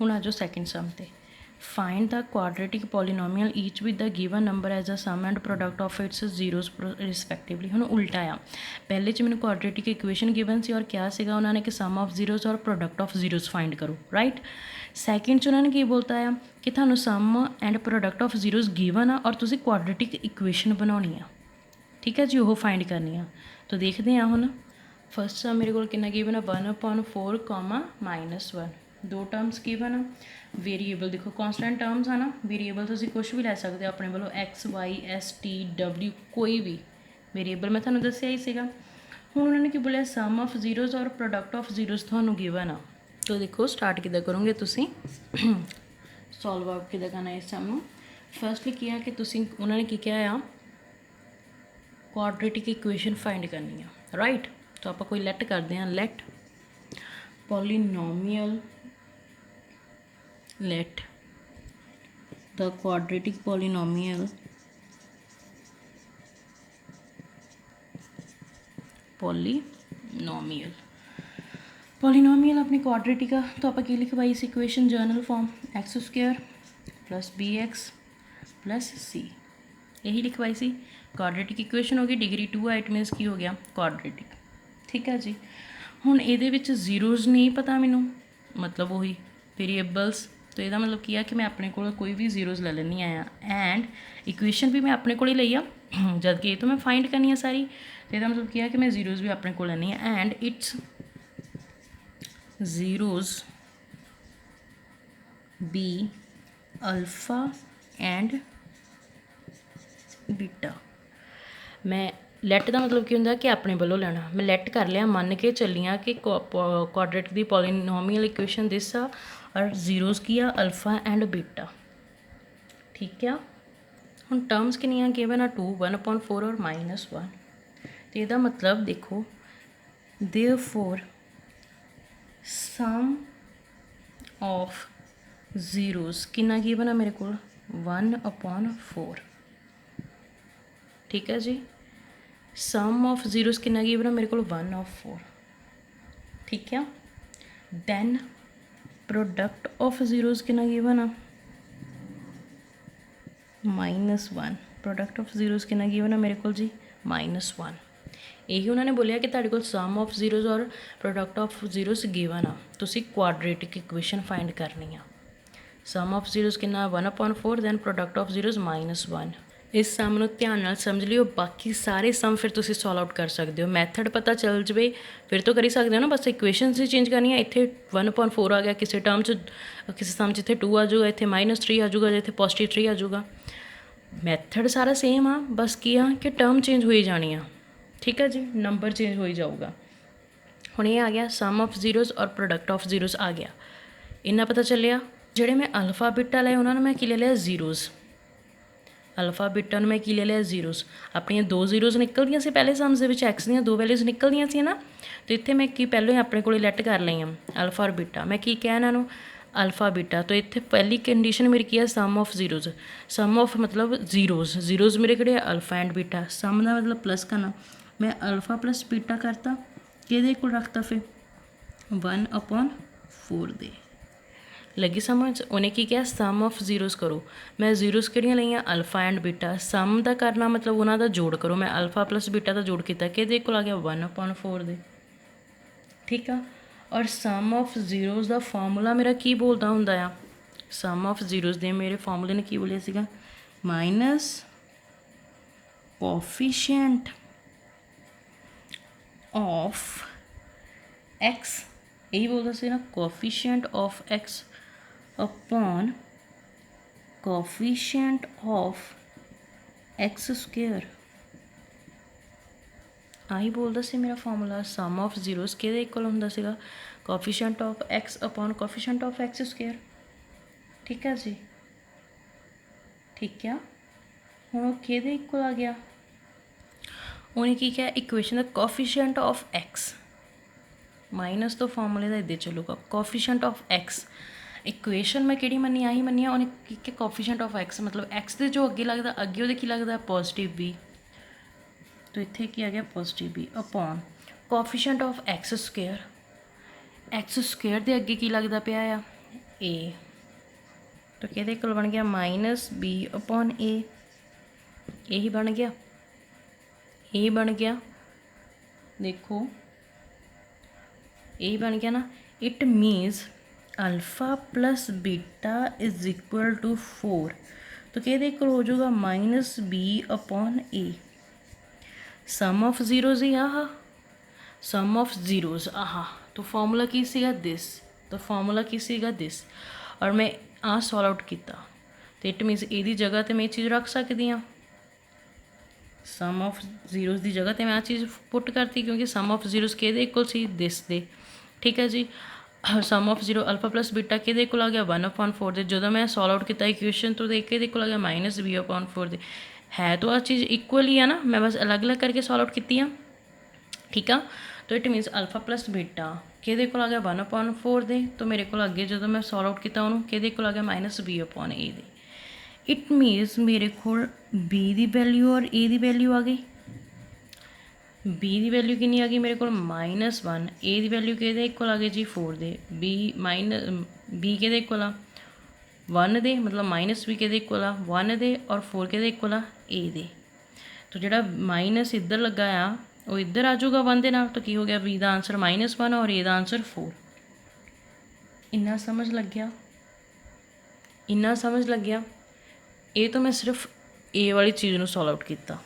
हुण आ जाओ सैकेंड सम ते, find the quadratic polynomial each with the given number as a sum and product of its zeroes respectively. हुण उल्टा आ, पहले च मैंने क्वाड्रेटिक इक्वेशन गिवन सी और क्या सीगा उन्होंने कि सम ऑफ जीरोज और प्रोडक्ट ऑफ जीरोज फाइंड करो, राइट। सैकेंड च उन्होंने की बोलता है कि थानूं sum and product of zeroes given आ और तुसीं क्वाड्रेटिक इक्वेशन बनाउणी आ। ठीक है जी, वो फाइंड करनी आ। तो देखते हैं हुण फर्स्ट सम मेरे को कितना गिवन है 1/4 -1, दो टर्म्स गिवन आ। वेरीएबल देखो कॉन्सटेंट टर्म्स है ना, वेरीएबल तो तुसीं कुछ भी लै सकते हो अपने वालों, X Y S T W कोई भी वेरीएबल मैं तुहानूं दस्सिया ही सीगा। हुण उन्होंने की बोलिया सम ऑफ जीरोज और प्रोडक्ट ऑफ जीरोज तुहानूं गिवन आ। तो देखो स्टार्ट किद्दां करोगे तुसीं सॉल्व आउट किद्दां करना इस सम नूं। फर्स्टली किया कि तुसीं उन्होंने की किया आ क्वाड्रेटिक इक्वेशन फाइंड करनी है, राइट। तो आप कोई लेट करते हैं, let polynomial, let the quadratic polynomial polynomial अपनी क्वाड्रेटिक आ, तो आप लिखवाई इस equation general form x square plus B x plus c, यही लिखवाई सी। क्वाड्रेटिक इक्वेशन होगी, डिग्री 2 है, इट मीनस की हो गया क्वाड्रेटिक। ठीक है जी। ਹੁਣ ਇਹਦੇ ਵਿੱਚ ਜ਼ੀਰੋਜ਼ ਨਹੀਂ ਪਤਾ ਮੈਨੂੰ, ਮਤਲਬ ਉਹੀ ਵੇਰੀਏਬਲਸ। तो ਇਹਦਾ मतलब ਕੀ ਆ ਕਿ ਮੈਂ ਆਪਣੇ ਕੋਲ ਕੋਈ ਵੀ ਜ਼ੀਰੋਜ਼ ਲੈ ਲੈਂਦੀ ਆ ਐਂਡ ਇਕੁਏਸ਼ਨ ਵੀ ਮੈਂ ਆਪਣੇ ਕੋਲ ਹੀ ਲਈ ਆ, ਜਦ ਕਿ ਇਹ ਤੋਂ ਮੈਂ ਫਾਈਂਡ ਕਰਨੀ ਆ ਸਾਰੀ। ਤੇ ਇਹਦਾ मतलब ਕੀ ਆ ਕਿ ਮੈਂ ਜ਼ੀਰੋਜ਼ ਵੀ ਆਪਣੇ ਕੋਲ ਲੈਣੀ ਆ and it's zeros B alpha and beta. मैं लैट का मतलब की होंगे कि अपने वालों लेना, मैं लैट कर लिया, मन के चली हाँ कि क्वाड्रेटिक दी पॉलीनोमियल इक्वेशन दिस आ और जीरोज़ की आ अल्फा एंड बीटा। ठीक है, हुण टर्म्स कितनी गिवन आ 2, 1/4 और -1। तो यदा मतलब देखो देयरफॉर सम ऑफ जीरोज़ कितना गिवन आ मेरे को 1/4। ठीक है जी, सम ऑफ जीरोज़ कितना गिवन है मेरे को 1/4। ठीक है, दैन प्रोडक्ट ऑफ जीरोज़ कितना गिवन है -1। प्रोडक्ट ऑफ जीरोज़ कितना गिवन है मेरे को जी -1। यही उन्होंने बोलिया कि तुहाडे कोल सम ऑफ जीरोज़ और प्रोडक्ट ऑफ जीरोज़ गिवन आ, तुसीं क्वाड्रेटिक इक्वेशन फाइंड करनी आ। सम ऑफ जीरोज़ कितना 1/4, दैन प्रोडक्ट ऑफ जीरोज़ -1। इस सम नूं ध्यान नाल समझ लियो, बाकी सारे सम फिर तुसीं सॉल्व आउट कर सकते हो। मैथड पता चल जाए फिर तो कर ही सकते हो ना, बस इक्वेशनस ही चेंज करनी है। इत्थे 1/4 आ गया, किसी टर्म किसी सम च इत्थे 2 आ जाऊगा, इत्थे -3 आ जाऊगा, इत्थे +3 आ जाऊगा। मैथड सारा सेम आ, बस की आ कि टर्म चेंज हो ही जानी आ। ठीक है जी, नंबर चेंज हो ही जाऊगा। हुण ये आ गया सम ऑफ जीरोज़ और प्रोडक्ट ऑफ जीरोज़ आ गया, इन्ना पता चलिया। जिहड़े मैं अल्फा बीटा लए उन्होंने मैं की ले लिया जीरोज़, अल्फा बीटा मैं की ले लिया जीरोज़। अपन 2 जीरोज़ निकलदियां सी पहले सम्स दे विच, एक्स दीयां 2 वैल्यूज़ निकलदियां सी ना, तो इत्थे मैं की पहले ही अपने कोल लैट कर लई अल्फा और बीटा। मैं की कहना इन्हूं अल्फा बीटा, तो इत्थे पहली कंडीशन मेरी की है सम ऑफ जीरोज़। सम ऑफ मतलब जीरोज़, जीरोज़ मेरे किहड़े अल्फा एंड बीटा, सम का मतलब प्लस करना, मैं अल्फा प्लस बीटा करता, किहदे कोल रखता फिर 1/4 दे। लगी समझ? उन्हें की किया सम ऑफ जीरोज़ करो, मैं जीरोज़ किहड़ियां लईआं अल्फा एंड बीटा। सम का करना मतलब उन्हों का जोड़ करो, मैं अल्फा प्लस बीटा का जोड़ किया, कि कोल आ गया 1/4 दे। ठीक है, और सम ऑफ जीरोज़ का फॉर्मूला मेरा की बोलता हुंदा आ, सम ऑफ जीरोज़ दे मेरे फॉर्मूले ने की बोलिया सीगा माइनस कोफिशिएंट ऑफ एक्स, यही बोलता सी ना, coefficient of x upon coefficient of x square. आही बोलता सी मेरा फॉर्मूला। सम ऑफ जीरोज़ किहदे इक्वल हुंदा सीगा coefficient of x upon coefficient of x square. ठीक है जी, ठीक है, हुण किहदे इक्वल आ गया, उन्हें की क्या इक्वेशन का कोफिशिएंट ऑफ एक्स माइनस तो फॉर्मूले का इधर चलूगा कोफिशिएंट ऑफ एक्स। इक्वेशन मैं किहड़ी मन्नी आही मन्नी आ, उन्हें की कोफिशिएंट ऑफ एक्स मतलब एक्स के जो अगे लगता अगे वो की लगता पॉजिटिव बी, तो इत्थे की आ गया positive B upon coefficient of x square. X square के अगे की लगता पाया आ ए, तो किहदे कोल बन गया -b अपॉन ए। यही बन गया, यही बन गया, देखो यही बन गया ना। It means alpha plus beta is equal to 4, तो किहदे इक्वल हो जाऊगा -b upon a. Sum of zeroes ही आहा, सम ऑफ जीरोज़ आहा, तो फॉर्मूला की सीगा दिस, तो फॉर्मूला की सीगा दिस, और मैं आ सॉल्व आउट किया, तो इट मीनस ए दी जगह तो मैं ये चीज़ रख सकती हाँ, सम ऑफ जीरोज़ की जगह तो मैं आ चीज़ पुट करती, क्योंकि सम ऑफ जीरोज़ किहदे इक्वल सी दिस दे। ठीक है जी, sum of zero alpha plus beta किहदे कोल आ गया 1/4 दे। जो मैं सॉल्व आउट किया इक्वेशन तो देख के कोल आ गया -b/4 दे। है तो आ चीज़ इक्वल ही है ना, मैं बस अलग अलग करके सॉल्व आउट की। ठीक है, तो it means alpha plus beta किहदे कोल आ गया 1/4 दे, तो मेरे को अगे जो मैं सॉल्व आउट किया उन्होंने किहदे कोल आ गया -b/a दे। इट मीनस मेरे को b की वैल्यू और a की वैल्यू आ गई। b की वैल्यू कितनी आ गई मेरे को -1, a की वैल्यू किहदे इक्वल आ गई जी 4 दे। b किहदे इक्वल आ 1 दे, मतलब -b किहदे इक्वल आ 1 दे, और 4 किहदे इक्वल आ a दे। तो जिहड़ा माइनस इधर लगा आ वो इधर आ जाऊगा 1 ਦੇ ਨਾਲ, तो की हो गया बी का आंसर -1 और ए का आंसर 4। इन्ना समझ लग गया, इन्ना समझ लग गया। ये तो मैं सिर्फ ए वाली चीज़ को सॉल्व आउट किया,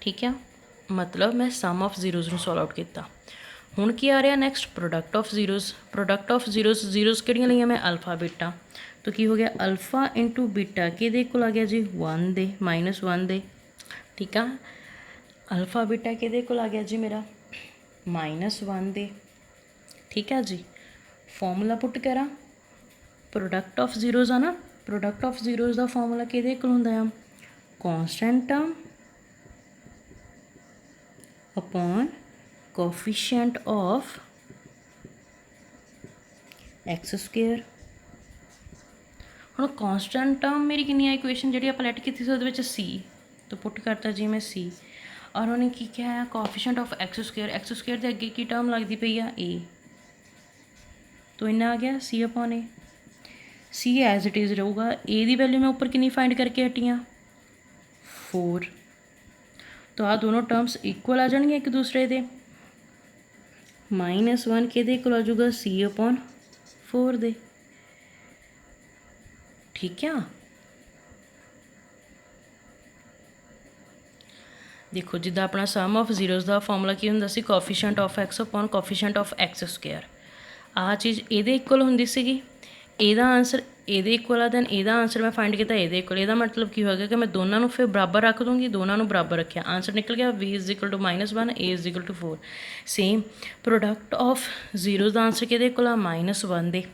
ठीक है, मतलब मैं सम ऑफ जीरोज़ को सॉल्व आउट किया। हुण की आ रहा next, product of zeroes. Product of zeroes, zeroes किहड़ियां लईआं मैं, अल्फा बीटा, तो की हो गया अल्फा इंटू बीटा किहदे कोल आ गया जी, 1 दे -1 दे, ठीक है। अल्फा बीटा किहदे कोल आ गया जी मेरा, -1 दे, ठीक है जी। फॉर्मूला पुट करा, प्रोडक्ट ऑफ जीरोज़ आ ना, प्रोडक्ट ऑफ जीरोज़ का फॉर्मूला किहदे कोल हुंदा आ, constant term upon coefficient of x square. हुण कॉन्सटेंट टर्म मेरी कितनी है, इक्वेशन जी आप लैट की थी उसदे सी, तो पुट करता जी मैं सी, और उन्हें की क्या है, कोफिशिएंट ऑफ एक्स स्क्वेयर के अगे की टर्म लगती पई आ ए, तो इन्ना आ गया c upon a. C as it is रहूगा, ए की वैल्यू मैं ऊपर कितनी फाइंड करके हटी हाँ 4, तो आ दोनों टर्म्स इक्वल आ जाएंगे एक दूसरे के, -1 किहदे कोल आ जाऊगा, सी अपॉन 4 दे, ठीक है। देखो जिदा अपना सम ऑफ जीरोज़ का फॉर्मूला की हुंदा सी, coefficient of x upon coefficient of x square. आ चीज़ ये इक्वल होंदी सीगी, एदा आंसर ये इक्वल आ, दैन एदा आंसर मैं फाइंड किया ये इक्वल। एदा मतलब की होगा कि मैं दोनों को फिर बराबर रख दूँगी, दोनों को बराबर रखा, आंसर निकल गया v is equal to -1, A is equal to 4। Same product of zeros का आंसर किहदे कोल आ, -1 दे,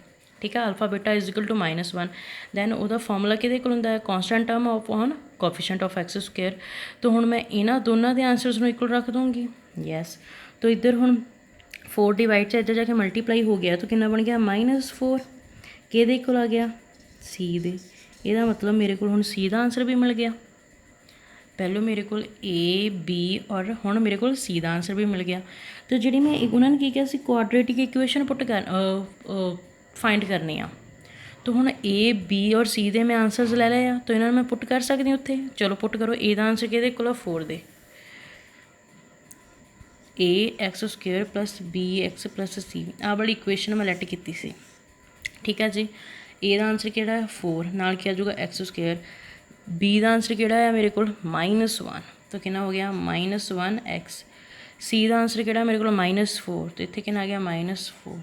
ठीक है। Alpha beta is equal to -1, then वह फॉर्मूला किहदे कोल हुंदा है, constant term upon coefficient of x square. तो हुण मैं इन्हां दोनों के आंसरस नूं इक्वल रख दूँगी, यस। तो इधर हुण 4 डिवाइड से इधर जाके मल्टीप्लाई हो गया, तो कितना बन गया -4, किहदे कोल आ गया, सी दे। इहदा मतलब मेरे को हुण सी का आंसर भी मिल गया, पहले मेरे को ए बी और हुण मेरे को सी का आंसर भी मिल गया। तो जी मैं उन्होंने की किया सी क्वाड्रेटिक इक्वेशन पुट कर फाइंड करनी आ, तो हुण ए बी और सी दे मैं आंसरस ले लिया, तो इन्होंने मैं पुट कर सकती उत्थे, चलो पुट करो। ए का आंसर किहदे कोल 4 दे, a x square plus B x plus c, आ वाली इक्वेशन मैं लैट की सी, ठीक है जी। ए का आंसर किहड़ा है 4, नाल क्या आ जाऊगा एक्स स्क्वेयर, बी का आंसर किहड़ा है मेरे को -1, तो कितना हो गया -1 एक्स। सी का आंसर किहड़ा मेरे को -4, तो इत्थे कितना आ गया -4।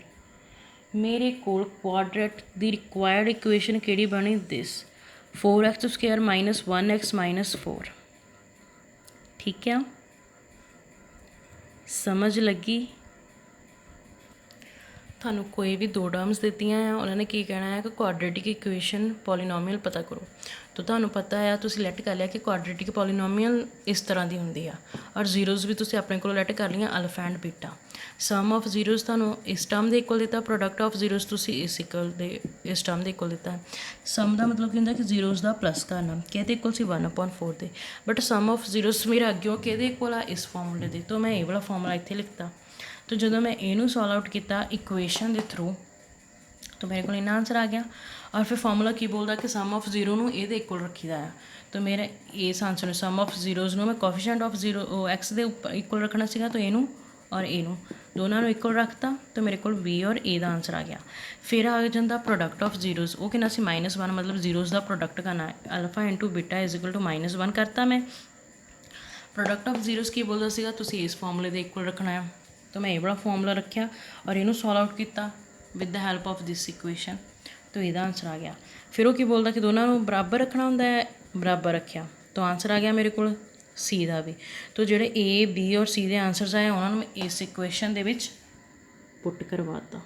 मेरे को क्वाड्रेट की रिक्वायर्ड इक्वेशन किहड़ी बनी, दिस 4x स्क्वेयर -1x -4, ठीक है। समझ लगी, थानू कोई भी 2 टर्म्स दित्तियां हैं, उन्होंने की कहना है कि क्वाड्रेटिक इक्वेशन पॉलीनोमियल पता करो, तो थानू पता है तुसी लैट कर लिया कि क्वाड्रेटिक पॉलीनोमियल इस तरह की होंदी है, और जीरोज़ भी तुसी अपने को लैट कर लिया alpha and beta. Sum of zeroes थानू इस टर्म के इक्वल दिता, प्रोडक्ट ऑफ जीरोज़ तुसी इस इक्वल दे इस टर्म के इक्वल दिता है। सम का मतलब की होंदा कि जीरोज़ का प्लस करना, किहदे इक्वल सी 1/4 दे, बट सम ऑफ जीरोज़ मेरे अग्यों किहदे इक्वल आ, इस फॉर्मूले दे, तो मैं ये वाला फॉर्मूला इत्थे लिखता। तो जो मैं इनू सॉल्व आउट किया इक्वेशन के थ्रू, तो मेरे को इन्ना आंसर आ गया। और फिर फॉर्मूला की बोलता कि सम ऑफ जीरो नूं ये इक्वल रखी दा है, तो मेरे इस आंसर सम ऑफ जीरोज़ नूं मैं कोफिशिएंट ऑफ जीरो एक्स के उपर इक्वल रखना सीगा, तो इनू और इनू दोनों नूं इक्वल रखता, तो मेरे को बी और ए का आंसर आ गया। फिर आ जाता प्रोडक्ट ऑफ जीरोज़, वो कितना सी -1, मतलब जीरोज़ का प्रोडक्ट करना है, alpha into beta is equal to -1 करता मैं। प्रोडक्ट ऑफ जीरोज़ की बोलता सीगा तुसी इस फॉर्मूले के इक्वल रखना है, तो मैं ये वाला फॉर्मूला रखा और इनू सॉल्व आउट किया with the help of this equation, तो यदा आंसर आ गया। फिर वो की बोलता कि दोनों को बराबर रखना होंदा है, बराबर रखा, तो आंसर आ गया मेरे को सी का भी। तो जोड़े ए बी और सी के आंसरस आए उन्होंने मैं इस इक्वेशन के पुट करवाता,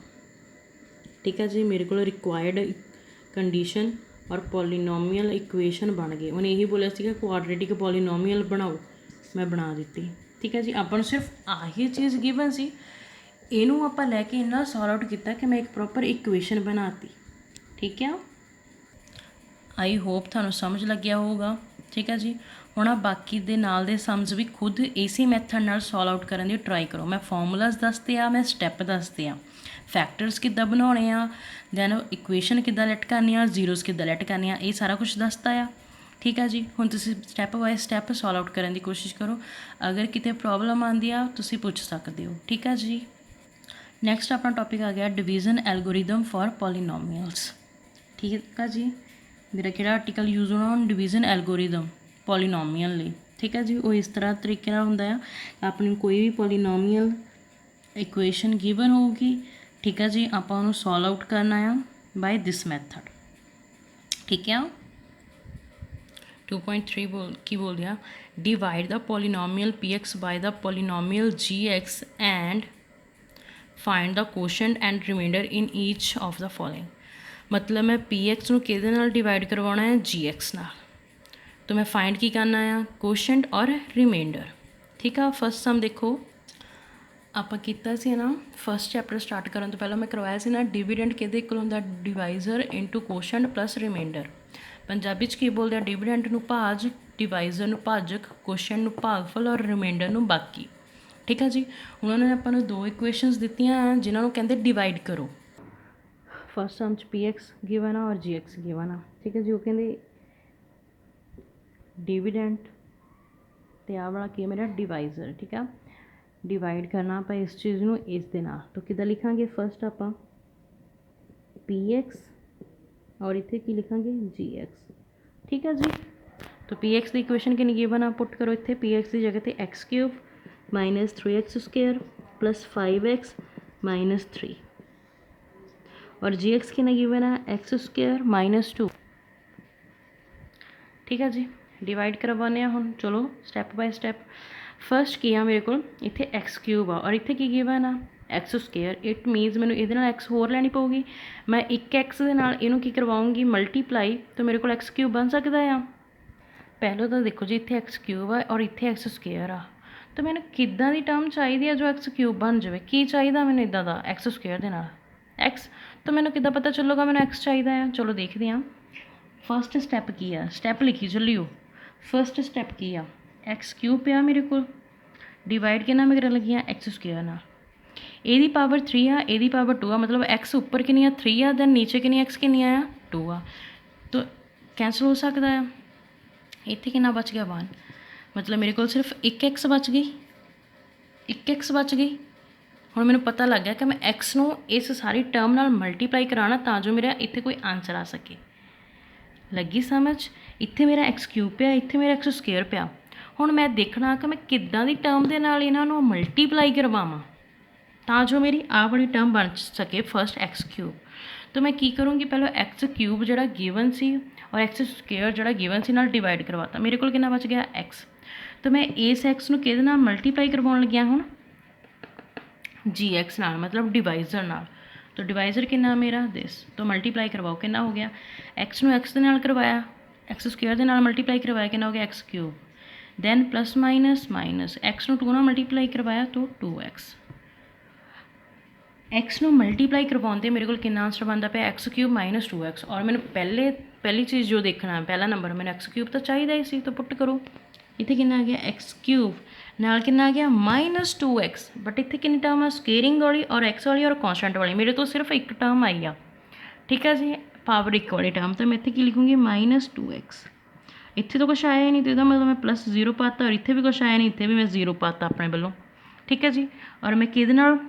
ठीक है जी। मेरे को रिक्वायर्ड कंडीशन और पॉलीनोमियल इक्वेशन बन गई। उन्हें यही बोलिया सीगा क्वाड्रेटिक पॉलीनोमियल बनाओ, मैं बना दी, ठीक है जी। अपन सिर्फ आही चीज़ गिवन सी, इनू आप लैके इन्ना सॉल्व आउट किया कि मैं एक प्रॉपर इक्वेशन बनाती, ठीक है। आई होप थानू समझ लग गया होगा, ठीक है जी। हुण आ बाकी दे नाल दे सम्स भी खुद इसी मैथड नाल सॉल्व आउट करन दी ट्राई करो। मैं फॉर्मूलाज दसते आ, मैं स्टैप दसते आ, फैक्टर्स किद्दां बनाने आ, दैन इक्वेशन किद्दां लैट करनी आ, जीरोज़ किद्दां लैट करनी आ, ये सारा कुछ दसता आ, ठीक है जी। हुण तुसीं step bye step solve out करने की कोशिश करो, अगर किते प्रॉब्लम आती आ तुसीं पुछ सकते हो। ठीक है जी। नैक्सट अपना टॉपिक आ गया डिवीजन एल्गोरिदम फॉर पॉलीनोमियल्स। ठीक है जी। मेरा किहड़ा आर्टिकल यूज़ होना हुण डिवीजन एल्गोरिदम पॉलीनोमियल लिए। ठीक है जी। वो इस तरह तरीके नाल हुंदा है, अपनी कोई भी पॉलीनोमियल इक्वेशन गिवन होगी, ठीक है जी, आपां उहनूं सॉल्व आउट करना है बाय दिस मैथड। ठीक है। 2.3 बोल दिया, divide the polynomial P X by the polynomial G X and find the quotient and remainder in each of the following. मतलब मैं पी एक्स नूं किहदे नाल डिवाइड करवाना है, जी एक्स नाल, तो मैं फाइंड की करना है, क्वोशंट और रिमाइंडर। ठीक है। फर्स्ट सम देखो ਆਪਾਂ ਕੀਤਾ ਸੀ ਨਾ, फस्ट चैप्टर स्टार्ट करने तो पहले मैं करवाया ਸੀ ना, डिविडेंड किहदे इक्वल ਹੁੰਦਾ, divisor into quotient plus remainder. Punjabi च की बोलते हैं, डिविडेंड नूं भाज, डिवाइजर नूं भाजक, क्वोशंट नूं भागफल और रिमाइंडर नूं बाकी। ठीक है जी। उन्होंने आपां नूं दो इक्वेशनस दित्तियां जिन्हां नूं कहंदे डिवाइड करो। फस्ट सम च पी एक्स गिवन आ और जी एक्स गिवन आ। ठीक है जी। वो कहंदे डिविडेंड ते आ वाला की मेरा डिवाइजर। ठीक है। डिवाइड करना आप इस चीज़ ਨੂੰ ਇਸ ਦੇ ਨਾਲ, तो किदा लिखांगे, फस्ट आप पी एक्स और इतने की लिखांगे जी एक्स। ठीक है जी। तो पी एक्स की इक्वेशन कितनी गिवन आप पुट करो, इतने पी एक्स की जगह पे x cube minus 3x² plus 5x minus 3 और जी एक्स कितना गिवन है, x² माइनस 2। ठीक है जी। डिवाइड करवाने हम, चलो स्टैप बाय स्टैप। फस्ट की आ मेरे को इत्थे एक्स क्यूब आ और इत्थे की गिवन आ x²। इट मीनस मैंने ये एक्स होर लैनी पऊगी, मैं एक एक्स दे नाल इहनूं की करवाऊँगी मल्टीप्लाई, तो मेरे को एक्स क्यूब बन सकता है। पहले तो देखो जी इत्थे एक्स क्यूब आ और इत्थे x² आ, तो मैंने किद्दां दी टर्म चाहिए है जो एक्स क्यूब बन जाए, की चाहिए मैंने इदां दा x² दे नाल एक्स, तो मैंने किद्दां पता चलूगा मैंने एक्स चाहिए है। चलो देखते हैं। फस्ट स्टैप की आ, स्टैप लिखी चलियो। फस्ट स्टैप की आ, एक्स क्यूब पिया मेरे को, डिवाइड कितना मैं करन लगी x² नाल, ए पावर 3 आ, ए पावर 2 आ, मतलब एक्स उपर कितनी 3 आ, दैन नीचे कितनी एक्स कितनी आ 2 आ, तो कैंसल हो सकता है। इत्थे कितना बच गया 1, मतलब मेरे को सिर्फ एक एक्स बच गई, एक एक्स बच गई। हुण मैनूं पता लग गया कि मैं एक्स नूं इस सारी टर्म नाल मल्टीप्लाई कराना तां जो मेरा इत्थे कोई आंसर आ सके। लगी समझ। इत्थे मेरा एक्स क्यूब पिया, इत्थे मेरा x² पिया। हुण मैं देखना कि मैं किद्दां दी टर्म दे नाल इन्हां नूं मल्टीप्लाई करवावां तां जो मेरी आ वाली टर्म बन सके, फस्ट एक्स क्यूब। तो मैं की करूँगी, पहले एक्स क्यूब जिहड़ा गिवन सी और x² जिहड़ा गिवन सी नाल डिवाइड करवाता, मेरे कोल कितना बच गया एक्स। तो मैं इस एक्स नूं किहदे नाल मल्टीप्लाई करवाउण लगी हुण, जी एक्स नाल, मतलब डिवाइजर नाल। तो डिवाइजर कितना मेरा दिस, तो मल्टीप्लाई करवाओ कितना हो गया, एक्स नूं एक्स दे नाल करवाया, x² दे नाल मल्टीप्लाई करवाया कितना हो गया X cube, then plus minus minus X नूं 2 नाल मल्टीप्लाई करवाया तो 2x। एक्स नूं मल्टीप्लाई करवाउंदे मेरे को कितना आंसर बनता पे एक्स क्यूब माइनस 2x। और मैंने पहली चीज़ जो देखना है, पहला नंबर मैंने एक्स क्यूब तो चाहिए ही सी, तो पुट करो। इत्थे कितना आ गया एक्स क्यूब नाल कितना आ गया माइनस 2x, बट इत्थे कितनी टर्म है स्केयरिंग वाली और एक्स वाली और कॉन्स्टेंट वाली, मेरे तो सिर्फ एक टर्म आई आ। ठीक है जी। पावर एक वाली टर्म, तो मैं इत्थे की लिखूँगी माइनस 2x। इत्थे तो कुछ आया ही नहीं, तो इसका मतलब मैं प्लस 0 पाता और इत्थे भी कुछ आया नहीं, इत्थे भी मैं 0 पाता अपने वालों। ठीक है जी। और मैं किहदे नाल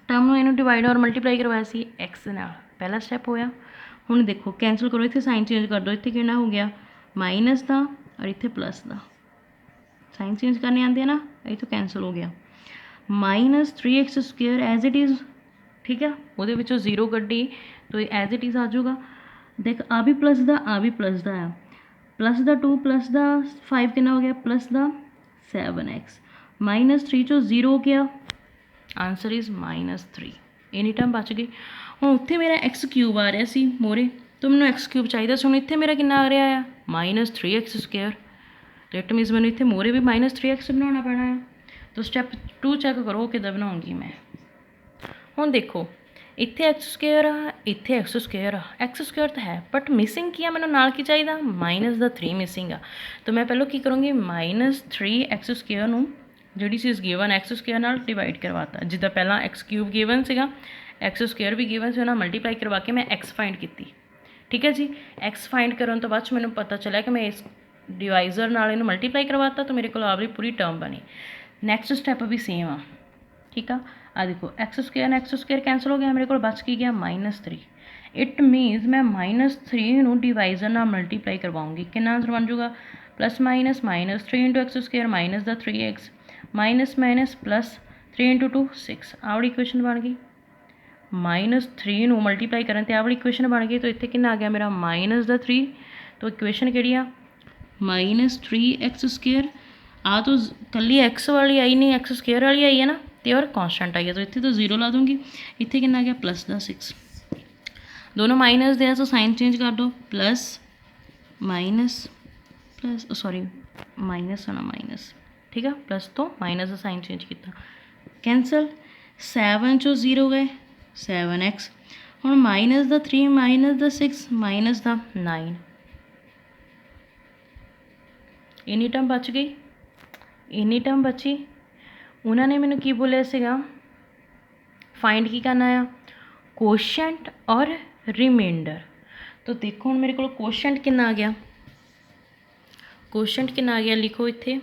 टर्म नूं इहनूं डिवाइड और मल्टीप्लाई करवाया सी एक्स दे नाल, पहला स्टैप होया। हुण देखो कैंसल करो, इत्थे साइन चेंज कर दो, इत्थे कितना हो गया माइनस का और इत्थे प्लस का, साइन चेंज करने आते हैं ना, ये तो कैंसल हो गया। Minus 3x² as it is. ठीक है। वो 0 कड्डी तो एज इट इज़ आ जाऊगा। देख आ भी प्लस का, आ भी प्लस का है, प्लस का 2 प्लस का 5 कितना हो गया, प्लस का 7x, माइनस 3 चो 0 हो गया, आंसर इज़ -3। एनी टाइम बच गई। हुण उत्थे मेरा एक्स क्यूब आ रहा सी मोरे, तो मैंने एक्स क्यूब चाहिए, हुण इत्थे मेरा कितना आ रहा है -3x²। तो इट मीनस मैंने इतने मोरे भी -3x बनाना पैना है। तो स्टैप 2 चैक करो कि बनाऊँगी मैं। हुण देखो इत्थे x² आ, इत्थे x² आ, x² तो है बट मिसिंग की आ, मैंने नाल की चाहिए -3 मिसिंग आ। तो मैं पहलों की करूँगी -3x² नूं जिहड़ी चीज़ गिवन x² नाल डिवाइड करवाता, जिद्दां पहला एक्स क्यूब गिवन सीगा, x² भी गिवन सी, उन्हां मल्टीप्लाई करवा के मैं x फाइंड की। ठीक है जी। एक्स फाइंड करने तो बाद मैंने पता चलिया कि मैं इस डिवाइज़र नाल इहनूं मल्टीप्लाई करवाता तो मेरे को आवरी पूरी टर्म बनी। नैक्सट स्टैप भी सेम आ, ठीक आ देखो एक्स स्क्वेयर कैंसल हो गया, मेरे को बच की गया -3। इट मीनस मैं -3 डिवाइज़र नाल मल्टीप्लाई करवाऊँगी, कितना आंसर बन जूगा +-3 into x square minus the 3x minus minus plus 3 into 2 6 आवड़ी equation बन गई। -3 मल्टीप्लाई करन ते आवड़ी इक्वेशन बन गई, तो इत्थे कितना आ गया मेरा -3। तो इक्वेशन किहड़ी आ -3x² आ तो कल्ली एक्स वाली आई नहीं, एक्स स्क्वेयर वाली आई है ना, तो और कॉन्स्टेंट आई है, तो इतने तो 0 ला दूंगी। इतने कितना आ गया +6, दोनों माइनस दे तो साइन चेंज कर दो, plus minus plus sorry minus होना माइनस, ठीक है प्लस तो माइनस का साइन चेंज किया, कैंसल 7 चो 0 गए 7x, हुण -3 -6 -9 इन्नी टर्म बच गई, इन्नी टर्म बची। उन्होंने मैंने की बोलिया सीगा फाइंड की करना है कोशेंट और रिमाइंडर। तो देखो हुण मेरे को कोशेंट कितना आ गया, कोशेंट कितना आ गया लिखो इत्थे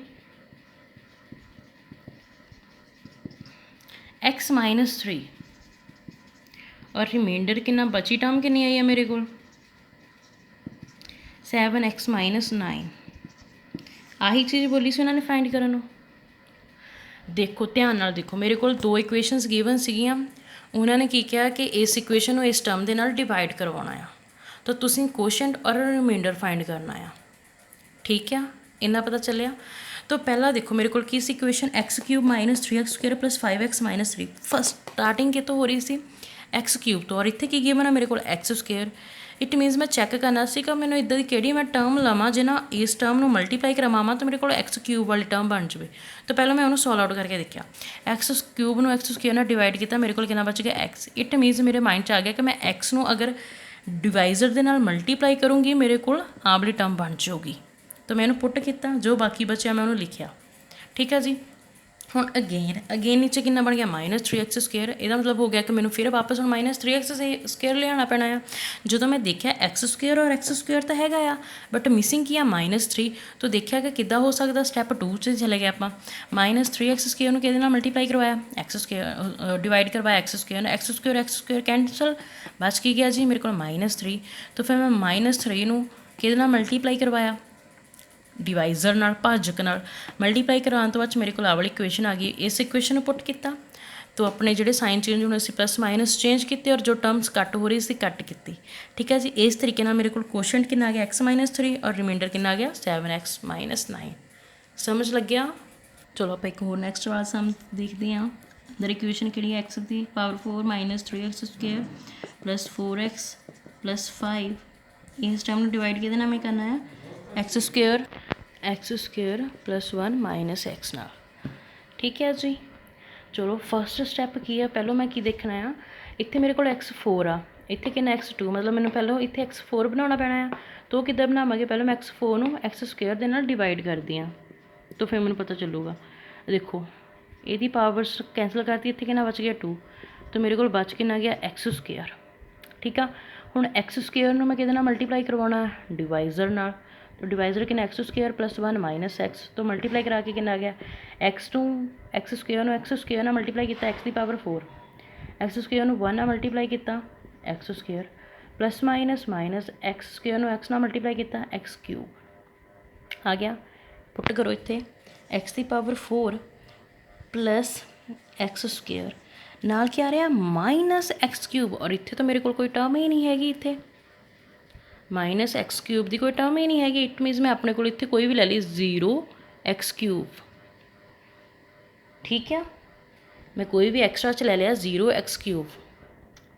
x -3 और रिमाइंडर कितना बची टर्म कितनी आई है मेरे को 7x -9। आही चीज़ बोली सी उन्होंने फाइंड करन। देखो ध्यान नाल देखो मेरे को 2 इक्वेशनस गिवन सीगियां, उन्होंने की कहा कि इस इक्वेशन को इस टर्म के नाल डिवाइड करवाना आ, तो तुसीं कोशेंट और रिमाइंडर फाइंड करना आ, ठीक है इन्ना पता चलिया। तो पहला देखो मेरे को की सी equation x³ -3x² + 5x -3 first starting के तो हो रही सी x³ तो, और इत्थे की गिवन है मेरे को x²। इट मीनस मैं चैक करना सी कि मैंने इदा की किहड़ी मैं टर्म लवां जिन्ना इस टर्म को मल्टीप्लाई करवावां तो मेरे को x³ वाली टर्म बन जाए। तो पहले मैं उन्होंने सॉल्व आउट करके देखा, x³ को x² नाल डिवाइड किया, मेरे को कितना बच गया x। इट मीनस मेरे माइंड च आ गया कि मैं x को अगर डिवाइज़र दे नाल मल्टीप्लाई करूँगी मेरे को आ वाली टर्म बन जाऊगी। तो मैं पुट किया, जो बाकी बचा मैं उन्होंने लिखिया, ठीक है जी। हुण अगेन नीचे कितना बन गया -3x²। इसका मतलब हो गया कि मैंने फिर वापस हम -3x² लिया पैना है। जो मैं देखा x² और x² तो हैगा आ, बट मिसिंग किया -3। तो देखा कि किदा हो सकता, स्टैप 2 से चले गए आप -3x² कि मल्टीप्लाई करवाया x² डिवाइड करवाया x² कैंसल बच की गया जी मेरे को -3। तो फिर मैं -3 कि मल्टीप्लाई करवाया डिवाइज़र नाल भाजक नाल मल्टीप्लाई करवाने तो बाद मेरे को आ वाली इक्वेशन आ गई। इस इक्वेशन पुट किया तो अपने जोड़े साइन चेंज होने से प्लस माइनस चेंज किए और जो टर्म्स कट हो रही सी कट की, ठीक है जी। इस तरीके मेरे को कोशेंट कितना आ गया x -3 और रिमाइंडर कितना आ गया 7x -9। समझ लग गया। चलो आप एक होर नैक्सट वाला सम देखते हैं। अंदर इक्वेशन कि x की पावर 4 -3x² + 4x + 5 इस टाइम डिवाइड किहदे नाल करना है x² + 1 - x नाल, ठीक है जी। चलो फर्स्ट स्टैप की है, पहलों मैं की देखना आ इत्थे मेरे को x4 आ, इत्थे कितना x2 मतलब मैंने पहलों इत्थे x4 बनाना पैना है। तो किद्दां बनावांगे पहले मैं x4 नूं x² दे नाल डिवाइड करदी हाँ, तो फिर मैंने पता चलूगा। देखो यदी पावर्स कैंसल करती, इत्थे कितना बच गया 2, तो मेरे को बच कितना गया x², ठीक है। हुण x² नूं मैं किहदे नाल मल्टीप्लाई करवाउणा डिवाइज़र नाल, तो डिवाइज़र कितना x² + 1 - x, तो मल्टीप्लाई करा के कितना आ गया x² नाल मल्टीप्लाई किया x की पावर 4, x² 1 नाल मल्टीप्लाई किया x² plus minus minus x² x नाल मल्टीप्लाई किया x³ आ गया। पुट करो इत्थे x की पावर 4 प्लस x² नाल क्या आ रहा -x³ और इत्थे तो मेरे को कोई टर्म ही नहीं हैगी, इत्थे -x³ की कोई टर्म ही नहीं हैगी। इट मीनस मैं अपने को इत्थे कोई भी ले ली 0x³, ठीक है। मैं कोई भी एक्स्ट्रा च ले लिया 0x³,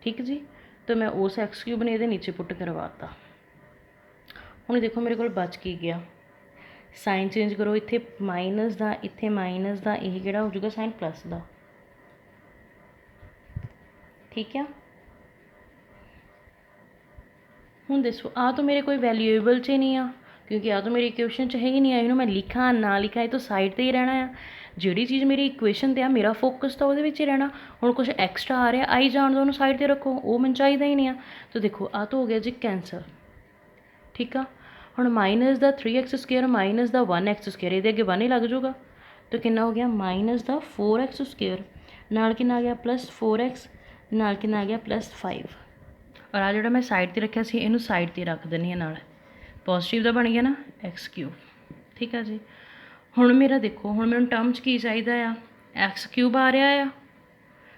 ठीक जी। तो मैं उस x³ ने ये नीचे पुट करवाता। हुण देखो मेरे को बच की गया, साइन चेंज करो इत्थे माइनस का इत्थे माइनस का, यह किहड़ा हो जाऊगा साइन प्लस का, ठीक है। हुण दसो आ तो मेरे कोई वैल्यूएबल च नहीं आ, क्योंकि आ तो मेरी इक्वेशन च है ही नहीं आ, इन्हूं मैं लिखा ना लिखा ये तो साइड ते ही रहना आ। जिहड़ी चीज़ मेरी इक्वेशन ते आ मेरा फोकस तो उहदे विच ही रहना। हुण कुछ एक्सट्रा आ रहा आई जाण दो, उहनूं साइड ते रखो, वो मैनूं चाहीदा ही नहीं आ। तो देखो आ तो हो गया जी कैंसल, ठीक आ। हुण minus the 3x² minus the 1x², ये अगे 1 ही लग जाऊगा, तो कितना हो गया माइनस द 4x², नाल कितना आ गया प्लस 4x, नाल कितना आ गया प्लस 5। और आ जो मैं साइड ते रखा सी इनू साइड ते रख देनी है, नाल पॉजिटिव का बन गया ना x3, ठीक है जी। हुण मेरा देखो, हुण मैनूं टर्म च की चाहिदा आ, x³ आ रहा आ।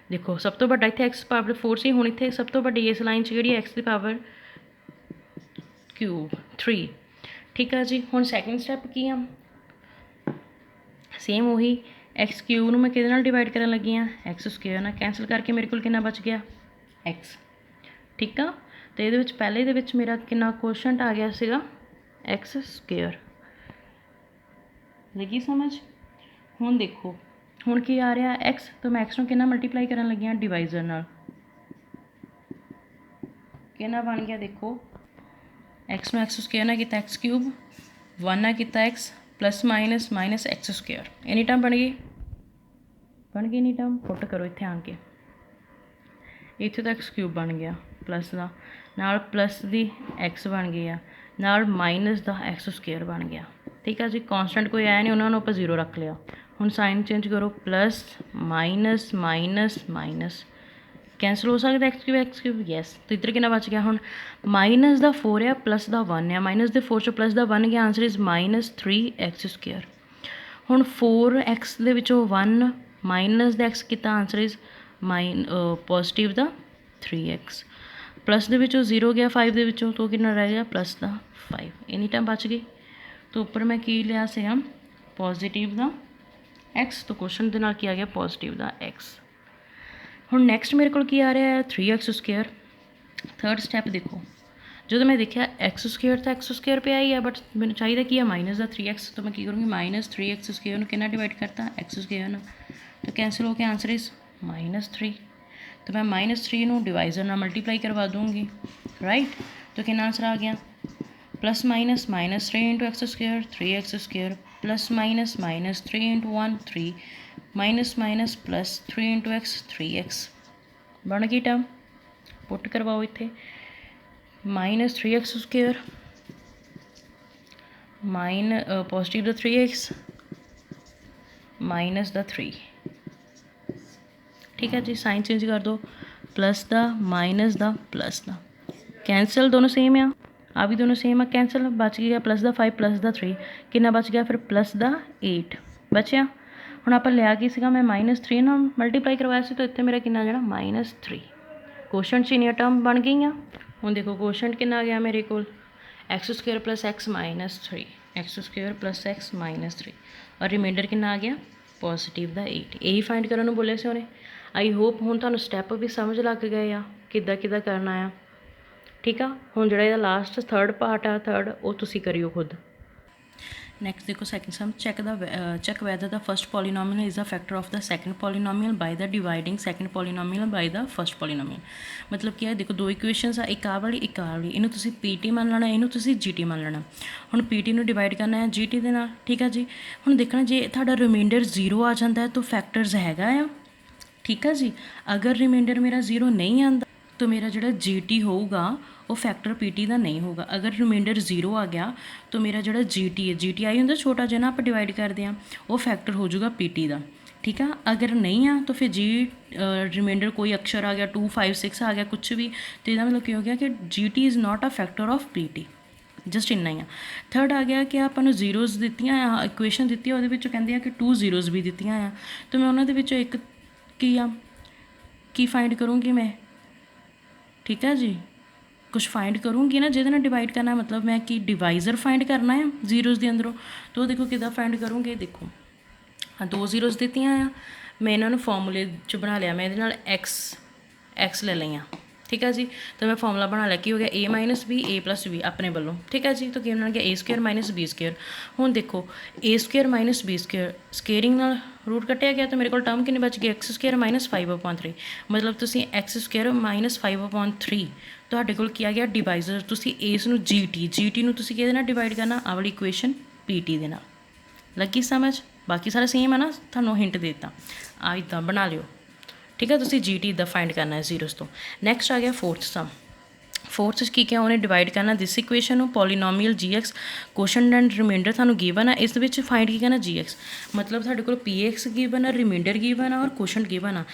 देखो सब तो वड्डा इत्थे x पावर 4 सी, हुण इत्थे सब तो वड्डी इस लाइन च जिहड़ी x दी पावर क्यूब 3, ठीक है जी। हुण सैकेंड स्टैप की आ, सेम वही x³ मैं किहदे नाल डिवाइड करन लगी हाँ x² ना, कैंसल करके मेरे को कितना बच गया x, ठीक आ। तो ये पहले ये मेरा कितना क्वेश्चन आ गया सीगा x², लगी समझ। हुण देखो हुण की आ रहा x, तो मैं x नूं कितना मल्टीप्लाई करन लगी हाँ डिवाइजर नाल, कितना बन गया देखो x नूं x² ना किया x³ 1 ना किया x plus minus minus x², any term बन गई एनी टर्म पुट करो इत्थे आके, इत्थे तो x³ बन गया प्लस का, नाल प्लस दी x बन गई आ, नाल माइनस दा x² बन गया, ठीक है जी। कॉन्सटेंट कोई आया नहीं, उन्होंने आपां 0 रख लिया। हुण साइन चेंज करो, plus minus minus minus, cancel हो सकता x³ यस। तो इधर कितना बच गया, हुण माइनस दा 4 है प्लस दा 1 है, माइनस दे 4 चो प्लस दा 1 गया, आंसर इज़ माइनस 3x²। हुण 4x दे विचों 1 माइनस द x कितना, आंसर इज़ पॉजिटिव दा 3x, प्लस दे विचों 0 गया 5 दे विचों, तो कितना रह गया प्लस दा 5, एनी टाइम बच गई। तो उपर मैं की लिया सीगा पॉजिटिव दा x, तो क्वेश्चन दे नाल की आ गया पॉजिटिव दा x। हुण नैक्सट मेरे को आ रहा है 3x²। थर्ड स्टैप देखो, जो मैं देखा x² तो x² पे आई है, बट मैंने चाहिए कि माइनस दा 3x, तो मैं की करूँगी माइनस 3x² कितना डिवाइड करता x², तो कैंसिल हो गया, आंसर इज़ -3। तो मैं -3 डिवाइजर ना मल्टीप्लाई करवा दूँगी, राइट। तो कितना आंसर आ गया plus minus -3 × x² 3x² plus minus -3 × 1 3 minus minus plus 3 × x 3x बन गई टर्म, पुट करवाओ इत्थे -3x² पॉजिटिव दा 3x माइनस दा 3, ठीक है जी। साइन चेंज कर दो, प्लस दा माइनस दा प्लस दा, कैंसल दोनों सेम आ भी दोनों सेम आ, कैंसल बच गया प्लस दा 5 प्लस दा 3, कितना बच गया फिर प्लस दा 8 बचिया। हुण आपां लिया की सीगा, मैं -3 नाल मल्टीप्लाई करवाया सी, तो इत्थे मेरा कितना जिहड़ा -3, क्वेश्चन च इन्नियां टर्म बन गई। हुण देखो क्वेश्चन कितना आ गया मेरे को x² plus x -3, x² plus x -3, और रिमाइंडर कितना आ गया पॉजिटिव दा 8। यही फाइंड करने को बोले से उन्हें। आई होप हुण तुहानूं स्टैप भी समझ लग गए आ किद्दां किद्दां करना आ, ठीक आ। हुण जिहड़ा इहदा लास्ट थर्ड पार्ट आ, थर्ड वो तुसीं करियो खुद। नैक्सट देखो second sum, check whether the first polynomial is a factor of the second polynomial by the dividing second polynomial by the first polynomial. मतलब क्या है, देखो दो इक्वेशनस आ, एक आ वाली एक आ वाली, इनू तुसीं PT मान लेना, इनू तुसीं GT मान लेना। हुण PT नू डिवाइड करना है GT दे नाल, ठीक है जी। हुण देखना जे तुहाडा रिमाइंडर 0 आ जाता है तो फैक्टर्स हैगा आ, ठीक है जी। अगर रिमाइंडर मेरा 0 नहीं आता तो मेरा जिहड़ा GT होगा वो फैक्टर PT का नहीं होगा। अगर रिमाइंडर 0 आ गया तो मेरा जिहड़ा GT है, GT आई होंगे छोटा जिहा आप डिवाइड करते हैं, वो फैक्टर हो जाऊगा PT का, ठीक है। अगर नहीं आ तो फिर रिमाइंडर कोई अक्षर आ गया 2 5 6 आ गया कुछ भी, तो इसका मतलब क्या हो गया कि GT is not a factor of PT, just इन्ना ही आ। थर्ड आ गया कि आपको जीरोज़ दित्तियां इक्वेशन दी वो कहते कि 2 जीरोज़ भी दित्तियां आ, तो मैं उन्होंने एक की फाइंड करूँगी मैं, ठीक है जी। कुछ फाइंड करूँगी ना जिहदे नाल डिवाइड करना, मतलब मैं कि डिवाइज़र फाइंड करना है जीरोज़ के अंदरों। तो देखो किद्दां फाइंड करूँगी, देखो हाँ 2 जीरोज़ दित्तियां आ, मैं इन्होंने फॉर्मूले च बना लिया, मैं इहदे नाल एक्स ले लईआं, ठीक है जी। तो मैं फॉर्मूला बना लिया, की हो गया a minus b a plus b अपने वालों, ठीक है जी। तो की बन गया a square minus b square. हुण देखो a square minus b square squaring नाल रूट कटिया गया, तो मेरे को टर्म कितनी बच गई एक्स स्केयर माइनस 5/3, मतलब तुसीं एक्स स्केयर माइनस 5/3 ਤੁਹਾਡੇ ਕੋਲ ਕੀ ਆ ਗਿਆ ਡਿਵਾਈਜ਼ਰ। ਤੁਸੀਂ ਇਸ ਨੂੰ ਜੀ ਟੀ ਨੂੰ ਤੁਸੀਂ ਕਿਹਦੇ ਨਾਲ ਡਿਵਾਈਡ ਕਰਨਾ, ਆਹ ਵਾਲੀ ਇਕੁਏਸ਼ਨ ਪੀ ਟੀ ਦੇ ਨਾਲ। ਲੱਗੀ ਸਮਝ? ਬਾਕੀ ਸਾਰਾ ਸੇਮ ਹੈ ਨਾ, ਤੁਹਾਨੂੰ ਹਿੰਟ ਦੇ ਦਿੱਤਾ। ਆ ਇੱਦਾਂ ਬਣਾ ਲਿਓ, ठीक है। तुसी जी टी इदा फाइंड करना है जीरोस तो। नैक्सट आ गया फोर्थ सम। फोर्थ की क्या उन्हें डिवाइड करना this equation polynomial g x quotient and remainder थानू गिवन है, इस फाइंड की करना जी एक्स, मतलब साढ़े को पी एक्स गिवन है, रिमाइंडर गिवन है और क्वेश्चन गिवन है,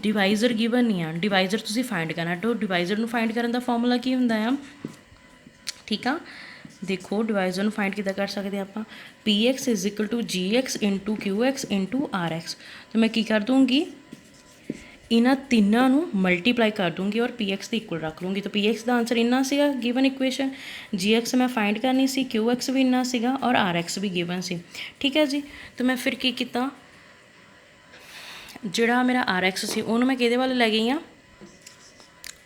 डिवाइजर गिवन नहीं है। डिवाइजर तुसी फाइंड करना, तो डिवाइजर फाइंड करने का फॉर्मूला की होंदा है, ठीक है। देखो डिवाइजर फाइंड कितना कर सकते आप, P X is equal to G X into Q X into R X. तो मैं की कर दूँगी, इन्हां तिन्नां नूं मल्टीप्लाई कर दूँगी और पी एक्स के इक्वल रख लूँगी। तो पी एक्स का आंसर इन्ना सीगा गिवन इक्वेशन, जी एक्स मैं फाइंड करनी सी, क्यू एक्स भी इन्ना सीगा और आर एक्स भी गिवन सी, ठीक है जी। तो मैं फिर की किया, जिहड़ा मेरा आर एक्स सी उहनूं मैं किहदे वाल लै गई हाँ,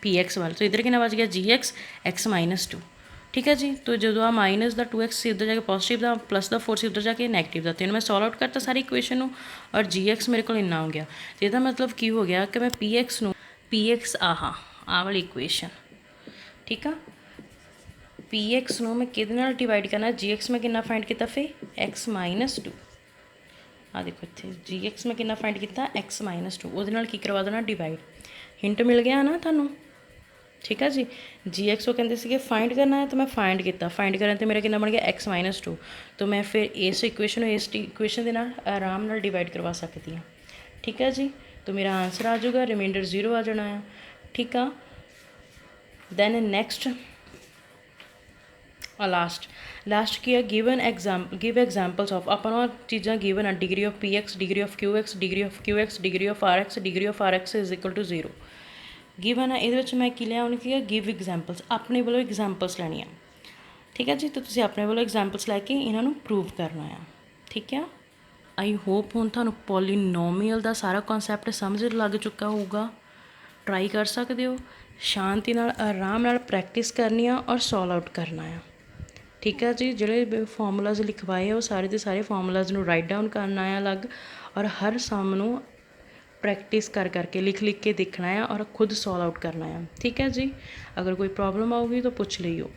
पी एक्स वाल। तो इधर कितना बच गया जी एक्स माइनस 2, ठीक है जी। तो जो आ माइनस का 2x से उधर जाके पॉजिटिव का, प्लस का 4 से उधर जाके नैगेटिव का, तो मैं सॉल्व आउट करता सारी इक्वेशन और जी एक्स मेरे को इन्ना हो गया। तो यदा मतलब की हो गया कि मैं पी एक्स आ वाली इक्वेशन, ठीक है, पी एक्स मैं कि डिवाइड करना, जी एक्स मैं कितना फाइंड किया फिर एक्स माइनस 2, आ देखो इतने जी एक्स मैं कितना फाइंड किया एक्स माइनस 2, वो की करवा देना डिवाइड। हिंट मिल गया ना थानू, ठीक है जी। जी एक्स वो कहते थे फाइंड करना है, तो मैं फाइंड किया, फाइंड करने तो मेरा कितना बन गया एक्स माइनस 2। तो मैं फिर इस इक्वेशन इस इक्वेशन के नाल आराम नाल डिवाइड करवा सकती हाँ, ठीक है जी। तो मेरा आंसर आ जाऊगा, रिमाइंडर 0 आ जाना है, ठीक है। दैन नैक्सट लास्ट की है गिवन गिव एग्जाम्पल्स ऑफ, अपन चीज़ा गिवन है, degree of P X, degree of Q X, degree of Q X, degree of R X, degree of R X is equal to 0 given है। ये मैं की लिया उन्हें की गिव एग्जाम्पल्स, अपने वालों एग्जाम्पल्स लैनिया, ठीक है जी। तो तुसीं अपने वालों एग्जाम्पल्स लैके इन्हों प्रूव करना है, ठीक है। आई होप हुण तुहानूं पॉलीनोमीअल का सारा कॉन्सैप्ट समझ लग चुका होगा। ट्राई कर सकते हो, शांति नाल आराम नाल प्रैक्टिस करनी है और सॉल्व आउट करना है, ठीक है जी। जिहड़े फॉर्मूलाज लिखवाए वो सारे के सारे फॉर्मूलाज नूं राइट डाउन करना है अलग, और हर सम नूं प्रैक्टिस कर करके लिख के देखना है और खुद सॉल्व आउट करना है, ठीक है जी। अगर कोई प्रॉब्लम आऊगी तो पूछ लियो।